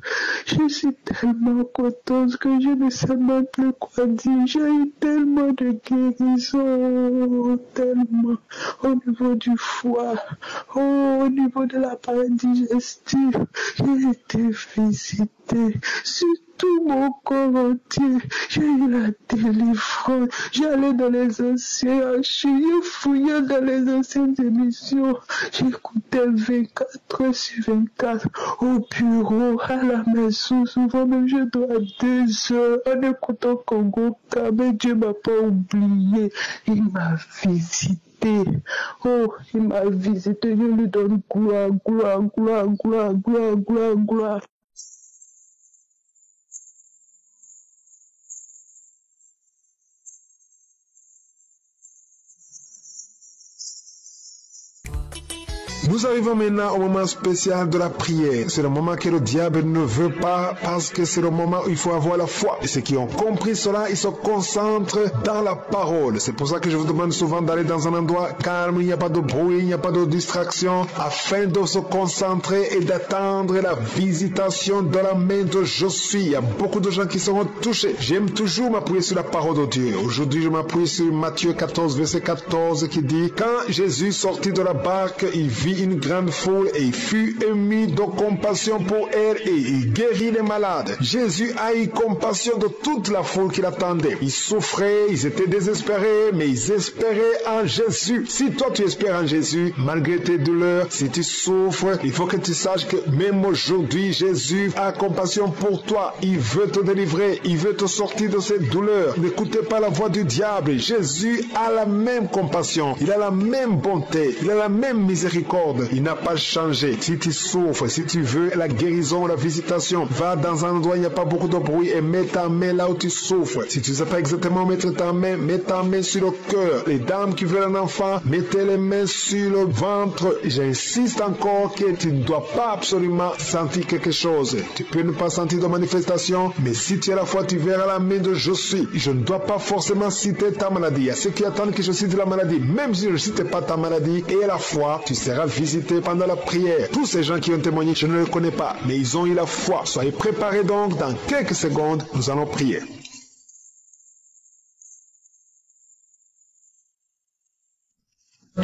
Je suis tellement contente que je ne sais même plus quoi dire. J'ai eu tellement de guérison, tellement au niveau du foie, au niveau de l'appareil digestif. J'ai été visitée sur tout mon corps entier. J'ai eu la délivrance. J'allais dans les anciens archives, je fouillais dans les anciennes émissions. J'écoutais 24 heures sur 24 au bureau, à la maison. Souvent même je dois 2 heures en écoutant Kangoka. Mais Dieu m'a pas oublié. Il m'a visité. Oh, il m'a visité. Je lui donne gloire. Nous arrivons maintenant au moment spécial de la prière. C'est le moment que le diable ne veut pas parce que c'est le moment où il faut avoir la foi. Et ceux qui ont compris cela, ils se concentrent dans la parole. C'est pour ça que je vous demande souvent d'aller dans un endroit calme, il n'y a pas de bruit, il n'y a pas de distraction, afin de se concentrer et d'attendre la visitation de la main de je suis. Il y a beaucoup de gens qui seront touchés. J'aime toujours m'appuyer sur la parole de Dieu. Aujourd'hui, je m'appuie sur Matthieu 14, verset 14 qui dit « Quand Jésus sortit de la barque, il vit vit une grande foule et il fut ému de compassion pour elle et il guérit les malades. Jésus a eu compassion de toute la foule qui l'attendait. Ils souffraient, ils étaient désespérés, mais ils espéraient en Jésus. Si toi tu espères en Jésus, malgré tes douleurs, si tu souffres, il faut que tu saches que même aujourd'hui, Jésus a compassion pour toi. Il veut te délivrer, il veut te sortir de ces douleurs. N'écoutez pas la voix du diable. Jésus a la même compassion, il a la même bonté, il a la même miséricorde. Il n'a pas changé. Si tu souffres, si tu veux la guérison, la visitation, va dans un endroit où il n'y a pas beaucoup de bruit et mets ta main là où tu souffres. Si tu ne sais pas exactement où mettre ta main, mets ta main sur le cœur. Les dames qui veulent un enfant, mettez les mains sur le ventre. J'insiste encore que tu ne dois pas absolument sentir quelque chose. Tu peux ne pas sentir de manifestation, mais si tu as la foi, tu verras la main de je suis. Je ne dois pas forcément citer ta maladie. Il y a ceux qui attendent que je cite la maladie. Même si je ne cite pas ta maladie, et à la foi, tu seras visité pendant la prière. Tous ces gens qui ont témoigné, je ne les connais pas, mais ils ont eu la foi. Soyez préparés donc, dans quelques secondes, nous allons prier.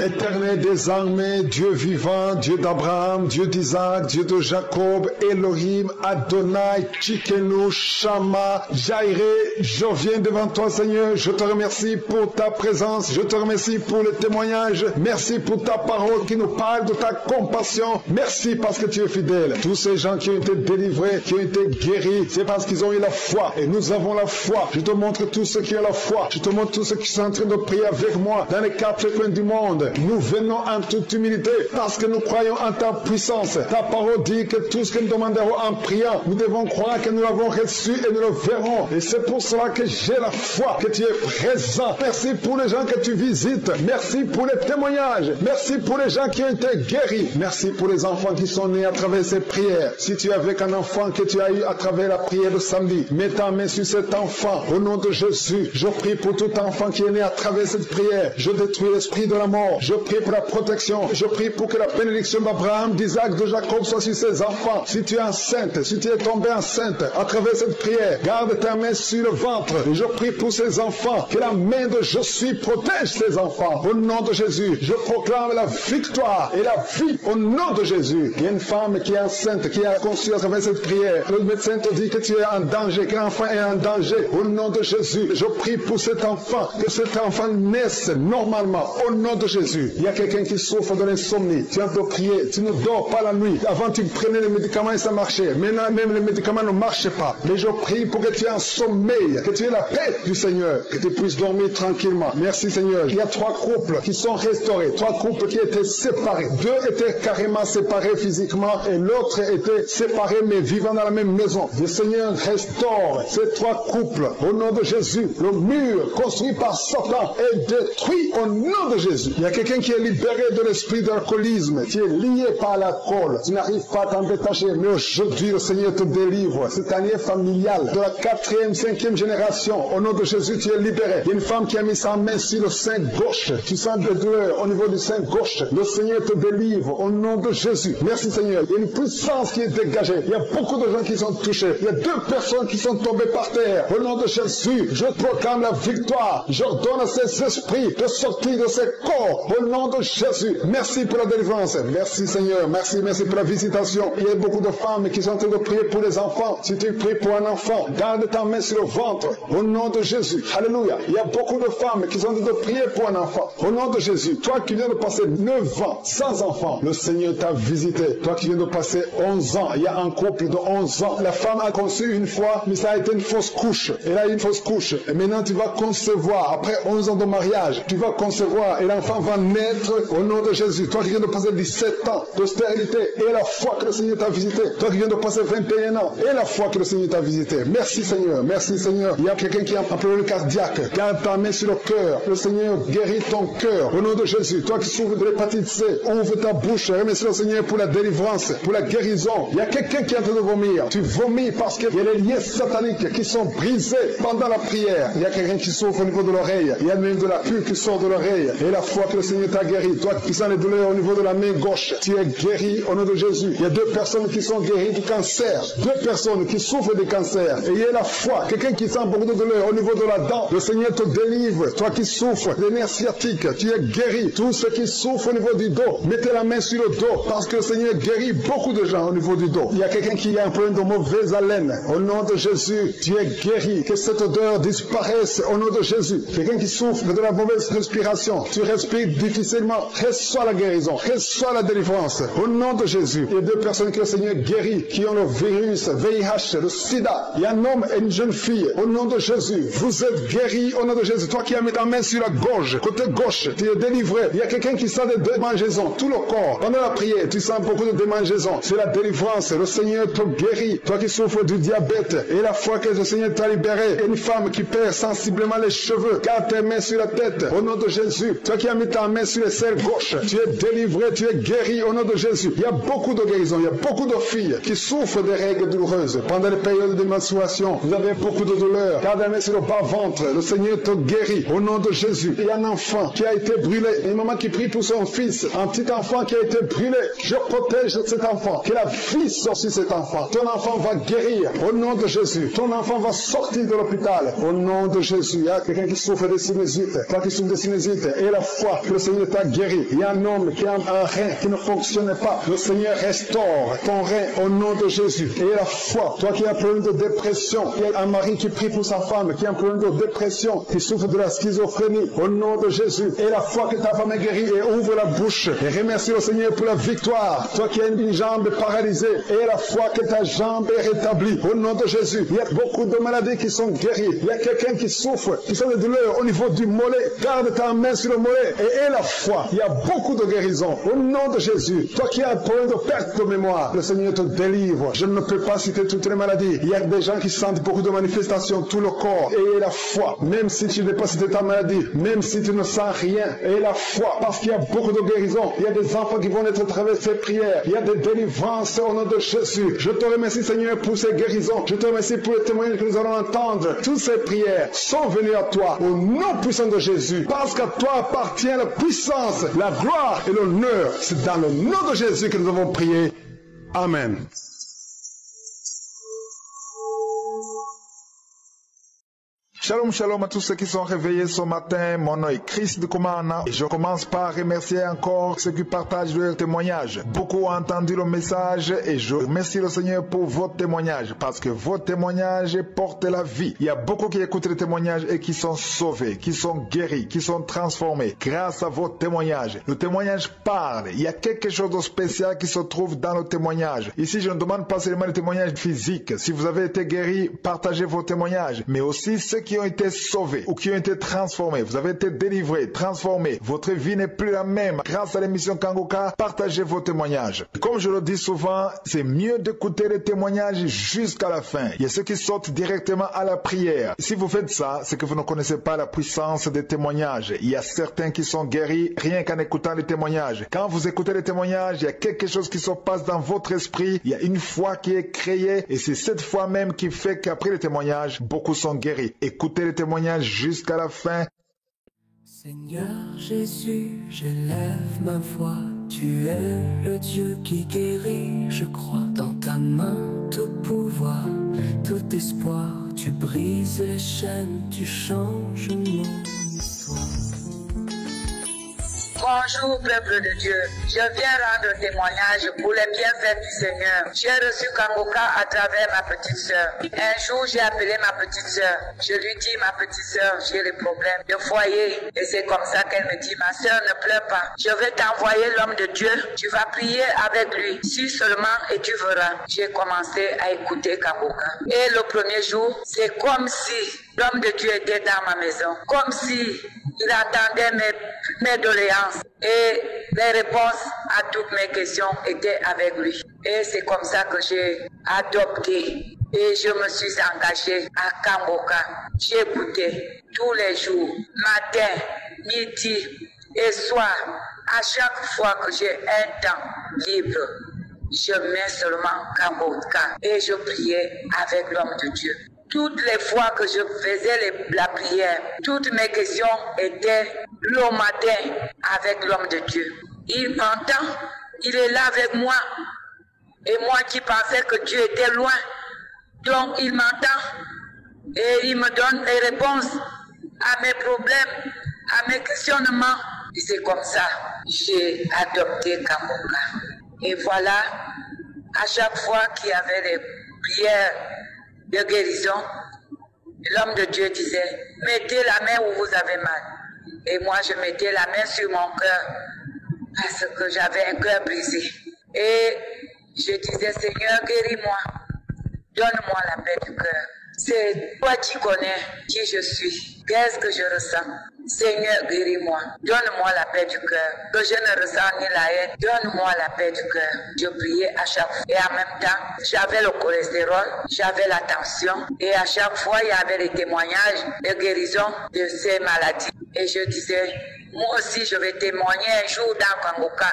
Éternel des armées, Dieu vivant, Dieu d'Abraham, Dieu d'Isaac, Dieu de Jacob, Elohim, Adonai, Tchikenu, Shama, Jairé, je viens devant toi Seigneur, je te remercie pour ta présence, je te remercie pour le témoignage, merci pour ta parole qui nous parle de ta compassion, merci parce que tu es fidèle. Tous ces gens qui ont été délivrés, qui ont été guéris, c'est parce qu'ils ont eu la foi et nous avons la foi. Je te montre tous ceux qui ont la foi, je te montre tous ceux qui sont en train de prier avec moi dans les quatre coins du monde. Nous venons en toute humilité parce que nous croyons en ta puissance. Ta parole dit que tout ce que nous demanderons en priant, nous devons croire que nous l'avons reçu et nous le verrons. Et c'est pour cela que j'ai la foi que tu es présent. Merci pour les gens que tu visites. Merci pour les témoignages. Merci pour les gens qui ont été guéris. Merci pour les enfants qui sont nés à travers ces prières. Si tu es avec un enfant que tu as eu à travers la prière de samedi, mets ta main sur cet enfant. Au nom de Jésus, je prie pour tout enfant qui est né à travers cette prière. Je détruis l'esprit de la mort. Je prie pour la protection. Je prie pour que la bénédiction d'Abraham, d'Isaac, de Jacob soit sur ses enfants. Si tu es enceinte, si tu es tombée enceinte à travers cette prière, garde ta main sur le ventre. Et je prie pour ces enfants. Que la main de je suis protège ces enfants. Au nom de Jésus, je proclame la victoire et la vie au nom de Jésus. Il y a une femme qui est enceinte, qui a conçu à travers cette prière. Le médecin te dit que tu es en danger, que l'enfant est en danger. Au nom de Jésus, je prie pour cet enfant, que cet enfant naisse normalement. Au nom de Jésus. Il y a quelqu'un qui souffre de l'insomnie. Tu as de prier, tu ne dors pas la nuit. Avant tu prenais les médicaments et ça marchait. Maintenant même les médicaments ne marchaient pas. Mais je prie pour que tu aies un sommeil, que tu aies la paix du Seigneur, que tu puisses dormir tranquillement. Merci Seigneur. Il y a 3 couples qui sont restaurés, 3 couples qui étaient séparés. 2 étaient carrément séparés physiquement et l'autre était séparé mais vivant dans la même maison. Le Seigneur restaure ces 3 couples au nom de Jésus. Le mur construit par Satan est détruit au nom de Jésus. Il y a quelqu'un qui est libéré de l'esprit d'alcoolisme, qui est lié par l'alcool. Tu n'arrives pas à t'en détacher, mais aujourd'hui le Seigneur te délivre. Cette année familiale de la 4e, 5e génération, au nom de Jésus, tu es libéré. Il y a une femme qui a mis sa main sur le sein gauche. Tu sens des douleurs au niveau du sein gauche. Le Seigneur te délivre au nom de Jésus. Merci Seigneur. Il y a une puissance qui est dégagée. Il y a beaucoup de gens qui sont touchés. Il y a 2 personnes qui sont tombées par terre. Au nom de Jésus, je proclame la victoire. J'ordonne à ces esprits de sortir de ces corps. Au nom de Jésus, merci pour la délivrance. Merci Seigneur, merci pour la visitation. Il y a beaucoup de femmes qui sont en train de prier pour les enfants. Si tu pries pour un enfant, garde ta main sur le ventre. Au nom de Jésus, alléluia. Il y a beaucoup de femmes qui sont en train de prier pour un enfant. Au nom de Jésus, toi qui viens de passer 9 ans sans enfant, le Seigneur t'a visité. Toi qui viens de passer 11 ans, il y a un couple de 11 ans. La femme a conçu une fois, mais ça a été une fausse couche. Elle a eu une fausse couche. Et maintenant tu vas concevoir. Après 11 ans de mariage, tu vas concevoir et l'enfant va naître au nom de Jésus. Toi qui viens de passer 17 ans de stérilité et la foi que le Seigneur t'a visité. Toi qui viens de passer 21 ans et la foi que le Seigneur t'a visité. Merci Seigneur, merci Seigneur. Il y a quelqu'un qui a un problème cardiaque. Garde ta main sur le cœur. Le Seigneur guérit ton cœur au nom de Jésus. Toi qui souffres de l'hépatite C, ouvre ta bouche. Remercie le Seigneur pour la délivrance, pour la guérison. Il y a quelqu'un qui est en train de vomir. Tu vomis parce qu'il y a les liens sataniques qui sont brisés pendant la prière. Il y a quelqu'un qui souffre au niveau de l'oreille. Il y a même de la pus qui sort de l'oreille. Et la foi que le le Seigneur t'a guéri. Toi qui sens les douleurs au niveau de la main gauche, tu es guéri au nom de Jésus. Il y a 2 personnes qui sont guéries du cancer. 2 personnes qui souffrent du cancer. Ayez la foi. Quelqu'un qui sent beaucoup de douleur au niveau de la dent, le Seigneur te délivre. Toi qui souffres des nerfs sciatiques, tu es guéri. Tous ceux qui souffrent au niveau du dos, mettez la main sur le dos parce que le Seigneur guérit beaucoup de gens au niveau du dos. Il y a quelqu'un qui a un problème de mauvaise haleine. Au nom de Jésus, tu es guéri. Que cette odeur disparaisse au nom de Jésus. Quelqu'un qui souffre de la mauvaise respiration, tu respires difficilement, reçois la guérison, reçois la délivrance. Au nom de Jésus, il y a 2 personnes que le Seigneur guérit, qui ont le virus, VIH, le sida. Il y a un homme et une jeune fille. Au nom de Jésus, vous êtes guéris au nom de Jésus. Toi qui as mis ta main sur la gorge, côté gauche, tu es délivré. Il y a quelqu'un qui sent des démangeaisons, tout le corps. Pendant la prière, tu sens beaucoup de démangeaisons. C'est la délivrance. Le Seigneur te guérit. Toi qui souffres du diabète, et la fois que le Seigneur t'a libéré, une femme qui perd sensiblement les cheveux, garde tes mains sur la tête. Au nom de Jésus, toi qui as mis ta main sur les selles gauche, tu es délivré, tu es guéri au nom de Jésus. Il y a beaucoup de guérisons. Il y a beaucoup de filles qui souffrent des règles douloureuses. Pendant les périodes de menstruation, vous avez beaucoup de douleurs. Garde la main sur le bas-ventre. Le Seigneur te guérit au nom de Jésus. Il y a un enfant qui a été brûlé. Une maman qui prie pour son fils. Un petit enfant qui a été brûlé. Je protège cet enfant. Que la vie sorte sur cet enfant. Ton enfant va guérir au nom de Jésus. Ton enfant va sortir de l'hôpital au nom de Jésus. Il y a quelqu'un qui souffre de sinusite. Toi qui souffres de sinusite, et la foi que le Seigneur t'a guéri. Il y a un homme qui a un rein qui ne fonctionnait pas. Le Seigneur restaure ton rein au nom de Jésus. Et la foi, toi qui as un problème de dépression, il y a un mari qui prie pour sa femme, qui a un problème de dépression, qui souffre de la schizophrénie, au nom de Jésus. Et la foi que ta femme est guérie, et ouvre la bouche et remercie le Seigneur pour la victoire. Toi qui as une jambe paralysée, et la foi que ta jambe est rétablie, au nom de Jésus. Il y a beaucoup de maladies qui sont guéries. Il y a quelqu'un qui souffre, qui sont des douleurs au niveau du mollet. Garde ta main sur le mollet et aie la foi. Il y a beaucoup de guérisons au nom de Jésus. Toi qui as un problème de perte de mémoire, le Seigneur te délivre. Je ne peux pas citer toutes les maladies. Il y a des gens qui sentent beaucoup de manifestations, tout le corps. Et la foi, même si tu n'es pas cité ta maladie, même si tu ne sens rien, et la foi, parce qu'il y a beaucoup de guérisons. Il y a des enfants qui vont être à travers ces prières. Il y a des délivrances au nom de Jésus. Je te remercie, Seigneur, pour ces guérisons. Je te remercie pour les témoignages que nous allons entendre. Toutes ces prières sont venues à toi, au nom puissant de Jésus. Parce qu'à toi appartient la puissance, la gloire et l'honneur. C'est dans le nom de Jésus que nous avons prié. Amen. Shalom, shalom à tous ceux qui sont réveillés ce matin. Mon nom est Chris de Komana et je commence par remercier encore ceux qui partagent leur témoignage. Beaucoup ont entendu le message et je remercie le Seigneur pour vos témoignages parce que vos témoignages portent la vie. Il y a beaucoup qui écoutent les témoignages et qui sont sauvés, qui sont guéris, qui sont transformés grâce à vos témoignages. Le témoignage parle. Il y a quelque chose de spécial qui se trouve dans le témoignage. Ici, je ne demande pas seulement les témoignages physiques. Si vous avez été guéri, partagez vos témoignages, mais aussi ceux qui ont été sauvés ou qui ont été transformés. Vous avez été délivrés, transformés. Votre vie n'est plus la même. Grâce à l'émission Kangoka, partagez vos témoignages. Comme je le dis souvent, c'est mieux d'écouter les témoignages jusqu'à la fin. Il y a ceux qui sortent directement à la prière. Si vous faites ça, c'est que vous ne connaissez pas la puissance des témoignages. Il y a certains qui sont guéris rien qu'en écoutant les témoignages. Quand vous écoutez les témoignages, il y a quelque chose qui se passe dans votre esprit. Il y a une foi qui est créée et c'est cette foi même qui fait qu'après les témoignages, beaucoup sont guéris. Écoutez les témoignages jusqu'à la fin. Seigneur Jésus, j'élève ma voix. Tu es le Dieu qui guérit, je crois. Dans ta main, tout pouvoir, tout espoir. Tu brises les chaînes, tu changes mon histoire. Bonjour peuple de Dieu, je viens rendre témoignage pour les bienfaits du Seigneur. J'ai reçu Kangoka à travers ma petite sœur. Un jour j'ai appelé ma petite sœur. Je lui dis ma petite sœur, j'ai des problèmes de foyer. Et c'est comme ça qu'elle me dit, ma sœur ne pleure pas. Je vais t'envoyer l'homme de Dieu. Tu vas prier avec lui. Si seulement et tu verras. J'ai commencé à écouter Kangoka. Et le premier jour, c'est comme si l'homme de Dieu était dans ma maison. Comme si il entendait mes doléances et les réponses à toutes mes questions étaient avec lui. Et c'est comme ça que j'ai adopté et je me suis engagée à Kangoka. J'écoutais tous les jours, matin, midi et soir. À chaque fois que j'ai un temps libre, je mets seulement Kangoka et je priais avec l'homme de Dieu. Toutes les fois que je faisais la prière, toutes mes questions étaient le matin avec l'homme de Dieu. Il m'entend, il est là avec moi. Et moi qui pensais que Dieu était loin, donc il m'entend et il me donne des réponses à mes problèmes, à mes questionnements. Et c'est comme ça que j'ai adopté Kangoka. Et voilà, à chaque fois qu'il y avait des prières de guérison, l'homme de Dieu disait, mettez la main où vous avez mal. Et moi, je mettais la main sur mon cœur parce que j'avais un cœur brisé. Et je disais, Seigneur, guéris-moi, donne-moi la paix du cœur. C'est toi qui connais qui je suis, qu'est-ce que je ressens. Seigneur, guéris-moi, donne-moi la paix du cœur, que je ne ressens ni la haine, donne-moi la paix du cœur. Je priais à chaque fois et en même temps, j'avais le cholestérol, j'avais la tension et à chaque fois, il y avait des témoignages de guérison de ces maladies. Et je disais, moi aussi, je vais témoigner un jour dans Kangoka.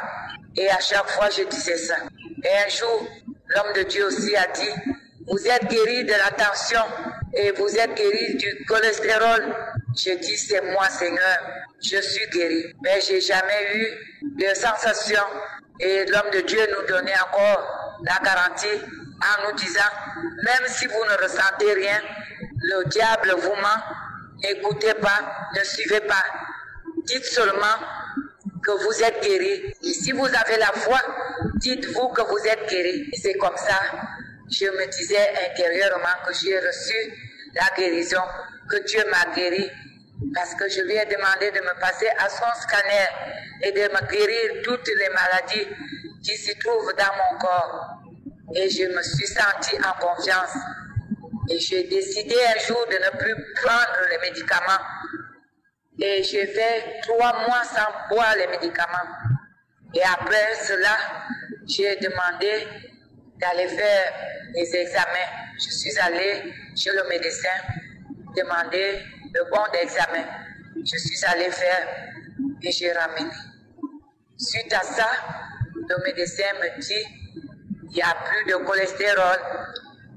Et à chaque fois, je disais ça. Et un jour, l'homme de Dieu aussi a dit, vous êtes guéri de la tension et vous êtes guéri du cholestérol. Je dis, c'est moi, Seigneur, je suis guéri. Mais j'ai jamais eu de sensation. Et l'homme de Dieu nous donnait encore la garantie en nous disant, même si vous ne ressentez rien, le diable vous ment. N'écoutez pas, ne suivez pas. Dites seulement que vous êtes guéri. Et si vous avez la foi, dites-vous que vous êtes guéri. C'est comme ça, je me disais intérieurement que j'ai reçu la guérison, que Dieu m'a guéri. Parce que je lui ai demandé de me passer à son scanner et de me guérir toutes les maladies qui s'y trouvent dans mon corps. Et je me suis sentie en confiance. Et j'ai décidé un jour de ne plus prendre les médicaments. Et j'ai fait 3 mois sans boire les médicaments. Et après cela, j'ai demandé d'aller faire des examens. Je suis allée chez le médecin demander le bon d'examen. Je suis allée faire et j'ai ramené. Suite à ça, le médecin me dit, il n'y a plus de cholestérol,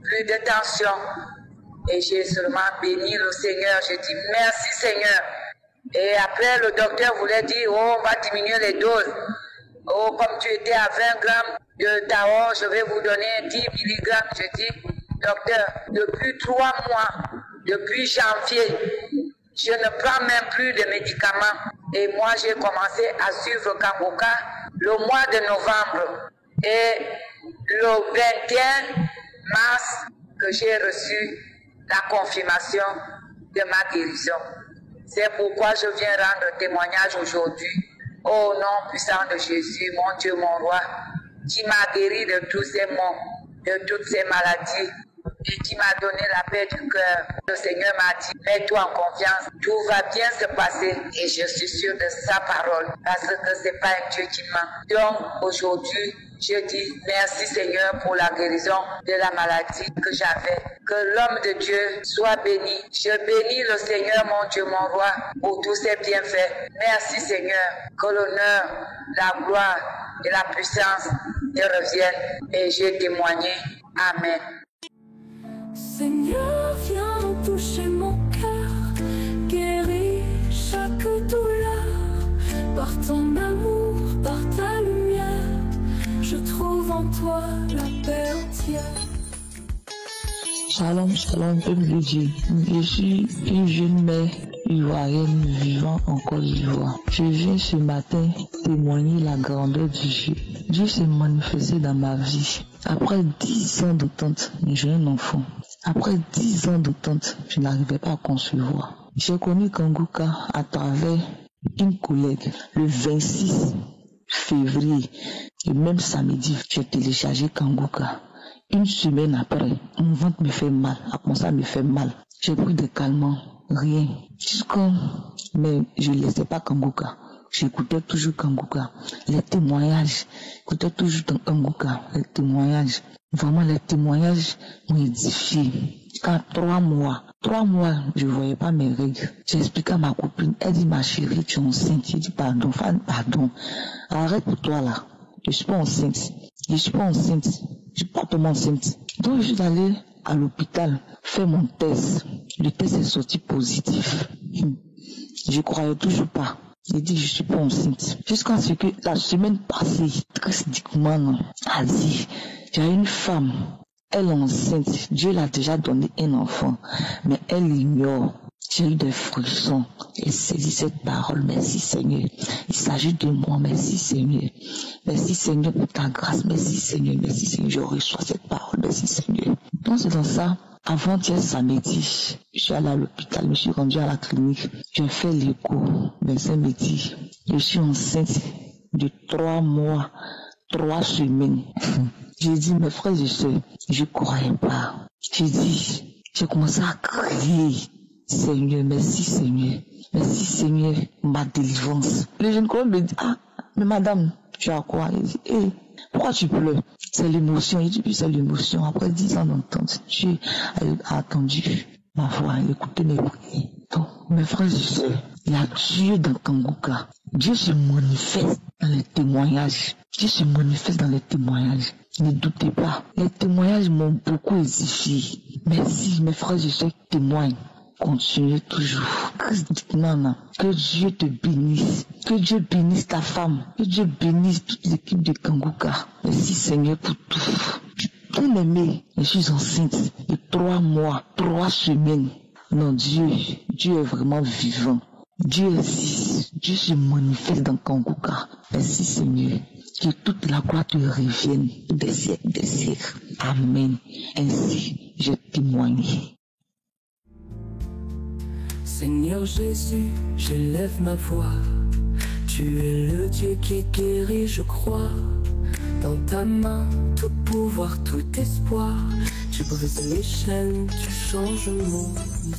plus de tension. Et j'ai seulement béni le Seigneur. J'ai dit, merci Seigneur. Et après, le docteur voulait dire, oh, on va diminuer les doses. Oh, comme tu étais à 20 grammes de Tao, je vais vous donner 10 milligrammes. Je dis, docteur, depuis 3 mois, depuis janvier, je ne prends même plus de médicaments. Et moi, j'ai commencé à suivre Kangoka le mois de novembre. Et le 21 mars, que j'ai reçu la confirmation de ma guérison. C'est pourquoi je viens rendre témoignage aujourd'hui. Au nom puissant de Jésus, mon Dieu, mon roi, qui m'a guéri de tous ces maux, de toutes ces maladies, et qui m'a donné la paix du cœur. Le Seigneur m'a dit, mets-toi en confiance, tout va bien se passer. Et je suis sûre de sa parole, parce que c'est pas un Dieu qui ment. Donc, aujourd'hui, je dis merci Seigneur pour la guérison de la maladie que j'avais. Que l'homme de Dieu soit béni. Je bénis le Seigneur, mon Dieu, mon roi, pour tous ses bienfaits. Merci Seigneur. Que l'honneur, la gloire et la puissance te reviennent. Et j'ai témoigné. Amen. Seigneur, viens toucher mon cœur, guéris chaque douleur, par ton amour, par ta lumière, je trouve en toi la paix entière. Shalom, shalom, peuple de Dieu. Je suis une jeune mère ivoirienne vivant en Côte d'Ivoire. Je viens ce matin témoigner la grandeur du Dieu. Dieu s'est manifesté dans ma vie. Après 10 ans d'attente, j'ai un enfant. Après 10 ans d'attente, je n'arrivais pas à concevoir. J'ai connu Kangoka à travers une collègue le 26 février. Et même samedi, j'ai téléchargé Kangoka. Une semaine après, mon ventre me fait mal, ça me fait mal. J'ai pris des calmants, rien. Mais je ne laissais pas Kangoka. J'écoutais toujours Kangoka. Les témoignages, j'écoutais toujours Kangoka. Les témoignages. Vraiment, les témoignages m'ont édifié. Quand 3 mois, je ne voyais pas mes règles. J'ai expliqué à ma copine, elle dit, ma chérie, tu es enceinte. J'ai dit, pardon, arrête pour toi là. Je suis pas enceinte. Je suis pas tombée enceinte. Donc je suis allée à l'hôpital faire mon test. Le test est sorti positif. Je ne croyais toujours pas. J'ai dit je suis pas enceinte. Jusqu'à ce que la semaine passée, Chris Dickman a dit, il y a une femme, elle est enceinte. Dieu l'a déjà donné un enfant, mais elle ignore. J'ai eu des frissons et c'est dit cette parole. Merci Seigneur. Il s'agit de moi. Merci Seigneur. Merci Seigneur pour ta grâce. Merci Seigneur. Merci Seigneur. Je reçois cette parole. Merci Seigneur. Donc c'est dans ça. Avant-hier samedi, je suis allé à l'hôpital. Je me suis rendu à la clinique. J'ai fait l'écho. Le médecin me dit, je suis enceinte de 3 mois, 3 semaines. J'ai dit, mes frères et sœurs, je ne croyais pas. J'ai commencé à crier. Seigneur, merci Seigneur. Merci Seigneur, ma délivrance. Le jeune collègue me dit, ah, mais madame, tu as quoi? Il dit, pourquoi tu pleures? C'est l'émotion. Il dit, puis c'est l'émotion. Après 10 ans d'entente, Dieu a attendu ma voix, il écoutait mes prières. Donc, mes frères et sœurs, il y a Dieu dans Kangoka. Dieu se manifeste dans les témoignages. Dieu se manifeste dans les témoignages. Ne doutez pas. Les témoignages m'ont beaucoup édifié. Merci, mes frères et sœurs qui témoignent. Continuez toujours. Que Dieu te bénisse. Que Dieu bénisse ta femme. Que Dieu bénisse toute l'équipe de Kangoka. Merci Seigneur pour tout. Bien aimé, je suis enceinte de 3 mois, 3 semaines. Non, Dieu est vraiment vivant. Dieu existe. Dieu se manifeste dans Kangoka. Merci Seigneur. Que toute la gloire te revienne des siècles, des siècles. Amen. Ainsi, je témoigne. Seigneur Jésus, je lève ma voix. Tu es le Dieu qui guérit, je crois. Dans ta main, tout pouvoir, tout espoir. Tu brises les chaînes, tu changes mon histoire.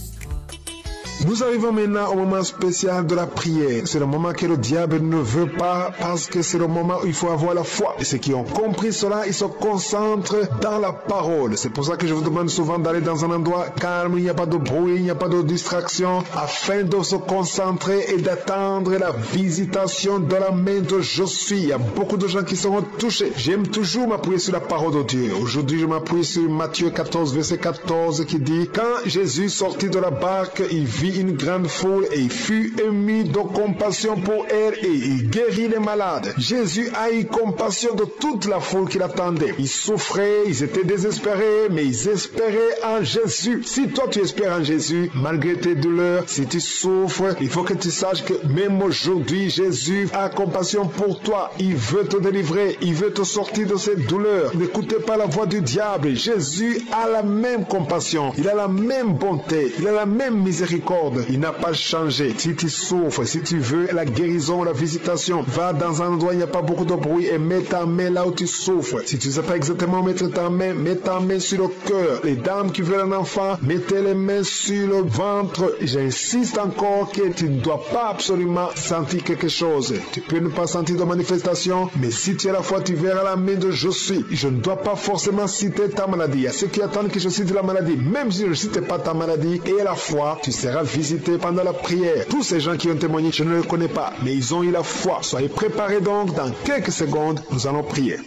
Nous arrivons maintenant au moment spécial de la prière. C'est le moment que le diable ne veut pas parce que c'est le moment où il faut avoir la foi. Et ceux qui ont compris cela, ils se concentrent dans la parole. C'est pour ça que je vous demande souvent d'aller dans un endroit calme, il n'y a pas de bruit, il n'y a pas de distraction, afin de se concentrer et d'attendre la visitation de la main de je suis. Il y a beaucoup de gens qui seront touchés. J'aime toujours m'appuyer sur la parole de Dieu. Aujourd'hui, je m'appuie sur Matthieu 14, verset 14 qui dit, quand Jésus sortit de la barque, il vit une grande foule et il fut ému de compassion pour elle et il guérit les malades. Jésus a eu compassion de toute la foule qui l'attendait. Ils souffraient, ils étaient désespérés, mais ils espéraient en Jésus. Si toi tu espères en Jésus, malgré tes douleurs, si tu souffres, il faut que tu saches que même aujourd'hui, Jésus a compassion pour toi. Il veut te délivrer, il veut te sortir de ces douleurs. N'écoutez pas la voix du diable. Jésus a la même compassion, il a la même bonté, il a la même miséricorde. Il n'a pas changé. Si tu souffres, si tu veux la guérison, la visitation, va dans un endroit où il n'y a pas beaucoup de bruit et mets ta main là où tu souffres. Si tu ne sais pas exactement mettre ta main, mets ta main sur le cœur. Les dames qui veulent un enfant, mettez les mains sur le ventre. J'insiste encore que tu ne dois pas absolument sentir quelque chose. Tu peux ne pas sentir de manifestation, mais si tu as la foi, tu verras la main de je suis. Je ne dois pas forcément citer ta maladie. Il y a ceux qui attendent que je cite la maladie. Même si je ne cite pas ta maladie et la foi, tu seras visité pendant la prière. Tous ces gens qui ont témoigné, je ne les connais pas, mais ils ont eu la foi. Soyez préparés donc, dans quelques secondes, nous allons prier.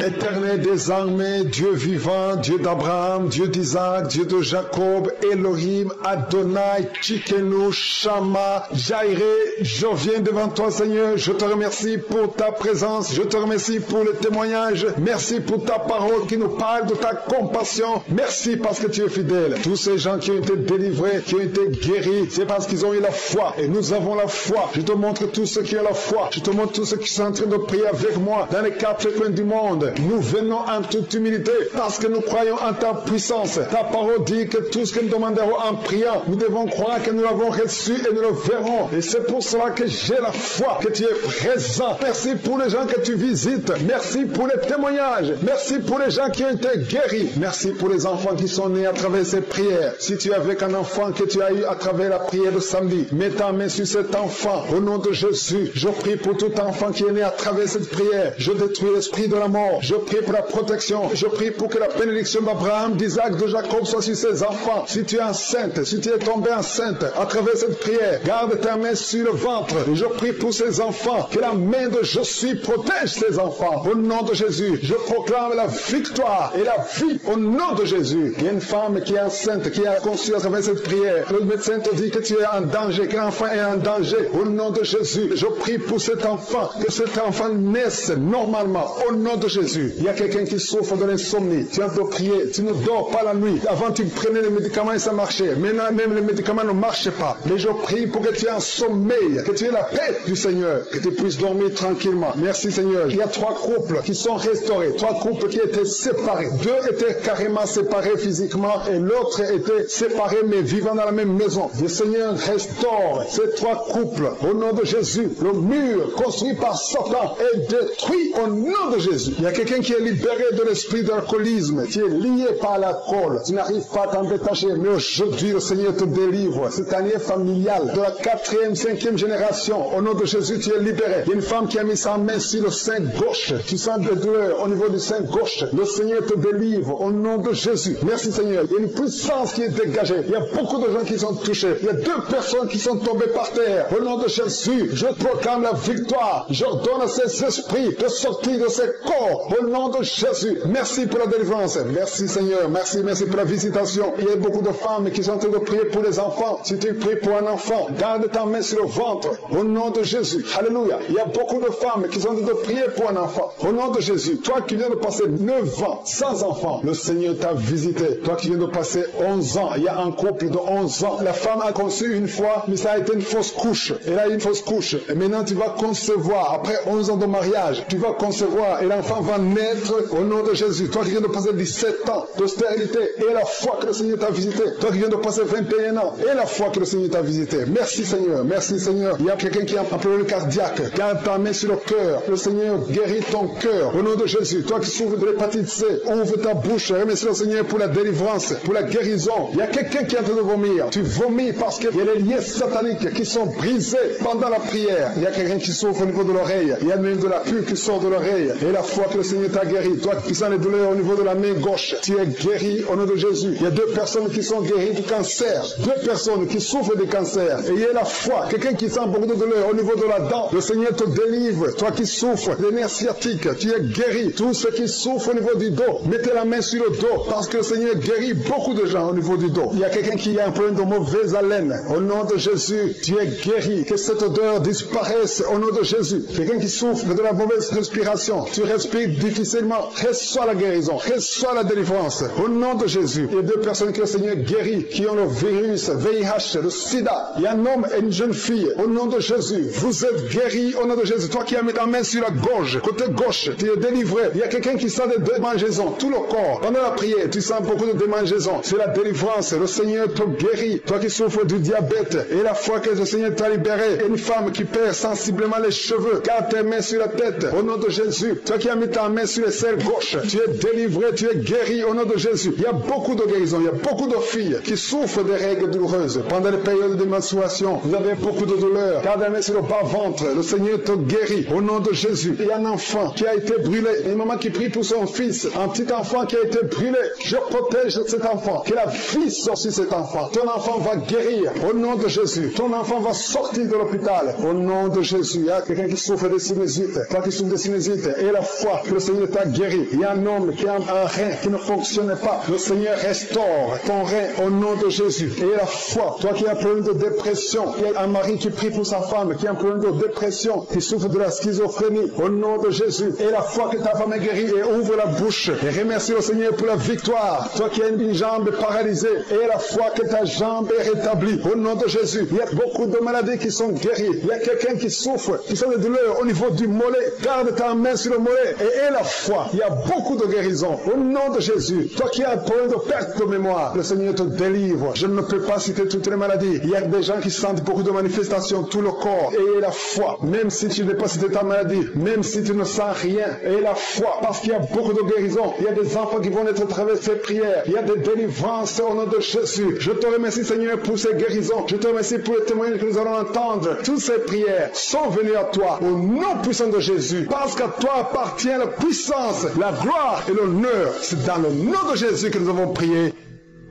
Éternel des armées, Dieu vivant, Dieu d'Abraham, Dieu d'Isaac, Dieu de Jacob, Elohim, Adonai, Tchikenu, Shama, Jairé, je viens devant toi Seigneur, je te remercie pour ta présence, je te remercie pour le témoignage, merci pour ta parole qui nous parle de ta compassion, merci parce que tu es fidèle. Tous ces gens qui ont été délivrés, qui ont été guéris, c'est parce qu'ils ont eu la foi et nous avons la foi. Je te montre tous ceux qui ont la foi, je te montre tous ceux qui sont en train de prier avec moi dans les 4 coins du monde. Nous venons en toute humilité parce que nous croyons en ta puissance. Ta parole dit que tout ce que nous demanderons en priant, nous devons croire que nous l'avons reçu et nous le verrons. Et c'est pour cela que j'ai la foi que tu es présent. Merci pour les gens que tu visites. Merci pour les témoignages. Merci pour les gens qui ont été guéris. Merci pour les enfants qui sont nés à travers ces prières. Si tu es avec un enfant que tu as eu à travers la prière de samedi, mets ta main sur cet enfant. Au nom de Jésus, je prie pour tout enfant qui est né à travers cette prière. Je détruis l'esprit de la mort. corps. Je prie pour la protection. Je prie pour que la bénédiction d'Abraham, d'Isaac, de Jacob soit sur ses enfants. Si tu es enceinte, si tu es tombée enceinte à travers cette prière, garde ta main sur le ventre. Et je prie pour ces enfants, que la main de Je suis protège ces enfants. Au nom de Jésus, je proclame la victoire et la vie au nom de Jésus. Il y a une femme qui est enceinte, qui a conçu à travers cette prière. Le médecin te dit que tu es en danger, que l'enfant est en danger. Au nom de Jésus, je prie pour cet enfant, que cet enfant naisse normalement. Au nom de Jésus, il y a quelqu'un qui souffre de l'insomnie. Tu as de prier, tu ne dors pas la nuit. Avant, tu prenais les médicaments et ça marchait. Maintenant, même les médicaments ne marchent pas. Mais je prie pour que tu aies un sommeil, que tu aies la paix du Seigneur, que tu puisses dormir tranquillement. Merci Seigneur. Il y a 3 couples qui sont restaurés, 3 couples qui étaient séparés. 2 étaient carrément séparés physiquement et l'autre était séparé mais vivant dans la même maison. Le Seigneur restaure ces 3 couples au nom de Jésus. Le mur construit par Satan est détruit au nom de Jésus. Il y a quelqu'un qui est libéré de l'esprit d'alcoolisme, qui est lié par l'alcool. Tu n'arrives pas à t'en détacher, mais aujourd'hui le Seigneur te délivre. Cette année familiale de la 4e, 5e génération, au nom de Jésus, tu es libéré. Il y a une femme qui a mis sa main sur le sein gauche. Tu sens des douleurs au niveau du sein gauche. Le Seigneur te délivre au nom de Jésus. Merci Seigneur. Il y a une puissance qui est dégagée. Il y a beaucoup de gens qui sont touchés. Il y a 2 personnes qui sont tombées par terre. Au nom de Jésus, je proclame la victoire. J'ordonne à ces esprits de sortir de ces corps. Au nom de Jésus. Merci pour la délivrance. Merci Seigneur. Merci pour la visitation. Il y a beaucoup de femmes qui sont en train de prier pour les enfants. Si tu pries pour un enfant, garde ta main sur le ventre. Au nom de Jésus. Alléluia. Il y a beaucoup de femmes qui sont en train de prier pour un enfant. Au nom de Jésus. Toi qui viens de passer 9 ans sans enfant, le Seigneur t'a visité. Toi qui viens de passer 11 ans, il y a un couple de 11 ans. La femme a conçu une fois, mais ça a été une fausse couche. Elle a eu une fausse couche. Et maintenant tu vas concevoir. Après 11 ans de mariage, tu vas concevoir et l'enfant va naître au nom de Jésus. Toi qui viens de passer 17 ans de stérilité et la foi que le Seigneur t'a visité. Toi qui viens de passer 21 ans et la foi que le Seigneur t'a visité. Merci Seigneur. Merci Seigneur. Il y a quelqu'un qui a un problème cardiaque. Garde ta main sur le cœur. Le Seigneur guérit ton cœur. Au nom de Jésus. Toi qui souffres de l'hépatite C, ouvre ta bouche. Remercie le Seigneur pour la délivrance, pour la guérison. Il y a quelqu'un qui est en train de vomir. Tu vomis parce qu'il y a les liens sataniques qui sont brisés pendant la prière. Il y a quelqu'un qui souffre au niveau de l'oreille. Il y a même de la pus qui sort de l'oreille. Et la foi que le Seigneur t'a guéri. Toi qui sens les douleurs au niveau de la main gauche, tu es guéri au nom de Jésus. Il y a 2 personnes qui sont guéries du cancer. 2 personnes qui souffrent du cancer. Et il y a la foi. Quelqu'un qui sent beaucoup de douleur au niveau de la dent. Le Seigneur te délivre. Toi qui souffres des nerfs sciatiques, tu es guéri. Tous ceux qui souffrent au niveau du dos, mettez la main sur le dos parce que le Seigneur guérit beaucoup de gens au niveau du dos. Il y a quelqu'un qui a un problème de mauvaise haleine. Au nom de Jésus, tu es guéri. Que cette odeur disparaisse au nom de Jésus. Quelqu'un qui souffre de la mauvaise respiration, tu respires difficilement, reçois la guérison, reçois la délivrance. Au nom de Jésus, il y a 2 personnes que le Seigneur guérit, qui ont le virus, VIH, le sida. Il y a un homme et une jeune fille. Au nom de Jésus, vous êtes guéris au nom de Jésus. Toi qui as mis ta main sur la gorge, côté gauche, tu es délivré. Il y a quelqu'un qui sent des démangeaisons, tout le corps. Pendant la prière, tu sens beaucoup de démangeaisons. C'est la délivrance. Le Seigneur te guérit. Toi qui souffres du diabète et la foi que le Seigneur t'a libéré. Et une femme qui perd sensiblement les cheveux, garde tes mains sur la tête. Au nom de Jésus. Toi qui as mis ta main sur les selles gauche, tu es délivré, tu es guéri au nom de Jésus. Il y a beaucoup de guérisons. Il y a beaucoup de filles qui souffrent des règles douloureuses. Pendant les périodes de menstruation, vous avez beaucoup de douleurs. Garde la main sur le bas-ventre. Le Seigneur te guérit au nom de Jésus. Il y a un enfant qui a été brûlé. Une maman qui prie pour son fils. Un petit enfant qui a été brûlé. Je protège cet enfant. Que la vie sorte sur cet enfant. Ton enfant va guérir au nom de Jésus. Ton enfant va sortir de l'hôpital au nom de Jésus. Il y a quelqu'un qui souffre de sinusite. Toi qui souffres de sinusite et la foi que le Seigneur t'a guéri. Il y a un homme qui a un rein qui ne fonctionnait pas. Le Seigneur restaure ton rein au nom de Jésus. Et la foi, toi qui as un problème de dépression, il y a un mari qui prie pour sa femme qui a un problème de dépression, qui souffre de la schizophrénie au nom de Jésus. Et la foi que ta femme est guérie et ouvre la bouche et remercie le Seigneur pour la victoire. Toi qui as une jambe paralysée et la foi que ta jambe est rétablie au nom de Jésus. Il y a beaucoup de maladies qui sont guéries. Il y a quelqu'un qui souffre, qui sont des douleurs au niveau du mollet. Garde ta main sur le mollet et aie la foi. Il y a beaucoup de guérisons au nom de Jésus. Toi qui as un problème de perte de mémoire, le Seigneur te délivre. Je ne peux pas citer toutes les maladies. Il y a des gens qui sentent beaucoup de manifestations, tout le corps. Et la foi, même si tu n'es pas cité ta maladie, même si tu ne sens rien, et la foi, parce qu'il y a beaucoup de guérisons. Il y a des enfants qui vont être à travers ces prières. Il y a des délivrances au nom de Jésus. Je te remercie Seigneur pour ces guérisons. Je te remercie pour les témoignages que nous allons entendre. Toutes ces prières sont venues à toi au nom puissant de Jésus. Parce qu'à toi appartient la puissance, la gloire et l'honneur. C'est dans le nom de Jésus que nous avons prié.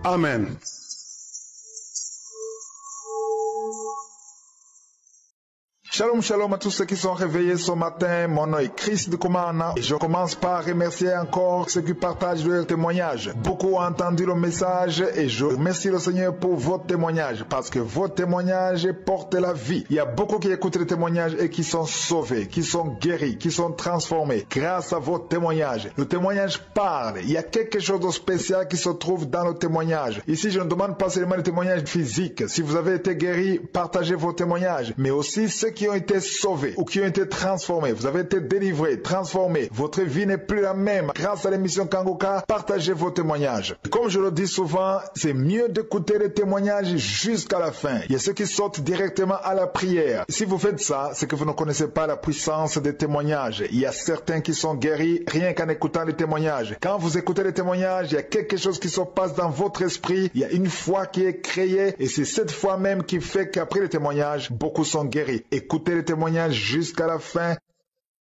Amen. Shalom, shalom à tous ceux qui sont réveillés ce matin. Mon nom est Chris de Komana et je commence par remercier encore ceux qui partagent leur témoignage. Beaucoup ont entendu le message et je remercie le Seigneur pour vos témoignages parce que vos témoignages portent la vie. Il y a beaucoup qui écoutent les témoignages et qui sont sauvés, qui sont guéris, qui sont transformés grâce à vos témoignages. Le témoignage parle. Il y a quelque chose de spécial qui se trouve dans le témoignage. Ici, je ne demande pas seulement les témoignages physiques. Si vous avez été guéri, partagez vos témoignages, mais aussi ceux qui ont été sauvés ou qui ont été transformés. Vous avez été délivrés, transformés. Votre vie n'est plus la même. Grâce à l'émission Kangoka, partagez vos témoignages. Comme je le dis souvent, c'est mieux d'écouter les témoignages jusqu'à la fin. Il y a ceux qui sautent directement à la prière. Si vous faites ça, c'est que vous ne connaissez pas la puissance des témoignages. Il y a certains qui sont guéris rien qu'en écoutant les témoignages. Quand vous écoutez les témoignages, il y a quelque chose qui se passe dans votre esprit. Il y a une foi qui est créée et c'est cette foi même qui fait qu'après les témoignages, beaucoup sont guéris. Écoutez les témoignages jusqu'à la fin